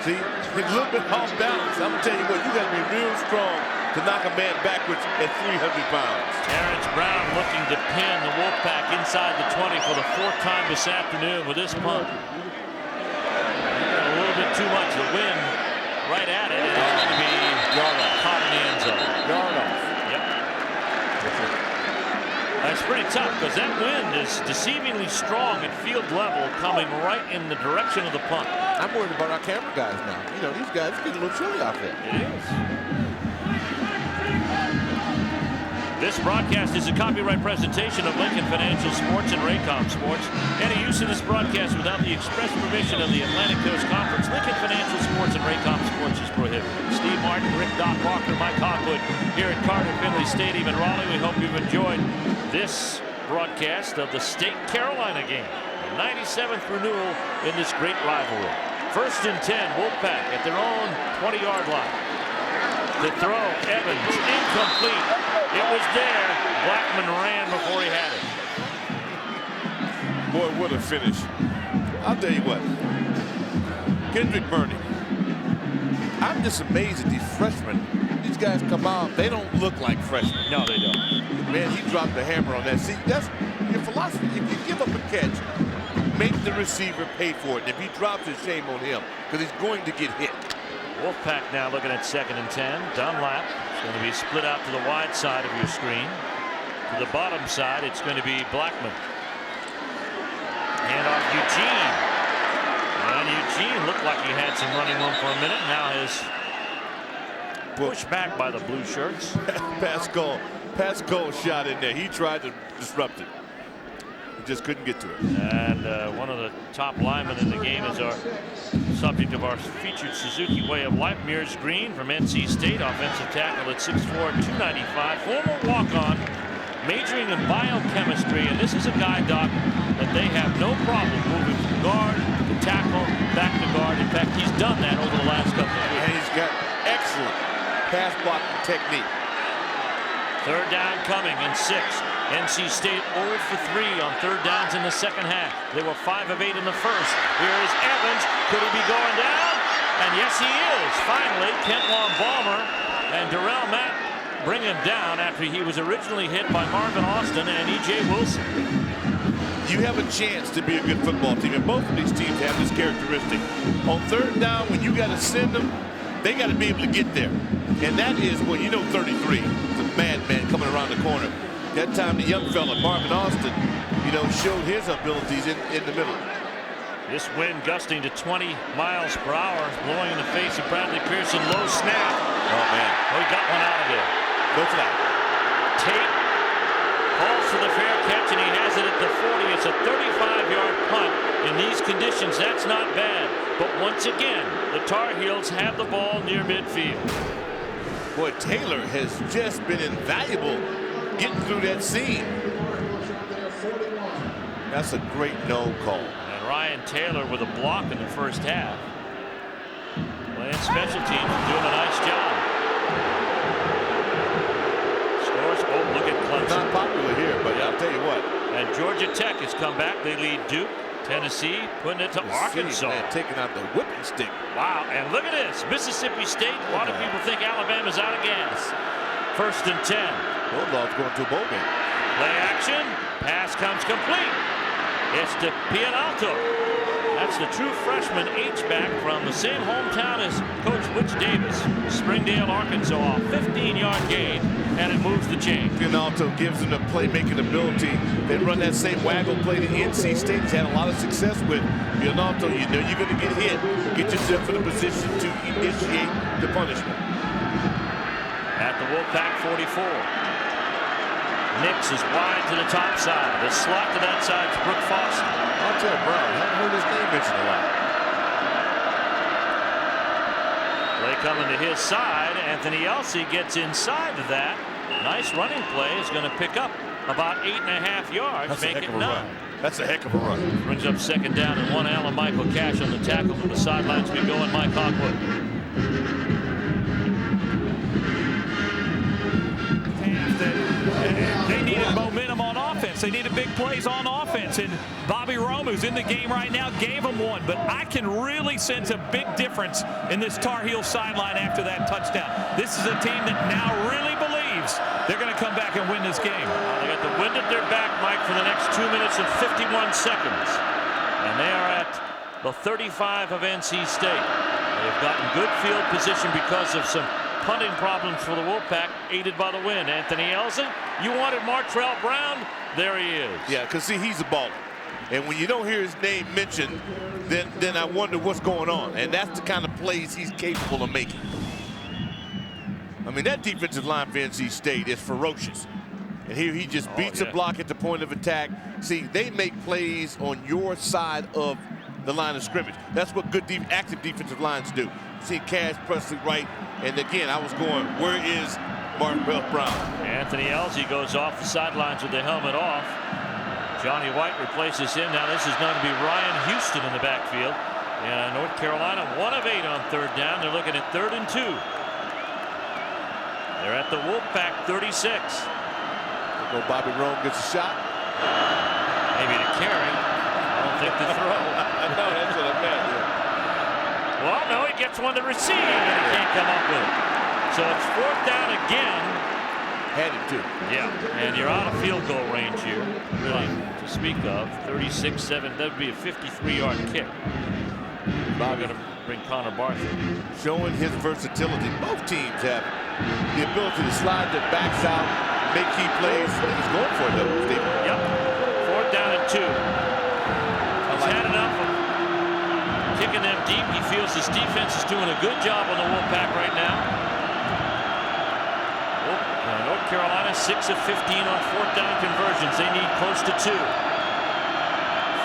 See, he's a little bit off balance. I'm gonna tell you what, you got to be real strong to knock a man backwards at 300 pounds. Terrence Brown looking to pin the Wolfpack inside the 20 for the 4th time this afternoon with this punt. A little bit too much. The wind right at it, and it's going to be caught in the end zone. Yard off. Yep. That's pretty tough because that wind is deceivingly strong at field level, coming right in the direction of the punt. I'm worried about our camera guys now. These guys get a little chilly out there. It is. This broadcast is a copyright presentation of Lincoln Financial Sports and Raycom Sports. Any use of this broadcast without the express permission of the Atlantic Coast Conference, Lincoln Financial Sports and Raycom Sports is prohibited. Steve Martin, Rick Doc Walker, Mike Hawkwood here at Carter-Finley Stadium in Raleigh. We hope you've enjoyed this broadcast of the State Carolina game, the 97th renewal in this great rivalry. 1st and 10, Wolfpack at their own 20-yard line. To throw, Evans, incomplete. It was there. Blackman ran before he had it. Boy, what a finish. I'll tell you what. Kendrick Burney. I'm just amazed at these freshmen. These guys come out, they don't look like freshmen. No, they don't. Man, he dropped the hammer on that. See, that's your philosophy. If you give up a catch, make the receiver pay for it. And if he drops it, shame on him, because he's going to get hit. Wolfpack now looking at 2nd and 10. Dunlap is going to be split out to the wide side of your screen. To the bottom side, it's going to be Blackman. Hand off Eugene. And Eugene looked like he had some running room for a minute. Now is pushed back by the blue shirts. Pascal shot in there. He tried to disrupt it. He just couldn't get to it. And one of the top linemen in the game is our subject of our featured Suzuki Way of Life. Mears Green from NC State, offensive tackle at 6'4", 295, former walk-on, majoring in biochemistry. And this is a guy, Doc, that they have no problem moving from guard to tackle, back to guard. In fact, he's done that over the last couple of weeks. And he's got excellent pass blocking technique. 3rd down coming and 6. NC State 0 for 3 on 3rd downs in the 2nd half. They were 5 of 8 in the 1st. Here is Evans. Could he be going down? And yes, he is. Finally, Kent Long Balmer and Darrell Matt bring him down after he was originally hit by Marvin Austin and E.J. Wilson. you have a chance to be a good football team, and both of these teams have this characteristic. On third down, when you got to send them, they got to be able to get there. And that is what, 33, the madman coming around the corner. That time the young fella, Marvin Austin, showed his abilities in the middle. This wind gusting to 20 miles per hour, blowing in the face of Bradley Pearson. Low snap. Oh, man. Oh, he got one out of there. No flag. Tate calls for the fair catch, and he has it at the 40. It's a 35-yard punt. In these conditions, that's not bad. But once again, the Tar Heels have the ball near midfield. Boy, Taylor has just been invaluable getting through that seam. That's a great no call. And Ryan Taylor with a block in the first half. Playing special teams and doing a nice job. Scores. Oh, look at Clemson. Not popular here, but I'll tell you what. And Georgia Tech has come back. They lead Duke. Tennessee putting it to Arkansas. Man, taking out the whipping stick. Wow, and look at this. Mississippi State. A lot of people think Alabama's out of gas. 1st and 10. Bulldogs going to a bowl game. Play action. Pass comes complete. It's to Pianalto. That's the true freshman H-back from the same hometown as Coach Butch Davis. Springdale, Arkansas. 15-yard gain, and it moves the chain. Pianalto gives them the playmaking ability. They run that same waggle play that NC State's had a lot of success with. Pianalto, you know you're going to get hit. Get yourself in a position to initiate the punishment. At the Wolfpack 44. Nix is wide to the top side. The slot to that side is Brooke Foster. Montel Brown, haven't heard his name mentioned a lot. Play coming to his side. Anthony Elsey gets inside of that. Nice running play. Is going to pick up about 8.5 yards. That's make a heck it of a 9. run. That's a heck of a run. Brings up 2nd down and 1. Allen Michael Cash on the tackle from the sidelines. We go, and Mike Hogwood. They needed momentum on offense. They needed big plays on offense. And Bobby Rome, who's in the game right now, gave them one. But I can really sense a big difference in this Tar Heels sideline after that touchdown. This is a team that now really believes they're going to come back and win this game. They got the wind at their back, Mike, for the next 2 minutes and 51 seconds. And they are at the 35 of NC State. They've gotten good field position because of some punting problems for the Wolfpack, aided by the wind. Anthony Elsey, you wanted Martrell Brown. There he is. Yeah, because see, he's a baller. And when you don't hear his name mentioned, then I wonder what's going on. And that's the kind of plays he's capable of making. I mean, that defensive line for NC State is ferocious. And here he just beats a block at the point of attack. See, they make plays on your side of the line of scrimmage. That's what good active defensive lines do. See Cash Presley right, and again, I was going, where is Martrell Brown? Anthony Elsey goes off the sidelines with the helmet off. Johnny White replaces him. Now this is going to be Ryan Houston in the backfield. And North Carolina 1 of 8 on 3rd down. They're looking at 3rd and 2. They're at the Wolfpack 36. Go Bobby Rome gets a shot. Maybe to carry. I don't think to throw. No, that's what I meant. Yeah. Well, no, he gets one to receive, and he can't come up with it. So it's 4th down again. Headed to. Yeah, and you're out of field goal range here, really, to speak of. 36-7, that would be a 53-yard kick. Bobby going to bring Connor Barthel. Showing his versatility. Both teams have the ability to slide their backs out, make key plays. He's going for it, though, Steve. Yep. 4th down and 2. He's had enough of kicking them deep. He feels his defense is doing a good job on the Wolfpack right now. North Carolina 6 of 15 on 4th down conversions. They need close to 2.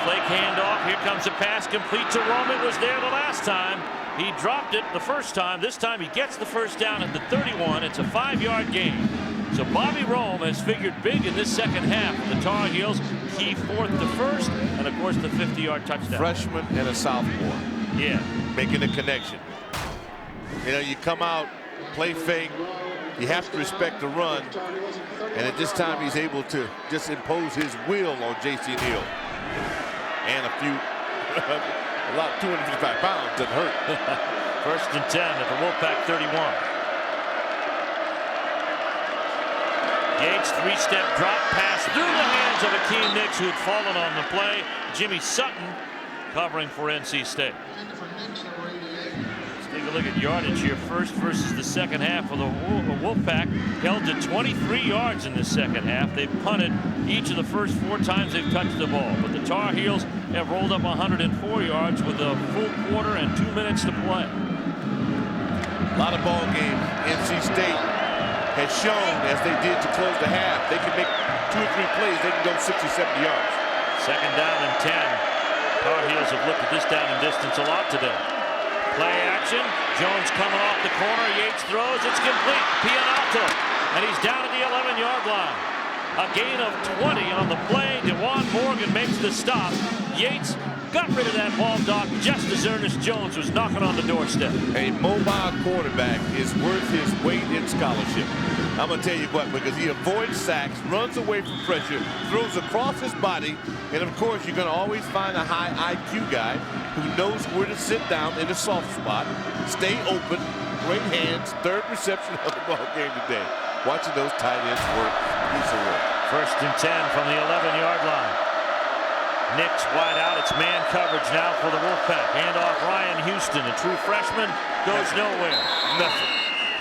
Flake handoff. Here comes a pass complete to Rome. It was there the last time. He dropped it the first time. This time he gets the 1st down at the 31. It's a 5-yard gain. So Bobby Rome has figured big in this 2nd half. The Tar Heels key 4th to 1st, and of course the 50-yard touchdown. Freshman and a sophomore. Yeah. Making a connection. You know, you come out, play fake, you have to respect the run, and at this time he's able to just impose his will on J.C. Neal. And a few, a lot, 255 pounds doesn't hurt. 1st and 10 at the Wolfpack 31. Yates, three-step drop pass through the hands of Akeem Nicks, who had fallen on the play. Jimmy Sutton covering for NC State. Let's take a look at yardage here first versus the second half of the Wolfpack. Held to 23 yards in the second half. They've punted each of the first 4 times they've touched the ball. But the Tar Heels have rolled up 104 yards with a full quarter and 2 minutes to play. A lot of ball games. NC State has shown, as they did to close the half, they can make 2 or 3 plays. They can go 60, 70 yards. Second down and 10. Tar Heels have looked at this down and distance a lot today. Play action. Jones coming off the corner. Yates throws. It's complete. Pianato. And he's down at the 11-yard line. A gain of 20 on the play. DeJuan Morgan makes the stop. Yates got rid of that ball, Doc, just as Ernest Jones was knocking on the doorstep. A mobile quarterback is worth his weight in scholarship. I'm going to tell you what, because he avoids sacks, runs away from pressure, throws across his body, and of course you're going to always find a high IQ guy who knows where to sit down in a soft spot, stay open, great hands, third reception of the ball game today. Watching those tight ends work, piece of work. First and 10 from the 11-yard line. Nicks wide out. It's man coverage now for the Wolfpack. Handoff Ryan Houston, a true freshman, goes nowhere. Nothing.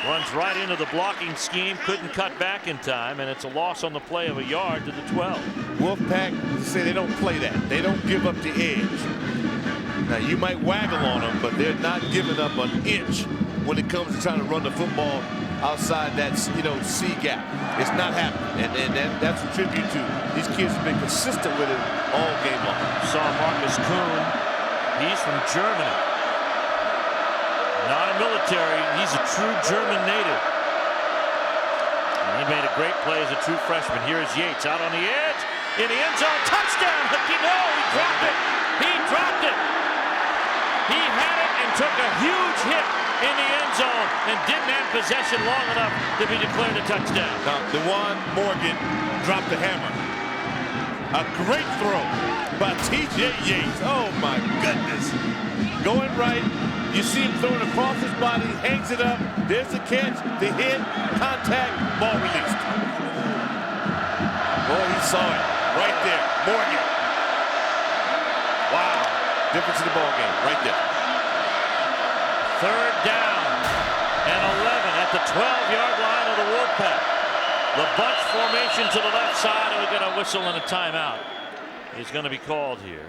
Runs right into the blocking scheme. Couldn't cut back in time, and it's a loss on the play of a yard to the 12. Wolfpack say they don't play that. They don't give up the edge. Now you might waggle on them, but they're not giving up an inch when it comes to trying to run the football outside that, C gap. It's not happening, and that's a tribute to these kids have been consistent with it all game long. Saw Marcus Kuhn. He's from Germany. Not a military. He's a true German native. And he made a great play as a true freshman. Here's Yates out on the edge. In the end zone. Touchdown. No, he dropped it. He dropped it. He had it and took a huge hit in the end zone and didn't have possession long enough to be declared a touchdown. Now, DeJuan Morgan dropped the hammer. A great throw by T.J. Yates. Oh, my goodness. Going right. You see him throwing across his body, hangs it up. There's the catch, the hit, contact, ball released. Boy, he saw it right there. Morgan. Wow. Difference in the ball game right there. Third down and 11 at the 12-yard line of the Wolfpack. The bunch formation to the left side, and we get a whistle and a timeout. Is going to be called here.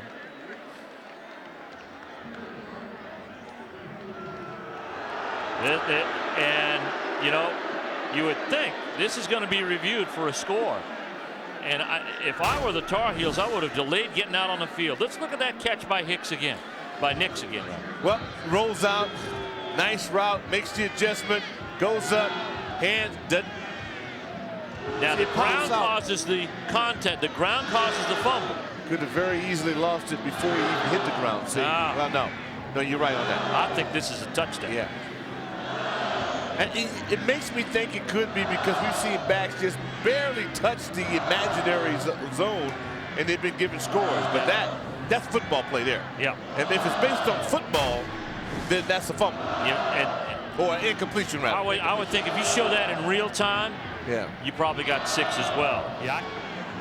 And, you would think this is going to be reviewed for a score. And if I were the Tar Heels, I would have delayed getting out on the field. Let's look at that catch by Nicks again. Well, rolls out, nice route, makes the adjustment, goes up, hands, doesn't. Now the ground causes the contact. The ground causes the fumble. Could have very easily lost it before he even hit the ground. See? Well, no, you're right on that. I think this is a touchdown. Yeah. And it makes me think it could be because we've seen backs just barely touch the imaginary zone, and they've been given scores. But that's football play there. Yeah. And if it's based on football, then that's a fumble. Yeah. Or an incompletion rather. I would think if you show that in real time, you probably got 6 as well. Yeah.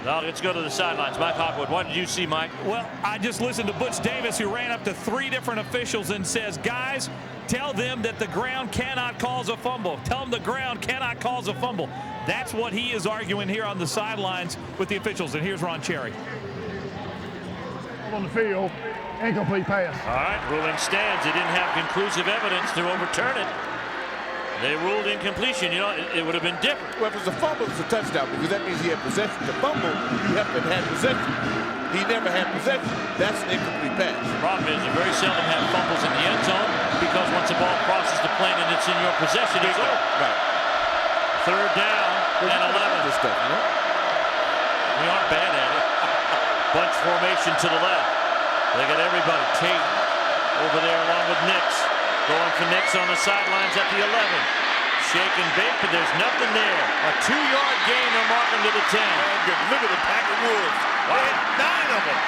Now let's go to the sidelines. Mike Hawkwood, what did you see, Mike? Well, I just listened to Butch Davis, who ran up to 3 different officials and says, guys, tell them that the ground cannot cause a fumble. Tell them the ground cannot cause a fumble. That's what he is arguing here on the sidelines with the officials. And here's Ron Cherry. On the field, incomplete pass. All right, ruling stands. They didn't have conclusive evidence to overturn it. They ruled incompletion. It would have been different. Well, if it's a fumble, it's a touchdown because that means he had possession. The fumble, you have to have had possession. He never had possession. That's an incomplete pass. The problem is you very seldom have fumbles in the end zone because once the ball crosses the plane and it's in your possession, it's over. Right. Third down and 11. This stuff, We aren't bad at it. Bunch formation to the left. They got everybody. Tate over there along with Nicks. Going for Nicks on the sidelines at the 11. Shake and bake, but there's nothing there. A 2-yard gain, they'll mark him to the 10. Look at the pack of wolves. Wow. 9 of them.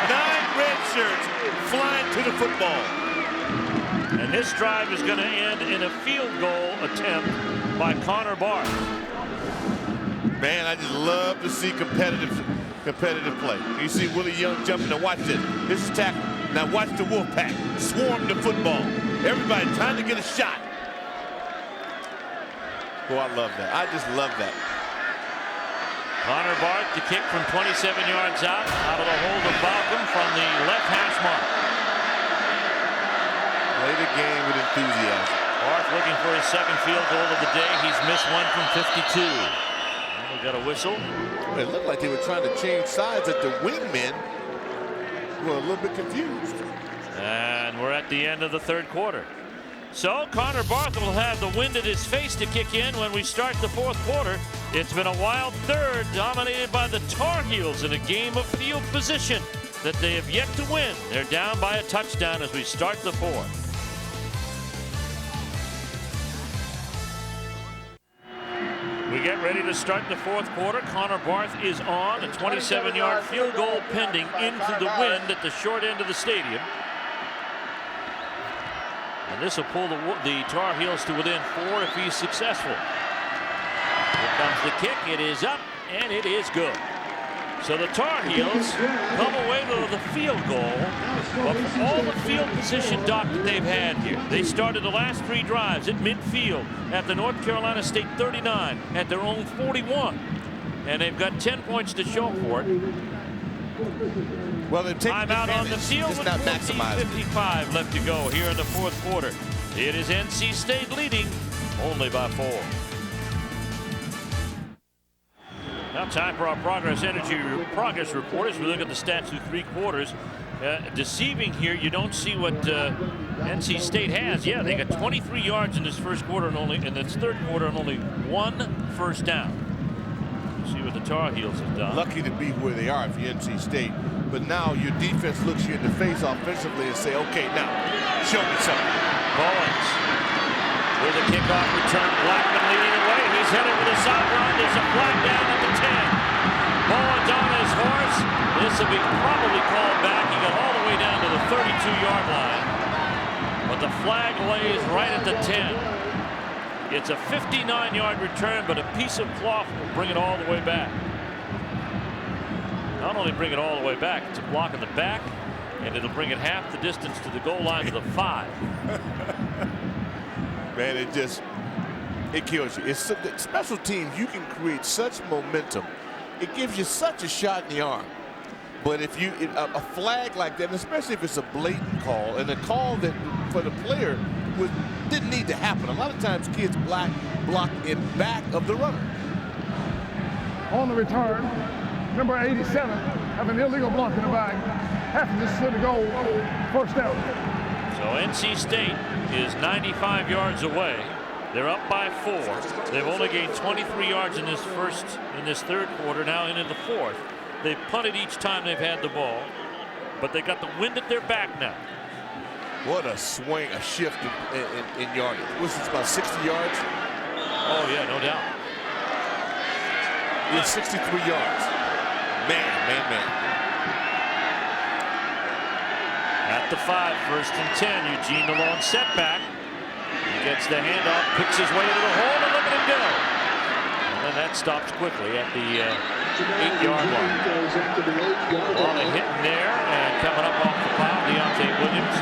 9 red shirts flying to the football. And this drive is going to end in a field goal attempt by Connor Barth. Man, I just love to see competitive play. You see Willie Young jumping. Now watch this. This is tackle. Now watch the Wolfpack swarm the football. Everybody trying to get a shot. Oh, I love that. I just love that. Connor Barth to kick from 27 yards out of the hold of Balcom from the left hash mark. Play the game with enthusiasm. Barth looking for his second field goal of the day. He's missed one from 52. And we got a whistle. It looked like they were trying to change sides at the wingmen. Were a little bit confused. And we're at the end of the third quarter. So Connor Barth will have the wind at his face to kick in when we start the fourth quarter. It's been a wild third dominated by the Tar Heels in a game of field position that they have yet to win. They're down by a touchdown as we start the fourth. We get ready to start the fourth quarter. Connor Barth is on. A 27-yard field goal pending into the wind at the short end of the stadium. And this will pull the Tar Heels to within 4 if he's successful. Here comes the kick. It is up, and it is good. So the Tar Heels come away with a field goal of all the field position dock that they've had here. They started the last 3 drives at midfield at the North Carolina State 39 at their own 41. And they've got 10 points to show for it. Well, they're taking timeout on the field with not maximized. 55 left to go here in the fourth quarter. It is NC State leading only by 4. Now time for our progress report as we look at the stats through 3 quarters. Deceiving here, you don't see what NC State has. Yeah, they got 23 yards in this first quarter and in this third quarter and only 1 first down. See what the Tar Heels have done. Lucky to be where they are if you're NC State. But now your defense looks you in the face offensively and say, okay, now show me something. Bowens with a kickoff return. Blackman leading away. He's headed for the sideline. There's a flag down at the 10. Bowens on his horse. This will be probably called back. He got all the way down to the 32-yard line. But the flag lays right at the 10. It's a 59-yard return, but a piece of cloth will bring it all the way back. Not only bring it all the way back, it's a block in the back, and it'll bring it half the distance to the goal line to the 5. Man, it kills you. It's special teams. You can create such momentum. It gives you such a shot in the arm. But if a flag like that, especially if it's a blatant call and a call that for the player didn't need to happen. A lot of times kids block in back of the runner. On the return, number 87 have an illegal block in the back. Half of this should go first down. So NC State is 95 yards away. They're up by 4. They've only gained 23 yards in this third quarter. Now into the fourth. They've punted each time they've had the ball, but they got the wind at their back now. What a swing, a shift in yardage. Was it about 60 yards? Oh, yeah, no doubt. Yeah, 63 yards. Man. At the 5, first and 10. Eugene Malone setback. He gets the handoff, picks his way into the hole, and look at him go. And then that stops quickly at the 8-yard line. On a hit in there, and coming up off the pile, Deontay Williams.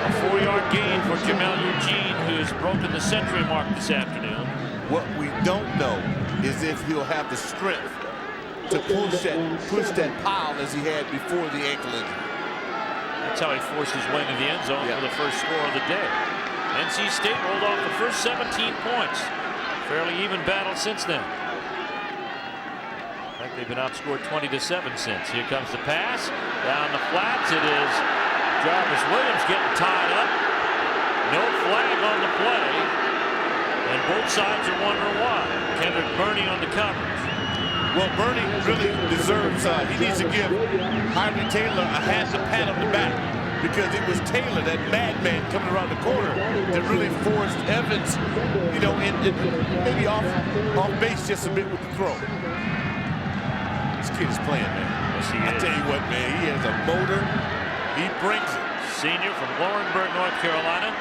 A 4-yard gain for Jamel Eugene, who's broken the century mark this afternoon. What we don't know is if he'll have the strength to push that pile as he had before the ankle injury. That's how he forced his way into the end zone for the first score of the day. NC State rolled off the first 17 points. Fairly even battle since then. In fact, they've been outscored 20-7 since. Here comes the pass. Down the flats. It is Jarvis Williams getting tied up. No flag on the play. And both sides are wondering why. Kendrick Burney on the coverage. Well, Burney really deserves, he needs to give Ivory Taylor a pat on the back, because it was Taylor, that madman coming around the corner, that really forced Evans, maybe off base just a bit with the throw. This kid is playing, man. Yes, he is. I tell you what, man, he has a motor. He brings it. Senior from Laurinburg, North Carolina.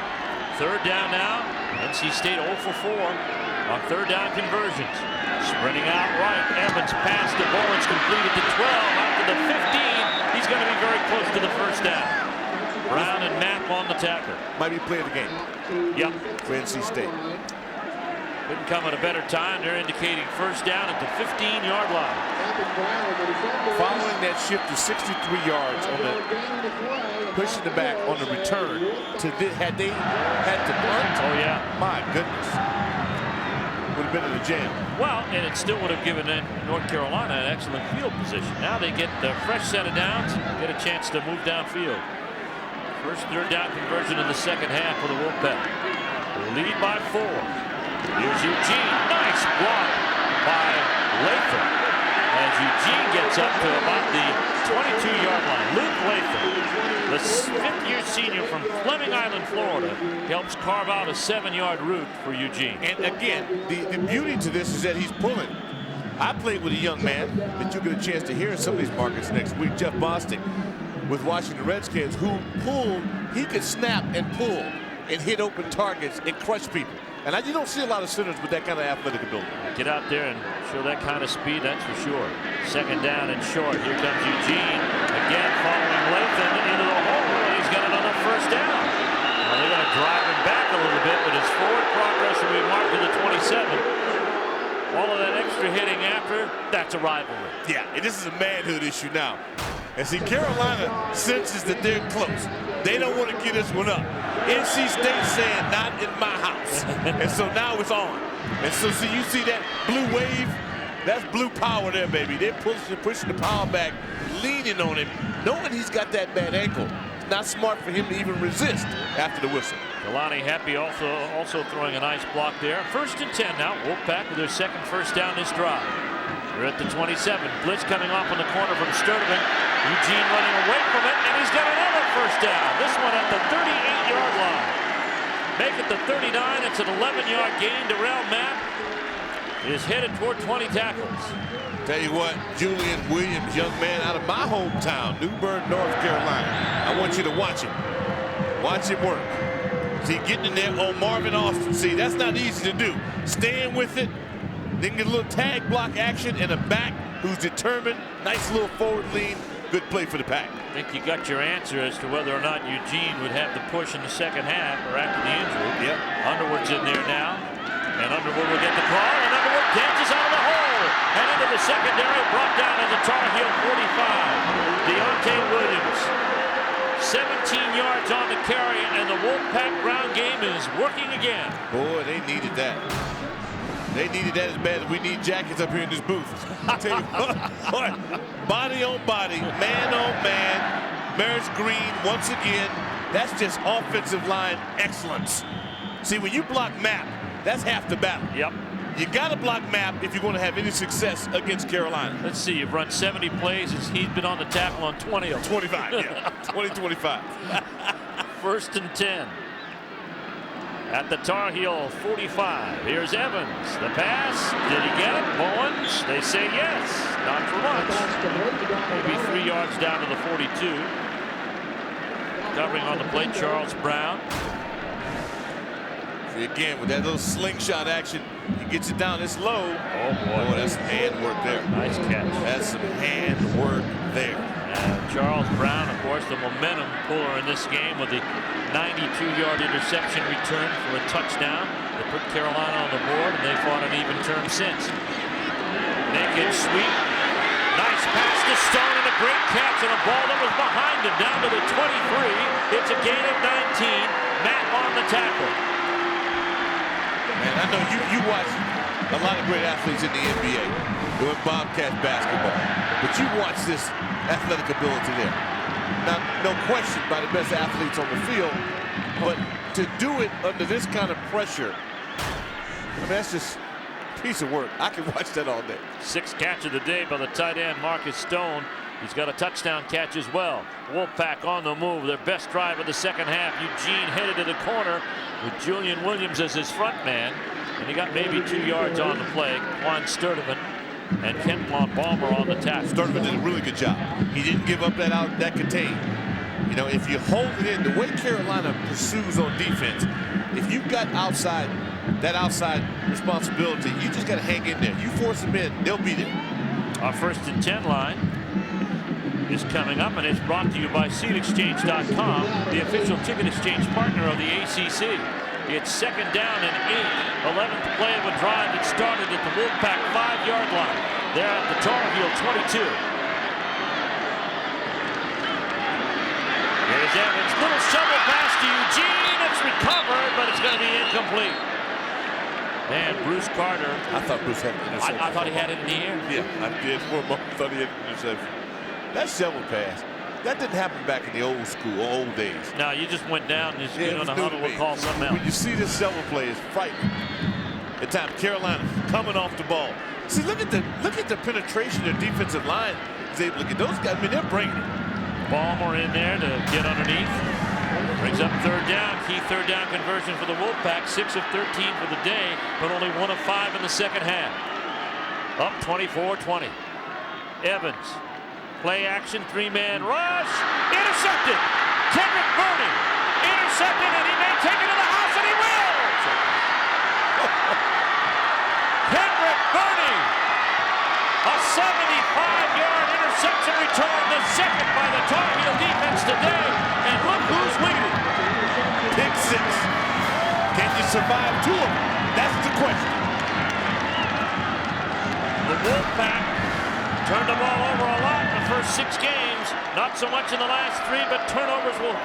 Third down now. NC State 0 for 4. on third down conversions. Sprinting out right. Evans passed the ball. It's completed to 12. Out to the 15. He's going to be very close to the first down. Brown and Mapp on the tackle. Might be play of the game. Yep. For NC State. Couldn't come at a better time. They're indicating first down at the 15-yard line. Following that shift to 63 yards on the pushing the back on the return to had they had to punt. Oh yeah. My goodness. Would have been in a jam. Well, and it still would have given North Carolina an excellent field position. Now they get the fresh set of downs, get a chance to move downfield. First third down conversion in the second half for the Wolfpack. Lead by 4. Here's Eugene. Nice block by Latham as Eugene gets up to about the 22-yard line. Luke Latham, the fifth-year senior from Fleming Island, Florida, helps carve out a 7-yard route for Eugene. And again, the beauty to this is that he's pulling. I played with a young man that you'll get a chance to hear in some of these markets next week, Jeff Bostic, with Washington Redskins, who pulled. He could snap and pull and hit open targets and crush people. And you don't see a lot of centers with that kind of athletic ability. Get out there and show that kind of speed, that's for sure. Second down and short. Here comes Eugene. Again, following Latham into the hole. And he's got another first down. Well, they're going to drive him back a little bit, but his forward progress will be marked to the 27. All of that extra hitting after, that's a rivalry. Yeah, and this is a manhood issue now. And see, Carolina senses that they're close. They don't want to get this one up. NC State saying, not in my house. And so now it's on. And so you see that blue wave? That's blue power there, baby. They're pushing the power back, leaning on him, knowing he's got that bad ankle. It's not smart for him to even resist after the whistle. Kalani Happy also throwing a nice block there. First and 10 now. Wolfpack with their second first down this drive. We're at the 27. Blitz coming off on the corner from Sturdivant. Eugene running away from it, and he's got another first down. This one at the 38-yard line. Make it the 39. It's an 11-yard gain. Darrell Mapp is headed toward 20 tackles. Tell you what, Julian Williams, young man out of my hometown, New Bern, North Carolina. I want you to watch him. Watch him work. See, getting in there on Marvin Austin. See, that's not easy to do. Staying with it. Then get a little tag block action and a back who's determined. Nice little forward lean. Good play for the Pack. I think you got your answer as to whether or not Eugene would have the push in the second half or after the injury. Yep. Underwood's in there now. And Underwood will get the call. And Underwood dances out of the hole. And into the secondary. Brought down at the Tar Heel 45. Deontay Williams. 17 yards on the carry. And the Wolfpack ground game is working again. Boy, they needed that. They needed that as bad as we need jackets up here in this booth. I'll tell you what, body on body, man on man, Maris Green once again. That's just offensive line excellence. See, when you block Mapp, that's half the battle. Yep. You got to block Mapp if you're going to have any success against Carolina. Let's see, you've run 70 plays. He's been on the tackle on 20 of them. 25, yeah. 20-25. First and 10. At the Tar Heel 45. Here's Evans. The pass. Did he get it? Bowens. They say yes. Not for much. Maybe 3 yards down to the 42. Covering on the plate, Charles Brown. See, again, with that little slingshot action, he gets it down this low. Oh, boy. Boy, that's some hand work there. Nice catch. That's some hand work there. Charles Brown, of course, the momentum puller in this game with the 92-yard interception return for a touchdown that put Carolina on the board, and they've fought an even term since. Naked sweep. Nice pass to Stone and a great catch on a ball that was behind him down to the 23. It's a gain of 19. Matt on the tackle. Man, I know you watch a lot of great athletes in the NBA doing Bobcat basketball, but you watch this athletic ability there. Now, no question by the best athletes on the field, but to do it under this kind of pressure, I mean, that's just a piece of work. I can watch that all day. Sixth catch of the day by the tight end, Marcus Stone. He's got a touchdown catch as well. Wolfpack on the move. Their best drive of the second half. Eugene headed to the corner with Julian Williams as his front man. And he got maybe 2 yards on the play. Juan Sturdivant and Kent Balmer on the tackle. Sturdivant did a really good job. He didn't give up that contain. You know, if you hold it in, the way Carolina pursues on defense, if you've got outside that outside responsibility. You just got to hang in there. You force them in, they'll be there. Our 1st and 10 line is coming up, and it's brought to you by SeatExchange.com, the official ticket exchange partner of the ACC. It's 2nd down and 8. 11th play of a drive that started at the Wolfpack 5-yard line. They're at the Tar Heel 22. Here's Evans. Little shovel pass to Eugene. It's recovered, but it's going to be incomplete. And Bruce Carter. I thought Bruce had an interception. I thought he had it in the air. Yeah, I did. For a moment, I thought he had an interception. That shovel pass, that didn't happen back in the old school, old days. No, you just went down and just on the huddle, we'll call something else. When you see this shovel play, it's frightening. At times, Carolina coming off the ball. See, look at the penetration their defensive line is able to get. Those guys, I mean, they're bringing it. Balmer in there to get underneath. Brings up 3rd down. Key 3rd down conversion for the Wolfpack. 6 of 13 for the day, but only 1 of 5 in the 2nd half. Up 24-20. Evans. Play action, 3-man rush. Intercepted. Kendrick Burney. Intercepted, and he may take it to the house, and he will. Kendrick Burney. A 75-yard interception return, the 2nd by the Tar Heel defense today. And look who's leading. Pick 6. Can you survive 2 of them? That's the question. The Wolfpack turned the ball over a lot in the first 6 games. Not so much in the last 3, but turnovers will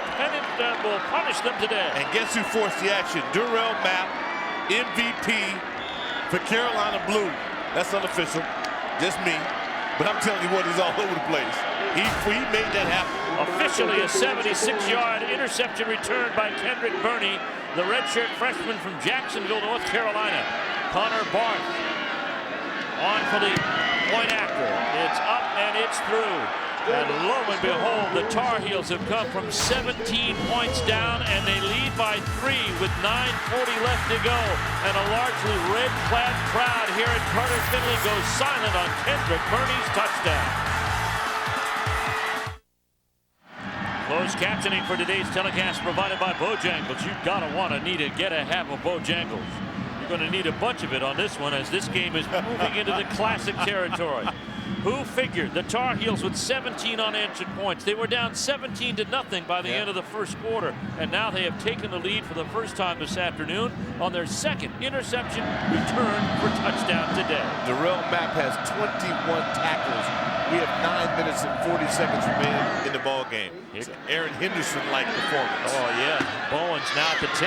punish them today. And guess who forced the action? Durrell Mapp, MVP for Carolina Blue. That's unofficial, just me. But I'm telling you what, he's all over the place. He made that happen. Officially a 76-yard interception return by Kendrick Burney, the redshirt freshman from Jacksonville, North Carolina. Connor Barth on for the point after. It's up and it's through. And lo and behold, the Tar Heels have come from 17 points down, and they lead by 3 with 9:40 left to go. And a largely red-clad crowd here at Carter-Finley goes silent on Kendrick Burney's touchdown. Closed captioning for today's telecast provided by Bojangles. You've got to want to need it. Get a half of Bojangles. You're going to need a bunch of it on this one, as this game is moving into the classic territory. Who figured? The Tar Heels with 17 unanswered points. They were down 17-0 by the end of the first quarter, and now they have taken the lead for the first time this afternoon on their 2nd interception return for touchdown today. Durrell Mapp has 21 tackles. We have 9 minutes and 40 seconds remaining in the ball game. It's an Aaron Henderson-like performance. Oh, yeah. Bowen's now at the 10.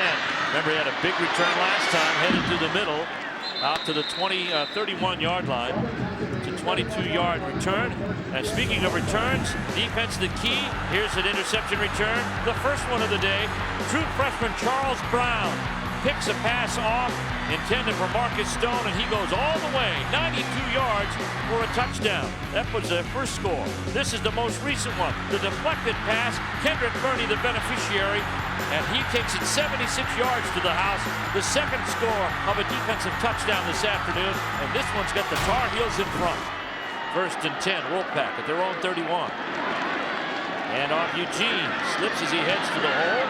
Remember, he had a big return last time, headed to the middle, out to the 31-yard line. It's a 22-yard return. And speaking of returns, defense the key. Here's an interception return. The first one of the day. True freshman Charles Brown picks a pass off intended for Marcus Stone, and he goes all the way, 92 yards for a touchdown. That was their first score. This is the most recent one. The deflected pass, Kendrick Burney the beneficiary, and he takes it 76 yards to the house. The 2nd score of a defensive touchdown this afternoon, and this one's got the Tar Heels in front. 1st and 10, Wolfpack at their own 31. And off Eugene, slips as he heads to the hole,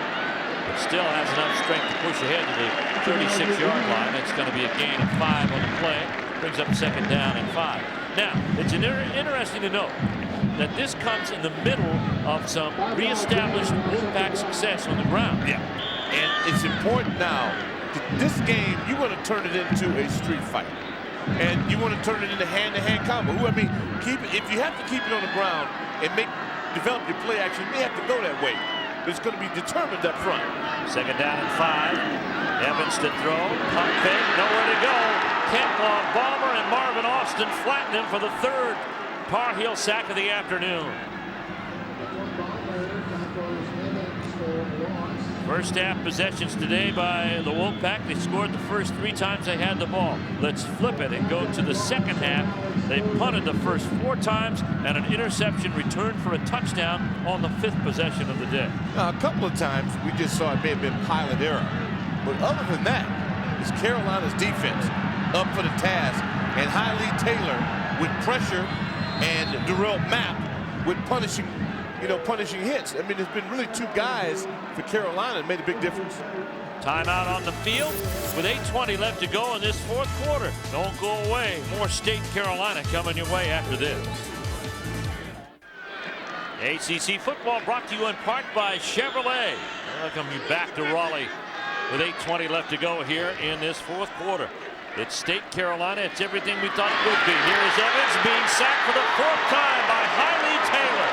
but still has enough strength to push ahead to the 36-yard line. It's going to be a gain of 5 on the play. Brings up 2nd down and 5. Now, it's interesting to note that this comes in the middle of some reestablished Wolfpack success on the ground. Yeah, and it's important now. This game, you want to turn it into a street fight. And you want to turn it into hand-to-hand combo. I mean, if you have to keep it on the ground and develop your play action, you may have to go that way. It's going to be determined up front. 2nd down and 5. Evans to throw. Pump fake. Nowhere to go. Kemp on Balmer, and Marvin Austin flattened him for the 3rd Tar Heel sack of the afternoon. First half possessions today by the Wolfpack. They scored the first 3 times they had the ball. Let's flip it and go to the 2nd half. They punted the first 4 times, and an interception returned for a touchdown on the 5th possession of the day. Now, a couple of times we just saw it may have been pilot error. But other than that, it's Carolina's defense up for the task, and Hailey Taylor with pressure and Durrell Mapp with punishing hits. I mean, there's been really 2 guys for Carolina that made a big difference. Timeout on the field with 8:20 left to go in this fourth quarter. Don't go away. More State Carolina coming your way after this. ACC football brought to you in part by Chevrolet. Welcome you back to Raleigh with 8:20 left to go here in this fourth quarter. It's State Carolina. It's everything we thought it would be. Here is Evans being sacked for the fourth time by Hailey Taylor.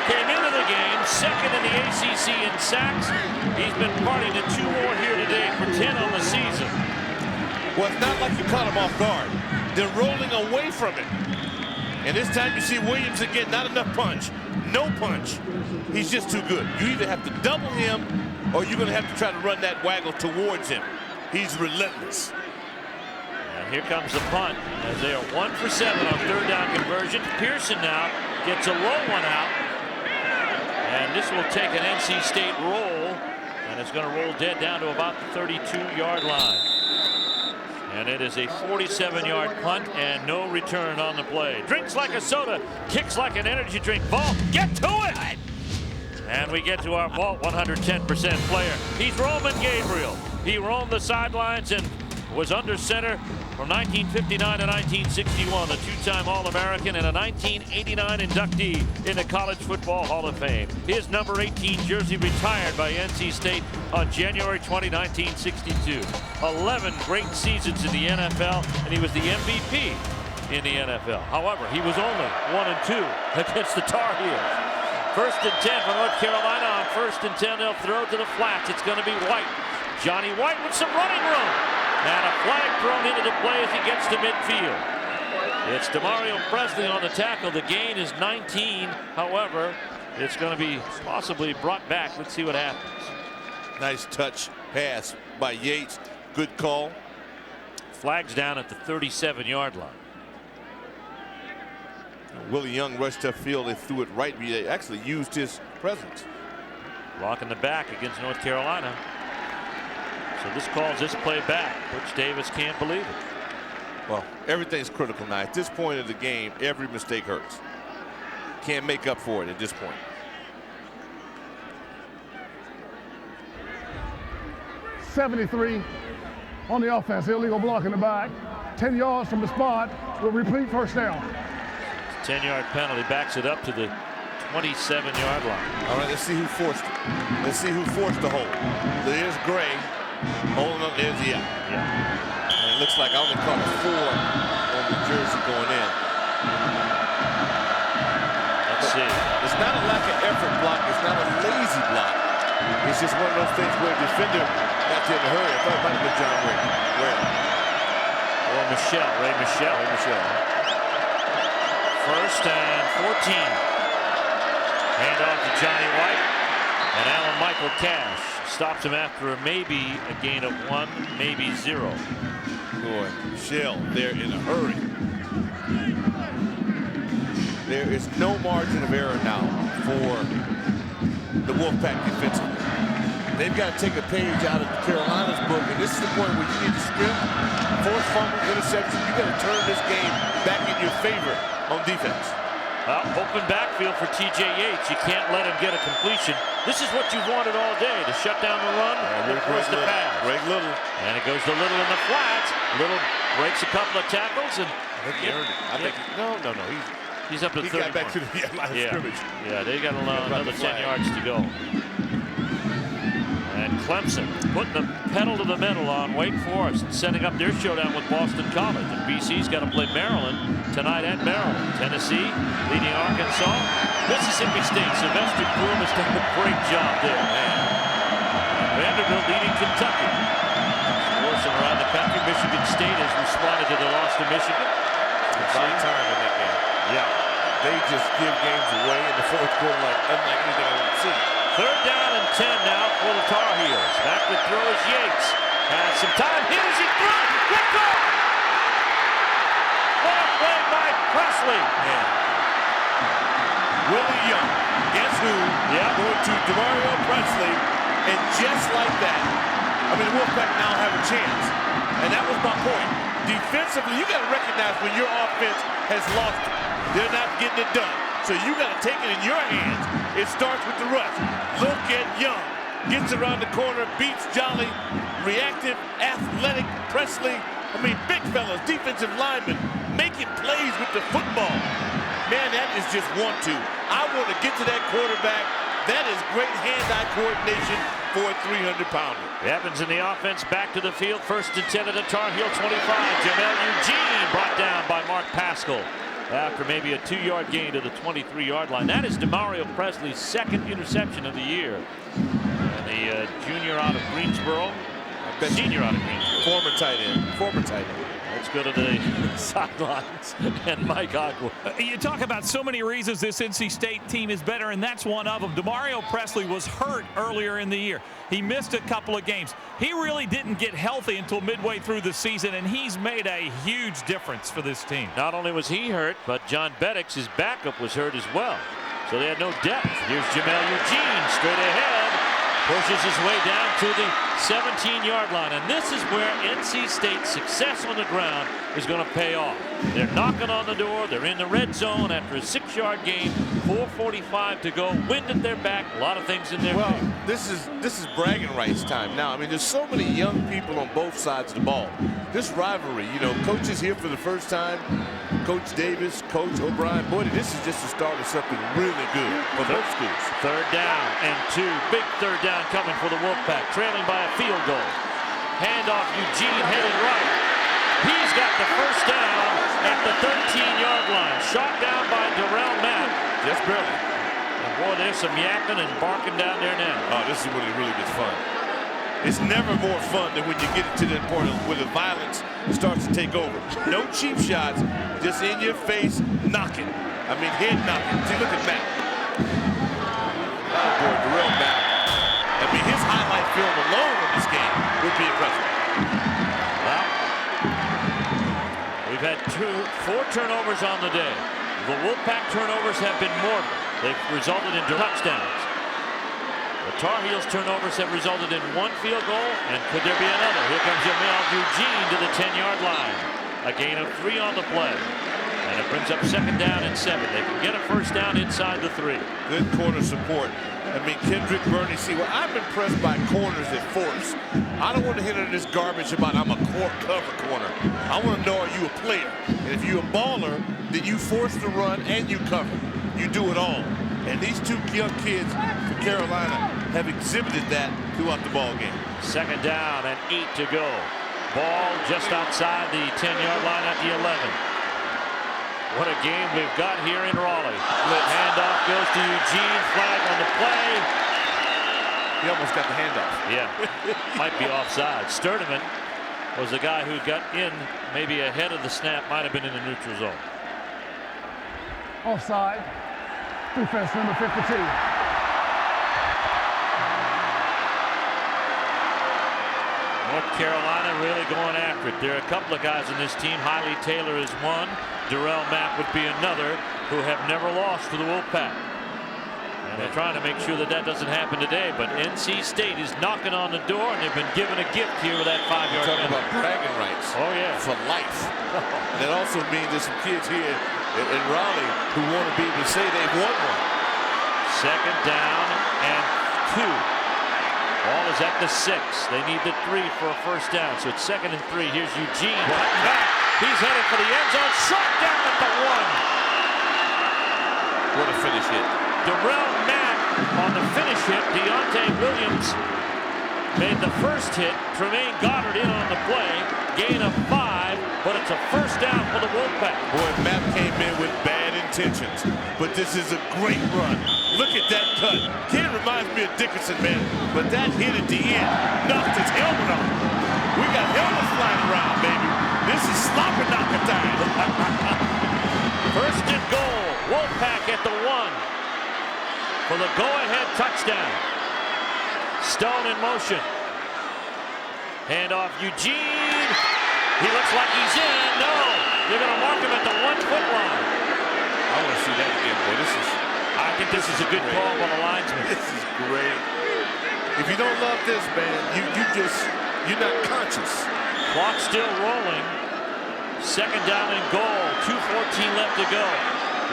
Came into the game second in the ACC in sacks. He's been partying to 2 more here today for 10 on the season. Well, it's not like you caught him off guard. They're rolling away from it. And this time you see Williams again, not enough punch. No punch. He's just too good. You either have to double him or you're going to have to try to run that waggle towards him. He's relentless. And here comes the punt as they are 1 for 7 on third down conversion. Pearson now gets a low one out. And this will take an NC State roll. And it's going to roll dead down to about the 32-yard line. And it is a 47-yard punt and no return on the play. Drinks like a soda, kicks like an energy drink. Vault, get to it! And we get to our Vault 110% player. He's Roman Gabriel. He roamed the sidelines and was under center from 1959 to 1961, a 2-time All-American and a 1989 inductee in the College Football Hall of Fame. His number 18 jersey retired by NC State on January 20, 1962. 11 great seasons in the NFL, and he was the MVP in the NFL. However, he was only 1-2 against the Tar Heels. 1st and 10 for North Carolina. On 1st and 10, they'll throw to the flats. It's going to be White. Johnny White with some running room. And a flag thrown into the play as he gets to midfield. It's DeMario Presley on the tackle. The gain is 19. However, it's going to be possibly brought back. Let's see what happens. Nice touch pass by Yates. Good call. Flag's down at the 37-yard line. Willie Young rushed upfield. They threw it right. They actually used his presence. Block in the back against North Carolina. So this calls this play back. Butch Davis can't believe it. Well, everything's critical now. At this point of the game, every mistake hurts. Can't make up for it at this point. .73 on the offense. Illegal block in the back. 10 yards from the spot. Will repeat first down. 10-yard penalty backs it up to the 27-yard line. All right, let's see who forced it. Let's see who forced the hold. There's Gray. Holding up, there's the out. Yeah. And it looks like I only caught a 4 on the jersey going in. Let's see. It's not a lack of effort block. It's not a lazy block. It's just one of those things where a defender got there in a hurry. I thought it might have been John Ray. Where? Or Michelle, Ray Michelle. Ray Michelle. 1st and 14. Hand off to Johnny White. And Alan Michael Cash stops him after maybe a gain of 1, maybe 0. Boy, Michelle there in a hurry. There is no margin of error now for the Wolfpack defensively. They've got to take a page out of Carolina's book, and this is the point where you need to script, force fumble, interception. You got to turn this game back in your favor on defense. Well, open backfield for TJ Yates. You can't let him get a completion. This is what you've wanted all day, to shut down the run and force the pass. Greg Little. And it goes to Little in the flats. Little breaks a couple of tackles. And I think he earned it. I think no. He's up to 30. He got back to the line of scrimmage. Yeah, they got another 10 yards to go. And Clemson putting the pedal to the metal on Wake Forest and setting up their showdown with Boston College. And BC's got to play Maryland tonight at Maryland. Tennessee leading Arkansas. Mississippi State, Sylvester Croom has done a great job there, man. Vanderbilt leading Kentucky. Forcing around the country. Michigan State has responded to the loss to Michigan. About time in that game. Yeah. They just give games away in the fourth quarter unlike anything I want to see. 3rd down and 10 now for the Tar Heels. Back to throw is Yates. Has some time. Here's he through. Good goal. Ball played by Presley. Yeah. Willie Young. Guess who? Yeah. Going to DeMario Presley. And just like that, I mean, the Wolfpack now have a chance. And that was my point. Defensively, you got to recognize when your offense has lost it. They're not getting it done. So you got to take it in your hands. It starts with the rush. Look at Young. gets around the corner, beats Jolly, reactive, athletic Presley. I mean, big fellas, defensive linemen, making plays with the football. Man, that is just want-to. I want to get to that quarterback. That is great hand-eye coordination for a 300-pounder. Evans in the offense, back to the field. 1st and 10 at the Tar Heel 25. Jamel Eugene brought down by Mark Pascal after maybe a 2-yard gain to the 23-yard line. That is Demario Presley's 2nd interception of the year. And the junior out of Greensboro. Senior out of Greensboro. Former tight end. Let's go to the sidelines and Mike Agua. You talk about so many reasons this NC State team is better, and that's one of them. Demario Presley was hurt earlier in the year. He missed a couple of games. He really didn't get healthy until midway through the season, and he's made a huge difference for this team. Not only was he hurt, but John Beddix, his backup, was hurt as well. So they had no depth. Here's Jamel Eugene straight ahead. Pushes his way down to the 17-yard line. And this is where NC State's success on the ground is going to pay off. They're knocking on the door. They're in the red zone after a 6-yard gain. 4:45 to go. Wind at their back. A lot of things in there. Well, this is bragging rights time now. I mean, there's so many young people on both sides of the ball. This rivalry, you know, Coach is here for the first time. Coach Davis, Coach O'Brien. Boy, this is just the start of something really good for both schools. 3rd down and 2. Big 3rd down coming for the Wolfpack, trailing by a field goal. Handoff, Eugene headed right. He's got the 1st down at the 13-yard line. Shot down by Darrell Matt. Just barely. And boy, there's some yapping and barking down there now. Oh, this is when it really gets fun. It's never more fun than when you get to that point where the violence starts to take over. No cheap shots, just in your face, knocking. I mean, head knocking. See, look at Matt. Oh, boy, Darrell Matt. I mean, his highlight film alone in this game would be impressive. Well, we've had 4 turnovers on the day. The Wolfpack turnovers have been mortal. They've resulted in touchdowns. The Tar Heels turnovers have resulted in 1 field goal, and could there be another? Here comes Jamel Eugene to the 10-yard line. A gain of 3 on the play. And it brings up 2nd down and 7. They can get a 1st down inside the 3. Good corner support. I mean, Kendrick Burney, see, well, I'm impressed by corners that force. I don't want to hit on this garbage about I'm a cover corner. I want to know, are you a player? And if you're a baller, then you force the run and you cover. You do it all. And these 2 young kids from Carolina have exhibited that throughout the ball game. 2nd down and 8 to go. Ball just outside the 10-yard line at the 11. What a game we've got here in Raleigh. Handoff goes to Eugene. Flag on the play. He almost got the handoff. Yeah, might be offside. Sturdivant was the guy who got in maybe ahead of the snap. Might have been in the neutral zone. Offside. Defense number 52. North Carolina really going after it. There are a couple of guys in this team. Hiley Taylor is one. Darrell Mapp would be another, who have never lost to the Wolfpack. And they're trying to make sure that that doesn't happen today. But NC State is knocking on the door, and they've been given a gift here with that 5-yard Talking about bragging rights. Oh, yeah. For life. That also means there's some kids here in Raleigh who want to be able to say they've won one. 2nd down and 2. Ball is at the 6. They need the 3 for a 1st down. So it's 2nd and 3. Here's Eugene. Back. He's headed for the end zone. Shot down at the 1. What a finish hit. Darrell Matt on the finish hit. Deontay Williams made the 1st hit. Tremaine Goddard in on the play. Gain of 5, but it's a 1st down for the Wolfpack. Boy, Matt came in with bad intentions, but this is a great run. Look at that cut. Kid reminds me of Dickerson, man, but that hit at the end knocked his helmet off. We got helmets flying around, baby. This is slobber knocker time. 1st and goal. Wolfpack at the 1 for the go-ahead touchdown. Stone in motion. Handoff Eugene. He looks like he's in. No, they're going to mark him at the 1-foot line. I want to see that again, boy. I think this is a good call by the linesman. This is great. If you don't love this, man, you're not conscious. Clock still rolling. 2nd down and goal. 2:14 left to go.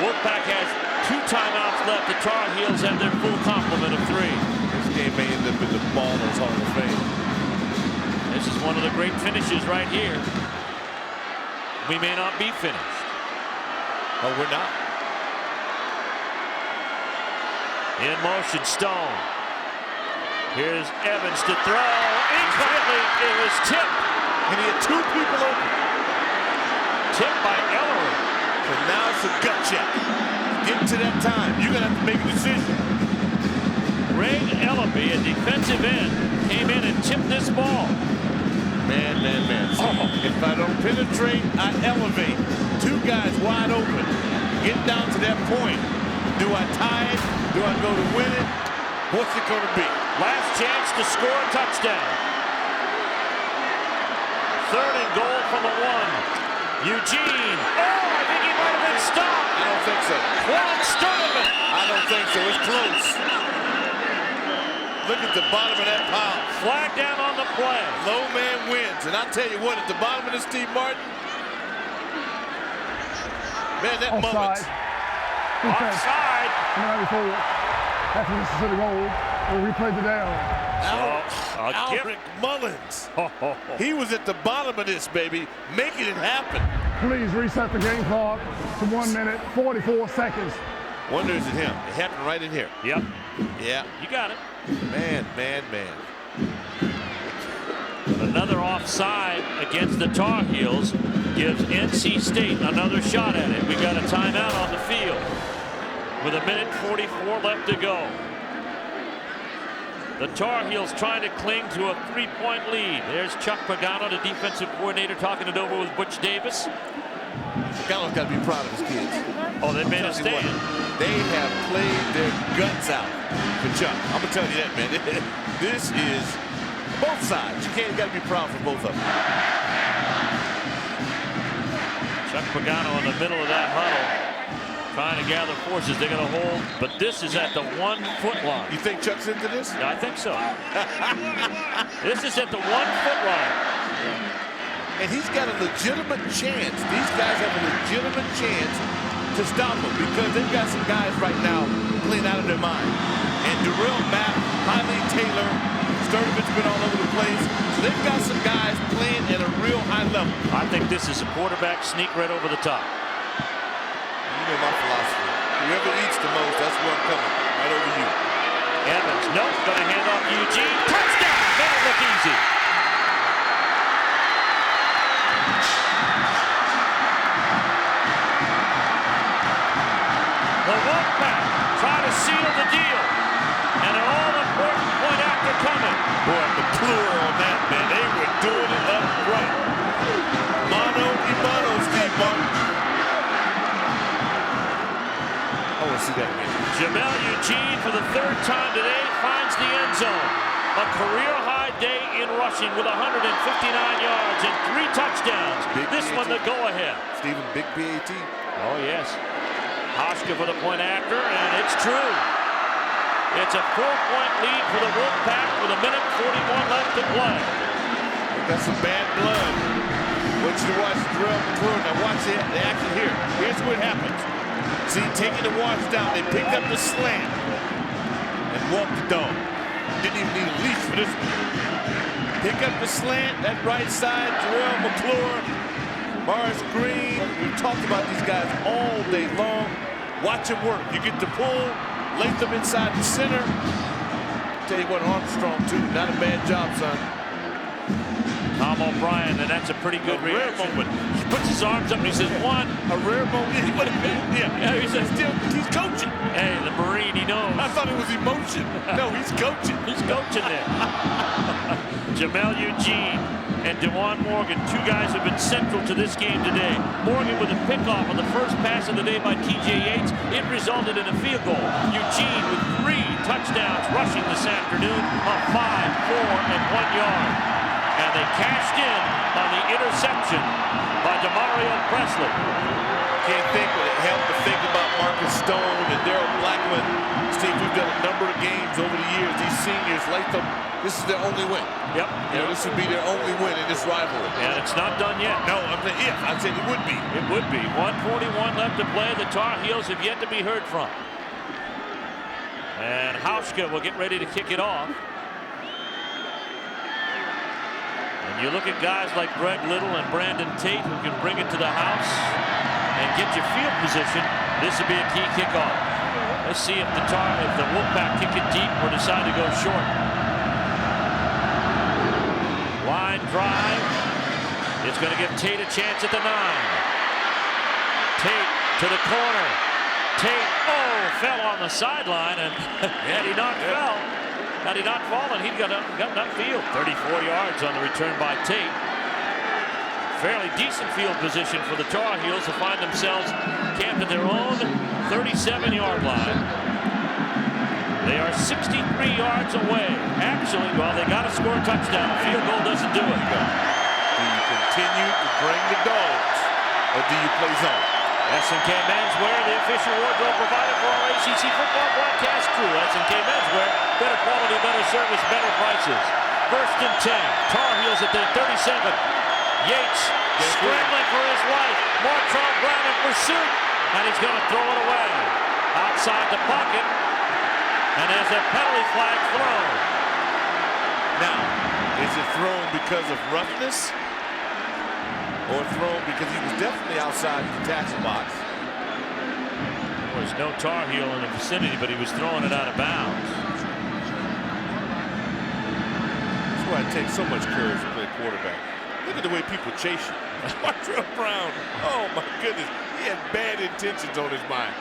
Wolfpack has 2 timeouts left. The Tar Heels have their full complement of 3. This game may end up in the Sports Hall of Fame. This is one of the great finishes right here. We may not be finished. Oh, we're not. In motion, Stone. Here's Evans to throw. Incomplete. It was tipped. And he had two people open. Tipped by Ellery. So now it's a gut check. Getting to that time, you're going to have to make a decision. Ray Ellaby, a defensive end, came in and tipped this ball. Man. If I don't penetrate, I elevate. Two guys wide open. Get down to that point. Do I tie it? Do I go to win it? What's it going to be? Last chance to score a touchdown. 3rd and goal from the 1. Eugene. Oh, I think he might have been stopped. I don't think so. Juan Sturdivant. I don't think so. It's close. Look at the bottom of that pile. Flag down on the play. Low man wins. And I'll tell you what, at the bottom of this, Steve Martin, man, that moment. Offside. After Mississippi goal, we'll replay the down. Alric Mullins. He was at the bottom of this, baby, making it happen. Please reset the game clock to 1 minute, 44 seconds. Wonder is it him? It happened right in here. Yep. Yeah. You got it. Man. Another offside against the Tar Heels gives NC State another shot at it. We got a timeout on the field with 1:44 left to go. The Tar Heels trying to cling to a 3-point lead. There's Chuck Pagano, the defensive coordinator, talking it over with Butch Davis. Pagano's got to be proud of his kids. Oh, they made a stand. They have played their guts out for Chuck. I'm going to tell you that, man. This is both sides. You got to be proud for both of them. Chuck Pagano in the middle of that huddle, trying to gather forces. They're going to hold, but this is at the 1-foot line. You think Chuck's into this? Yeah, I think so. This is at the 1-foot line. And he's got a legitimate chance. These guys have a legitimate chance to stop him because they've got some guys right now playing out of their mind. And Darrell Mapp, Hiley Taylor, Sturdivant's been all over the place. So they've got some guys playing at a real high level. I think this is a quarterback sneak right over the top. You know my philosophy. Whoever eats the most, that's where I'm coming. Right over you. Evans, nope, going to hand off to Eugene. Touchdown! Made it look easy. The Wolfpack try to seal the deal. And an all-important point after coming. Boy, McClure on that, man. They were doing it up front. Mano y mano, Steve Martin. I want to see that again. Jamel Eugene, for the 3rd time today, finds the end zone. A career-high day in rushing with 159 yards and 3 touchdowns. This one the go-ahead. Stephen, big BAT. Oh, yes. Hoshka for the point after, and it's true. It's a 4-point lead for the Wolfpack with 1:41 left to play. They got some bad blood. Want you to watch Darrell McClure. Now watch the action here. Here's what happens. See, taking the wash down, they picked up the slant and walked the dog. Didn't even need a leash for this one. Pick up the slant, that right side, Darrell McClure, Morris Green. We've talked about these guys all day long. Watch them work. You get the pull, length them inside the center. Tell you what, Armstrong, too. Not a bad job, son. Tom O'Brien, and that's a pretty good reaction. Moment. He puts his arms up and he says, one. A rare moment. He would have been. Yeah, he says, he's coaching. Hey, the Marine, he knows. I thought it was emotion. No, he's coaching. He's coaching there. Jamel Eugene and DeJuan Morgan, 2 guys have been central to this game today. Morgan with a pickoff on the first pass of the day by T.J. Yates. It resulted in a field goal. Eugene with 3 touchdowns rushing this afternoon of 5, 4, and 1 yard. And they cashed in on the interception by Demario Presley. Can't think but it helped to think about Marcus Stone and Daryl Blackman. Steve, we've done a number of games over the years. These seniors, Latham, this is their only win. Yep. You know, this would be their only win in this rivalry. And it's not done yet. No, I'm saying if. I said it would be. It would be. 1:41 left to play. The Tar Heels have yet to be heard from. And Hauschka will get ready to kick it off. You look at guys like Greg Little and Brandon Tate who can bring it to the house and get your field position. This would be a key kickoff. Let's see if the Wolfpack kick it deep or decide to go short. Line drive. It's going to give Tate a chance at the 9. Tate to the corner. Tate, fell on the sideline, and had he not fallen, he'd got upfield. 34 yards on the return by Tate. Fairly decent field position for the Tar Heels to find themselves camped at their own 37-yard line. They are 63 yards away. Actually, well, they got to score a touchdown. A field goal doesn't do it. Do you continue to bring the dogs, or do you play zone? S&K Menswear, the official wardrobe provided for our ACC football broadcast crew. S&K Menswear, better quality, better service, better prices. 1st and 10. Tar Heels at their 37. Yates scrambling for his life. Martrell Brown in pursuit, and he's going to throw it away. Outside the pocket, and there's a penalty flag thrown. Now, is it thrown because of roughness? Or thrown because he was definitely outside the tackle box? There was no Tar Heel in the vicinity, but he was throwing it out of bounds. That's why it takes so much courage to play quarterback. Look at the way people chase you. Martrell Brown, oh my goodness, he had bad intentions on his mind.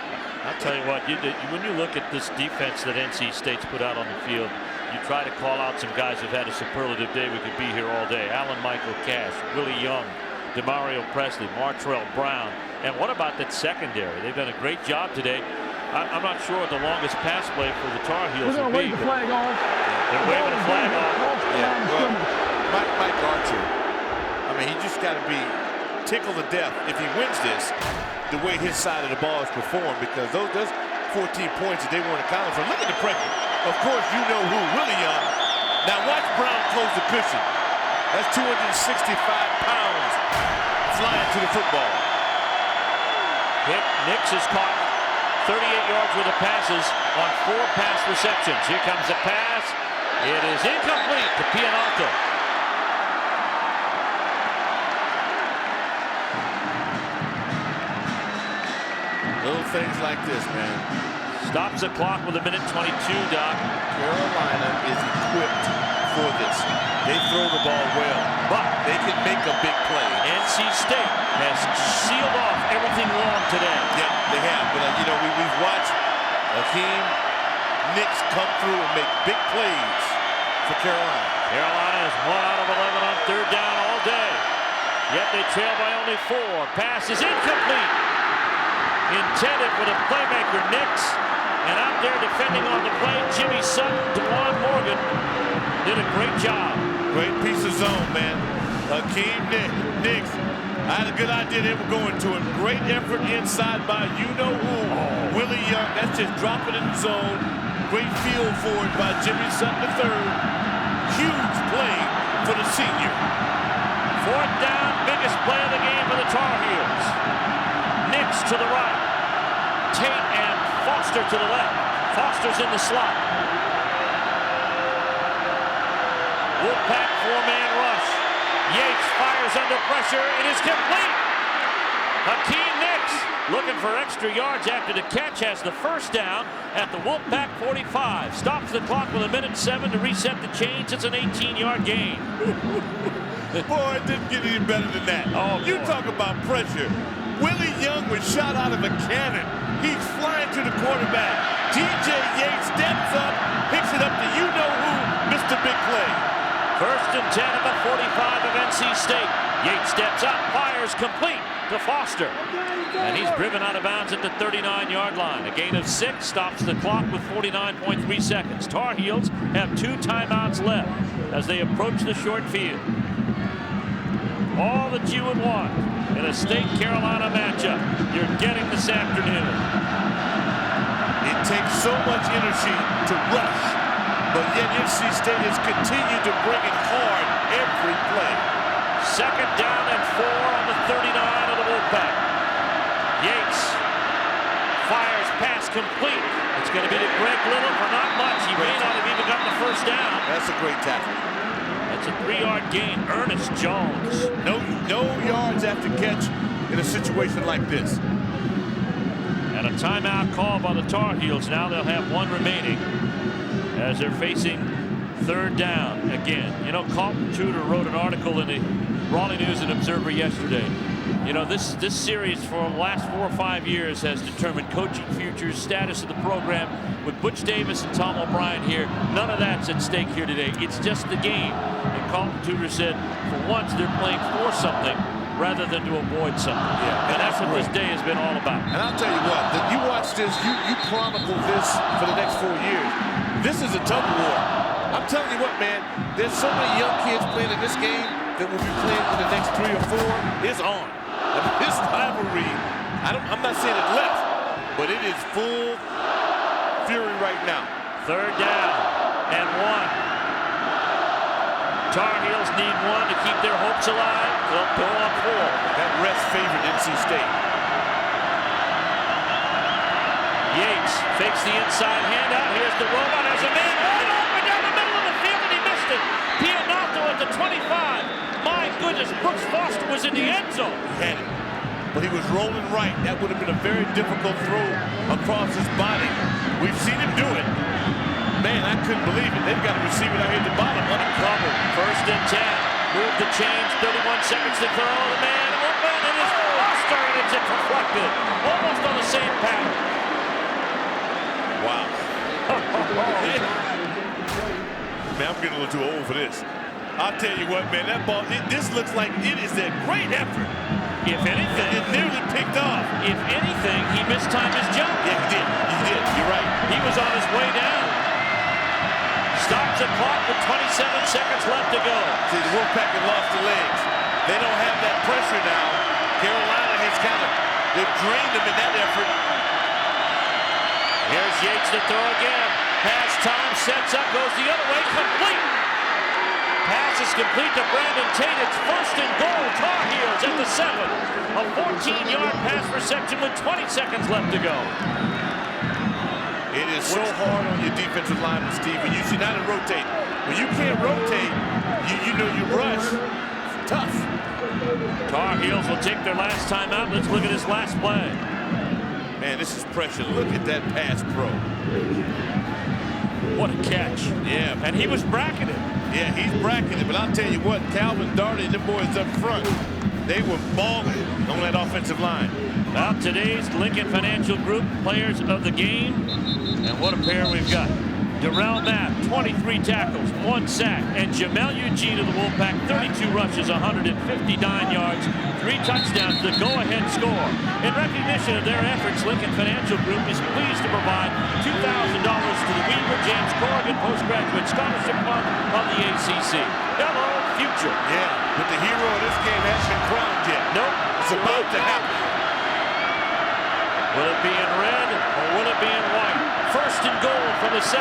I'll tell you what, when you look at this defense that NC State's put out on the field, you try to call out some guys who've had a superlative day. We could be here all day. Alan Michael Cash, Willie Young, Demario Presley, Martrell Brown. And what about that secondary? They've done a great job today. I'm not sure what the longest pass play for the Tar Heels will be. Wave the flag off. They're waving the flag off. Yeah, well, Mike Archer, I mean, he just got to be tickled to death if he wins this, the way his side of the ball is performed, because those 14 points that they weren't accounting for. Look at the pressure. Of course, you know who, Willie Young. Now watch Brown close the cushion. That's 265 pounds flying to the football. Nix has caught 38 yards worth of passes on 4 pass receptions. Here comes the pass. It is incomplete to Pianalto. Little things like this, man. Stops the clock with 1:22, Doc. Carolina is equipped for this. They throw the ball well, but they can make a big play. NC State has sealed off everything wrong today. Yeah, they have. But, you know, we've watched Akeem Nicks come through and make big plays for Carolina. Carolina is 1 out of 11 on 3rd down all day. Yet they trail by only 4. Pass is incomplete. Intended for the playmaker, Nicks. And out there defending on the play, Jimmy Sutton, DeJuan Morgan did a great job. Great piece of zone, man. Akeem Nicks. I had a good idea they were going to him. Great effort inside by you-know-who. Willie Young, that's just dropping in the zone. Great field for it by Jimmy Sutton III. Huge play for the senior. 4th down, biggest play of the game for the Tar Heels. Nicks to the right. Tate and Foster to the left. Foster's in the slot. Wolfpack 4-man rush. Yates fires under pressure. It is complete. Hakeem Nicks looking for extra yards after the catch, has the 1st down at the Wolfpack 45. Stops the clock with 1:07 to reset the chains. It's an 18-yard gain. Boy, it didn't get any better than that. Oh, you talk about pressure. Willie Young was shot out of a cannon. He's flying to the quarterback. TJ Yates steps up, picks it up to you-know-who, Mr. Big Play. 1st and 10 at the 45 of NC State. Yates steps up, fires complete to Foster. And he's driven out of bounds at the 39-yard line. A gain of 6 stops the clock with 49.3 seconds. Tar Heels have 2 timeouts left as they approach the short field. All that you would want in a State-Carolina matchup, you're getting this afternoon. It takes so much energy to rush, but yet NC State has continued to bring it hard every play. 2nd down and 4 on the 39 of the Wolfpack. Yates fires, pass complete. It's going to be to Greg Little for not much. He may not have even gotten the 1st down. That's a great tackle. That's It's a 3-yard gain. Ernest Jones. No yards after catch in a situation like this. And a timeout call by the Tar Heels. Now they'll have 1 remaining as they're facing 3rd down again. You know, Carlton Tudor wrote an article in the Raleigh News and Observer yesterday. You know, this series for the last 4 or 5 years has determined coaching futures, status of the program. With Butch Davis and Tom O'Brien here, none of that's at stake here today. It's just the game. And Carlton Tudor said, for once, they're playing for something rather than to avoid something. Yeah, and that's what this day has been all about. And I'll tell you what, you watch this, you chronicle this for the next 4 years. This is a tug of war. I'm telling you what, man, there's so many young kids playing in this game that will be playing for the next 3 or 4. It's on. I mean, this rivalry, I'm not saying it left, but it is full fury right now. 3rd down and 1. Tar Heels need 1 to keep their hopes alive. They'll go on 4. That rest favored NC State. Yates fakes the inside handout. Here's the robot. There's a man right open down the middle of the field, and he missed it. Pianato at the 25. My goodness, Brooks Foster was in the end zone. He had it, but he was rolling right. That would have been a very difficult throw across his body. We've seen him do it. Man, I couldn't believe it. They've got a receiver down here at the bottom. Uncovered. 1st and 10. Move the chains. 31 seconds to throw. The man open. It is Foster, and it's deflected. Almost on the same pattern. Wow. Man, I'm getting a little too old for this. I'll tell you what, man, that ball, this looks like it is a great effort. If anything, it nearly picked off. If anything, he mistimed his jump. Yeah, he did. He did. You're right. He was on his way down. Stops the clock with 27 seconds left to go. See, the Wolfpack have lost the legs. They don't have that pressure now. Carolina has they've drained them in that effort. Here's Yates to throw again. Has time, sets up, goes the other way, complete. Pass is complete to Brandon Tate. It's 1st and goal. Tar Heels at the 7. A 14-yard pass reception with 20 seconds left to go. It is so hard on your defensive lineman, Steve. When you should not rotate. When you can't rotate, you know you rush. It's tough. Tar Heels will take their last time out. Let's look at his last play. Man, this is pressure. Look at that pass pro. What a catch. Yeah. And he was bracketed. Yeah, he's bracketed, but I'll tell you what, Calvin Darty and them boys up front, they were balling on that offensive line. Well, today's Lincoln Financial Group players of the game, and what a pair we've got. Darrell Mapp, 23 tackles, 1 sack, and Jamel Eugene of the Wolfpack, 32 rushes, 159 yards, 3 touchdowns, the go-ahead score. In recognition of their efforts, Lincoln Financial Group is pleased to provide $2,000 to the Weaver James Corrigan Postgraduate Scholarship Fund of the ACC. Hello, future. Yeah, but the hero of this game hasn't been crowned yet. Nope. It's about to happen. Will it be in red or will it be in white? 1st and goal from the 7.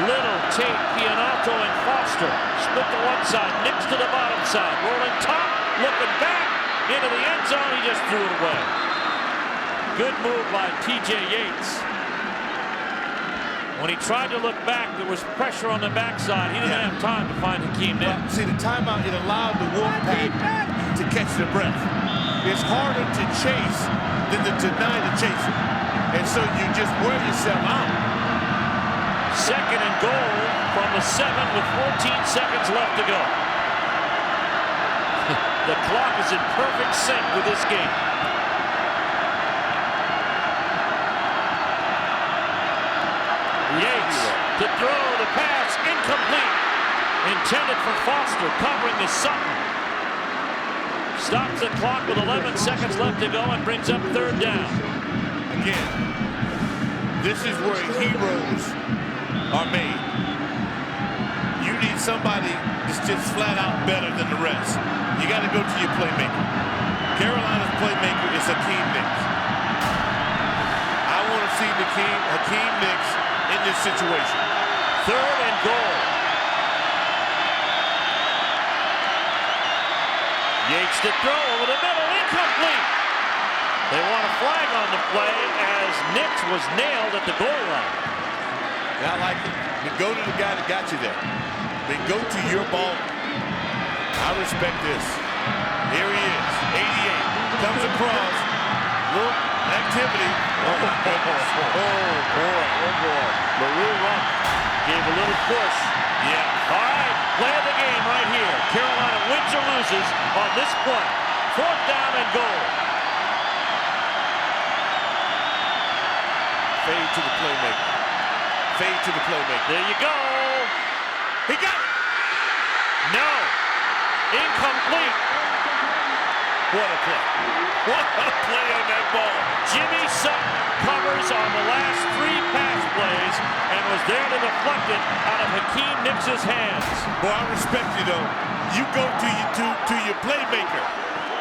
Little, Tate, Pianato, and Foster split the one side. Nix to the bottom side. Rolling top, looking back into the end zone. He just threw it away. Good move by T.J. Yates. When he tried to look back, there was pressure on the backside. He didn't have time to find Hakeem Nicks. See, the timeout, it allowed the Wolfpack to catch their breath. It's harder to chase than to deny the chaser. And so you just wear yourself out. 2nd and goal from the 7 with 14 seconds left to go. The clock is in perfect sync with this game. Yates to throw the pass, incomplete. Intended for Foster, covering the Sutton. Stops the clock with 11 seconds left to go and brings up 3rd down. Again, this is where heroes are made. You need somebody that's just flat out better than the rest. You got to go to your playmaker. Carolina's playmaker is Hakeem Nicks. I want to see Hakeem Nicks in this situation. 3rd and goal. Yates to throw over the middle, incomplete. They want a flag on the play as Nicks was nailed at the goal line. I like it. Go to the guy that got you there. Go to your ball. I respect this. Here he is, 88. Comes across. Look, activity. Oh, boy. Maroon Rock gave a little push. Yeah. All right, play of the game right here. Carolina wins or loses on this play. 4th down and goal. Fade to the playmaker. Fade to the playmaker. There you go. He got it. No. Incomplete. What a play. What a play on that ball. Jimmy Sutton covers on the last 3 pass plays and was there to deflect it out of Hakeem Nicks's hands. Boy, I respect you, though. You go to your playmaker,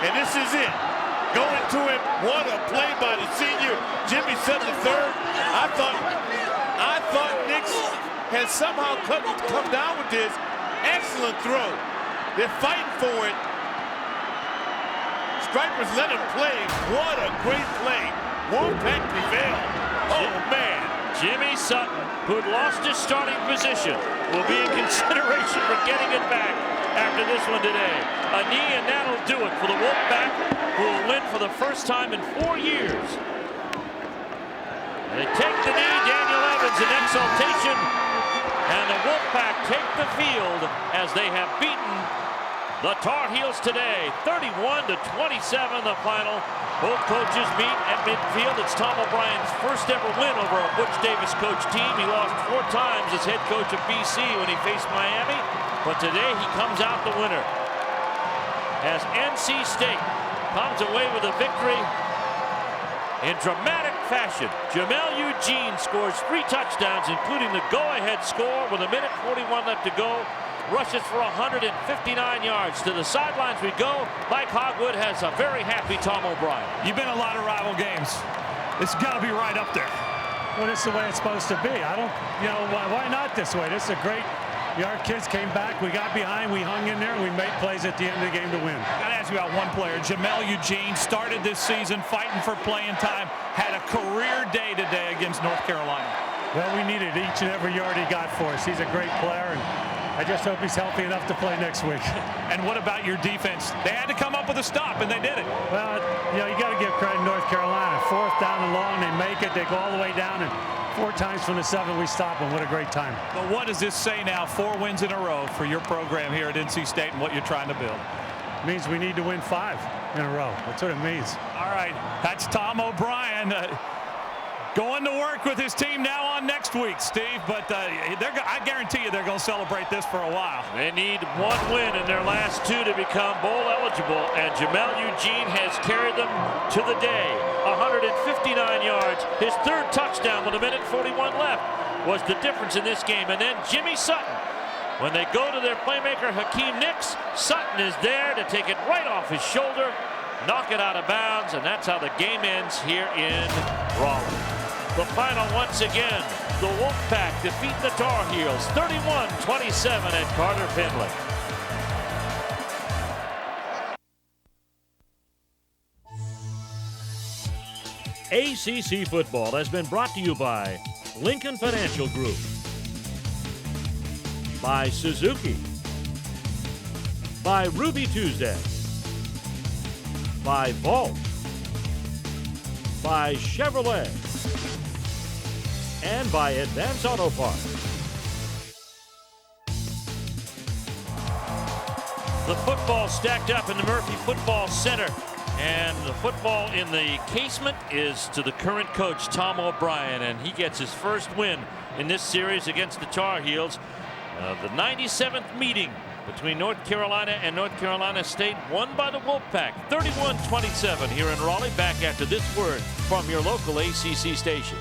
and this is it. Going to him. What a play by the senior, Jimmy Sutton III. I thought Nicks had somehow come down with this. Excellent throw. They're fighting for it. Stripers let him play. What a great play. Wolfpack prevailed. Oh, man. Jimmy Sutton, who had lost his starting position, will be in consideration for getting it back after this one today. A knee, and that'll do it for the Wolfpack, who will win for the first time in 4 years. They take the knee, Daniel Evans in exultation, and the Wolfpack take the field as they have beaten the Tar Heels today. 31-27 the final. Both coaches meet at midfield. It's Tom O'Brien's first ever win over a Butch Davis coach team. He lost 4 times as head coach of BC when he faced Miami, but today he comes out the winner as NC State comes away with a victory in dramatic fashion. Jamel Eugene scores 3 touchdowns, including the go-ahead score with 1:41 left to go. Rushes for 159 yards. To the sidelines we go. Mike Hogwood has a very happy Tom O'Brien. You've been in a lot of rival games. It's got to be right up there. Well, this is the way it's supposed to be. I don't, why not this way? This is a great, our kids came back, we got behind, we hung in there, and we made plays at the end of the game to win. I got to ask you about one player. Jamel Eugene started this season fighting for playing time, had a career day today against North Carolina. Well, we needed each and every yard he got for us. He's a great player, and I just hope he's healthy enough to play next week. And what about your defense? They had to come up with a stop, and they did it. Well, you got to give credit to North Carolina. 4th down and long, they make it. They go all the way down, and 4 times from the 7, we stop them. What a great time. But what does this say now, 4 wins in a row for your program here at NC State and what you're trying to build? It means we need to win 5 in a row. That's what it means. All right, that's Tom O'Brien. Going to work with his team now on next week, Steve, but I guarantee you they're going to celebrate this for a while. They need 1 win in their last 2 to become bowl eligible, and Jamel Eugene has carried them to the day. 159 yards. His 3rd touchdown with 1:41 left was the difference in this game. And then Jimmy Sutton, when they go to their playmaker Hakeem Nicks, Sutton is there to take it right off his shoulder, knock it out of bounds, and that's how the game ends here in Raleigh. The final once again, the Wolfpack defeat the Tar Heels 31-27 at Carter-Finley. ACC football has been brought to you by Lincoln Financial Group, by Suzuki, by Ruby Tuesday, by Vault, by Chevrolet, and by Advance Auto Parts. The football stacked up in the Murphy Football Center, and the football in the casement is to the current coach, Tom O'Brien, and he gets his first win in this series against the Tar Heels. The 97th meeting between North Carolina and North Carolina State, won by the Wolfpack 31-27 here in Raleigh. Back after this word from your local ACC station.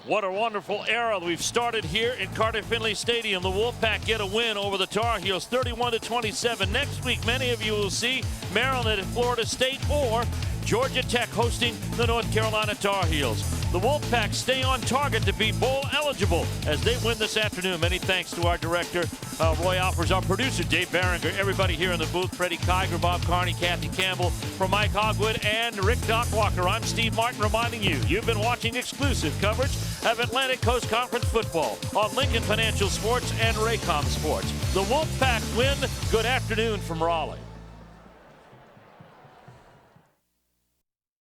What a wonderful era we've started here in Carter-Finley Stadium. The Wolfpack get a win over the Tar Heels 31-27. Next week, many of you will see Maryland at Florida State or Georgia Tech hosting the North Carolina Tar Heels. The Wolfpack stay on target to be bowl eligible as they win this afternoon. Many thanks to our director, Roy Alfers, our producer, Dave Barringer, everybody here in the booth, Freddie Kiger, Bob Carney, Kathy Campbell, from Mike Hogwood and Rick Doc Walker. I'm Steve Martin reminding you, you've been watching exclusive coverage of Atlantic Coast Conference football on Lincoln Financial Sports and Raycom Sports. The Wolfpack win. Good afternoon from Raleigh.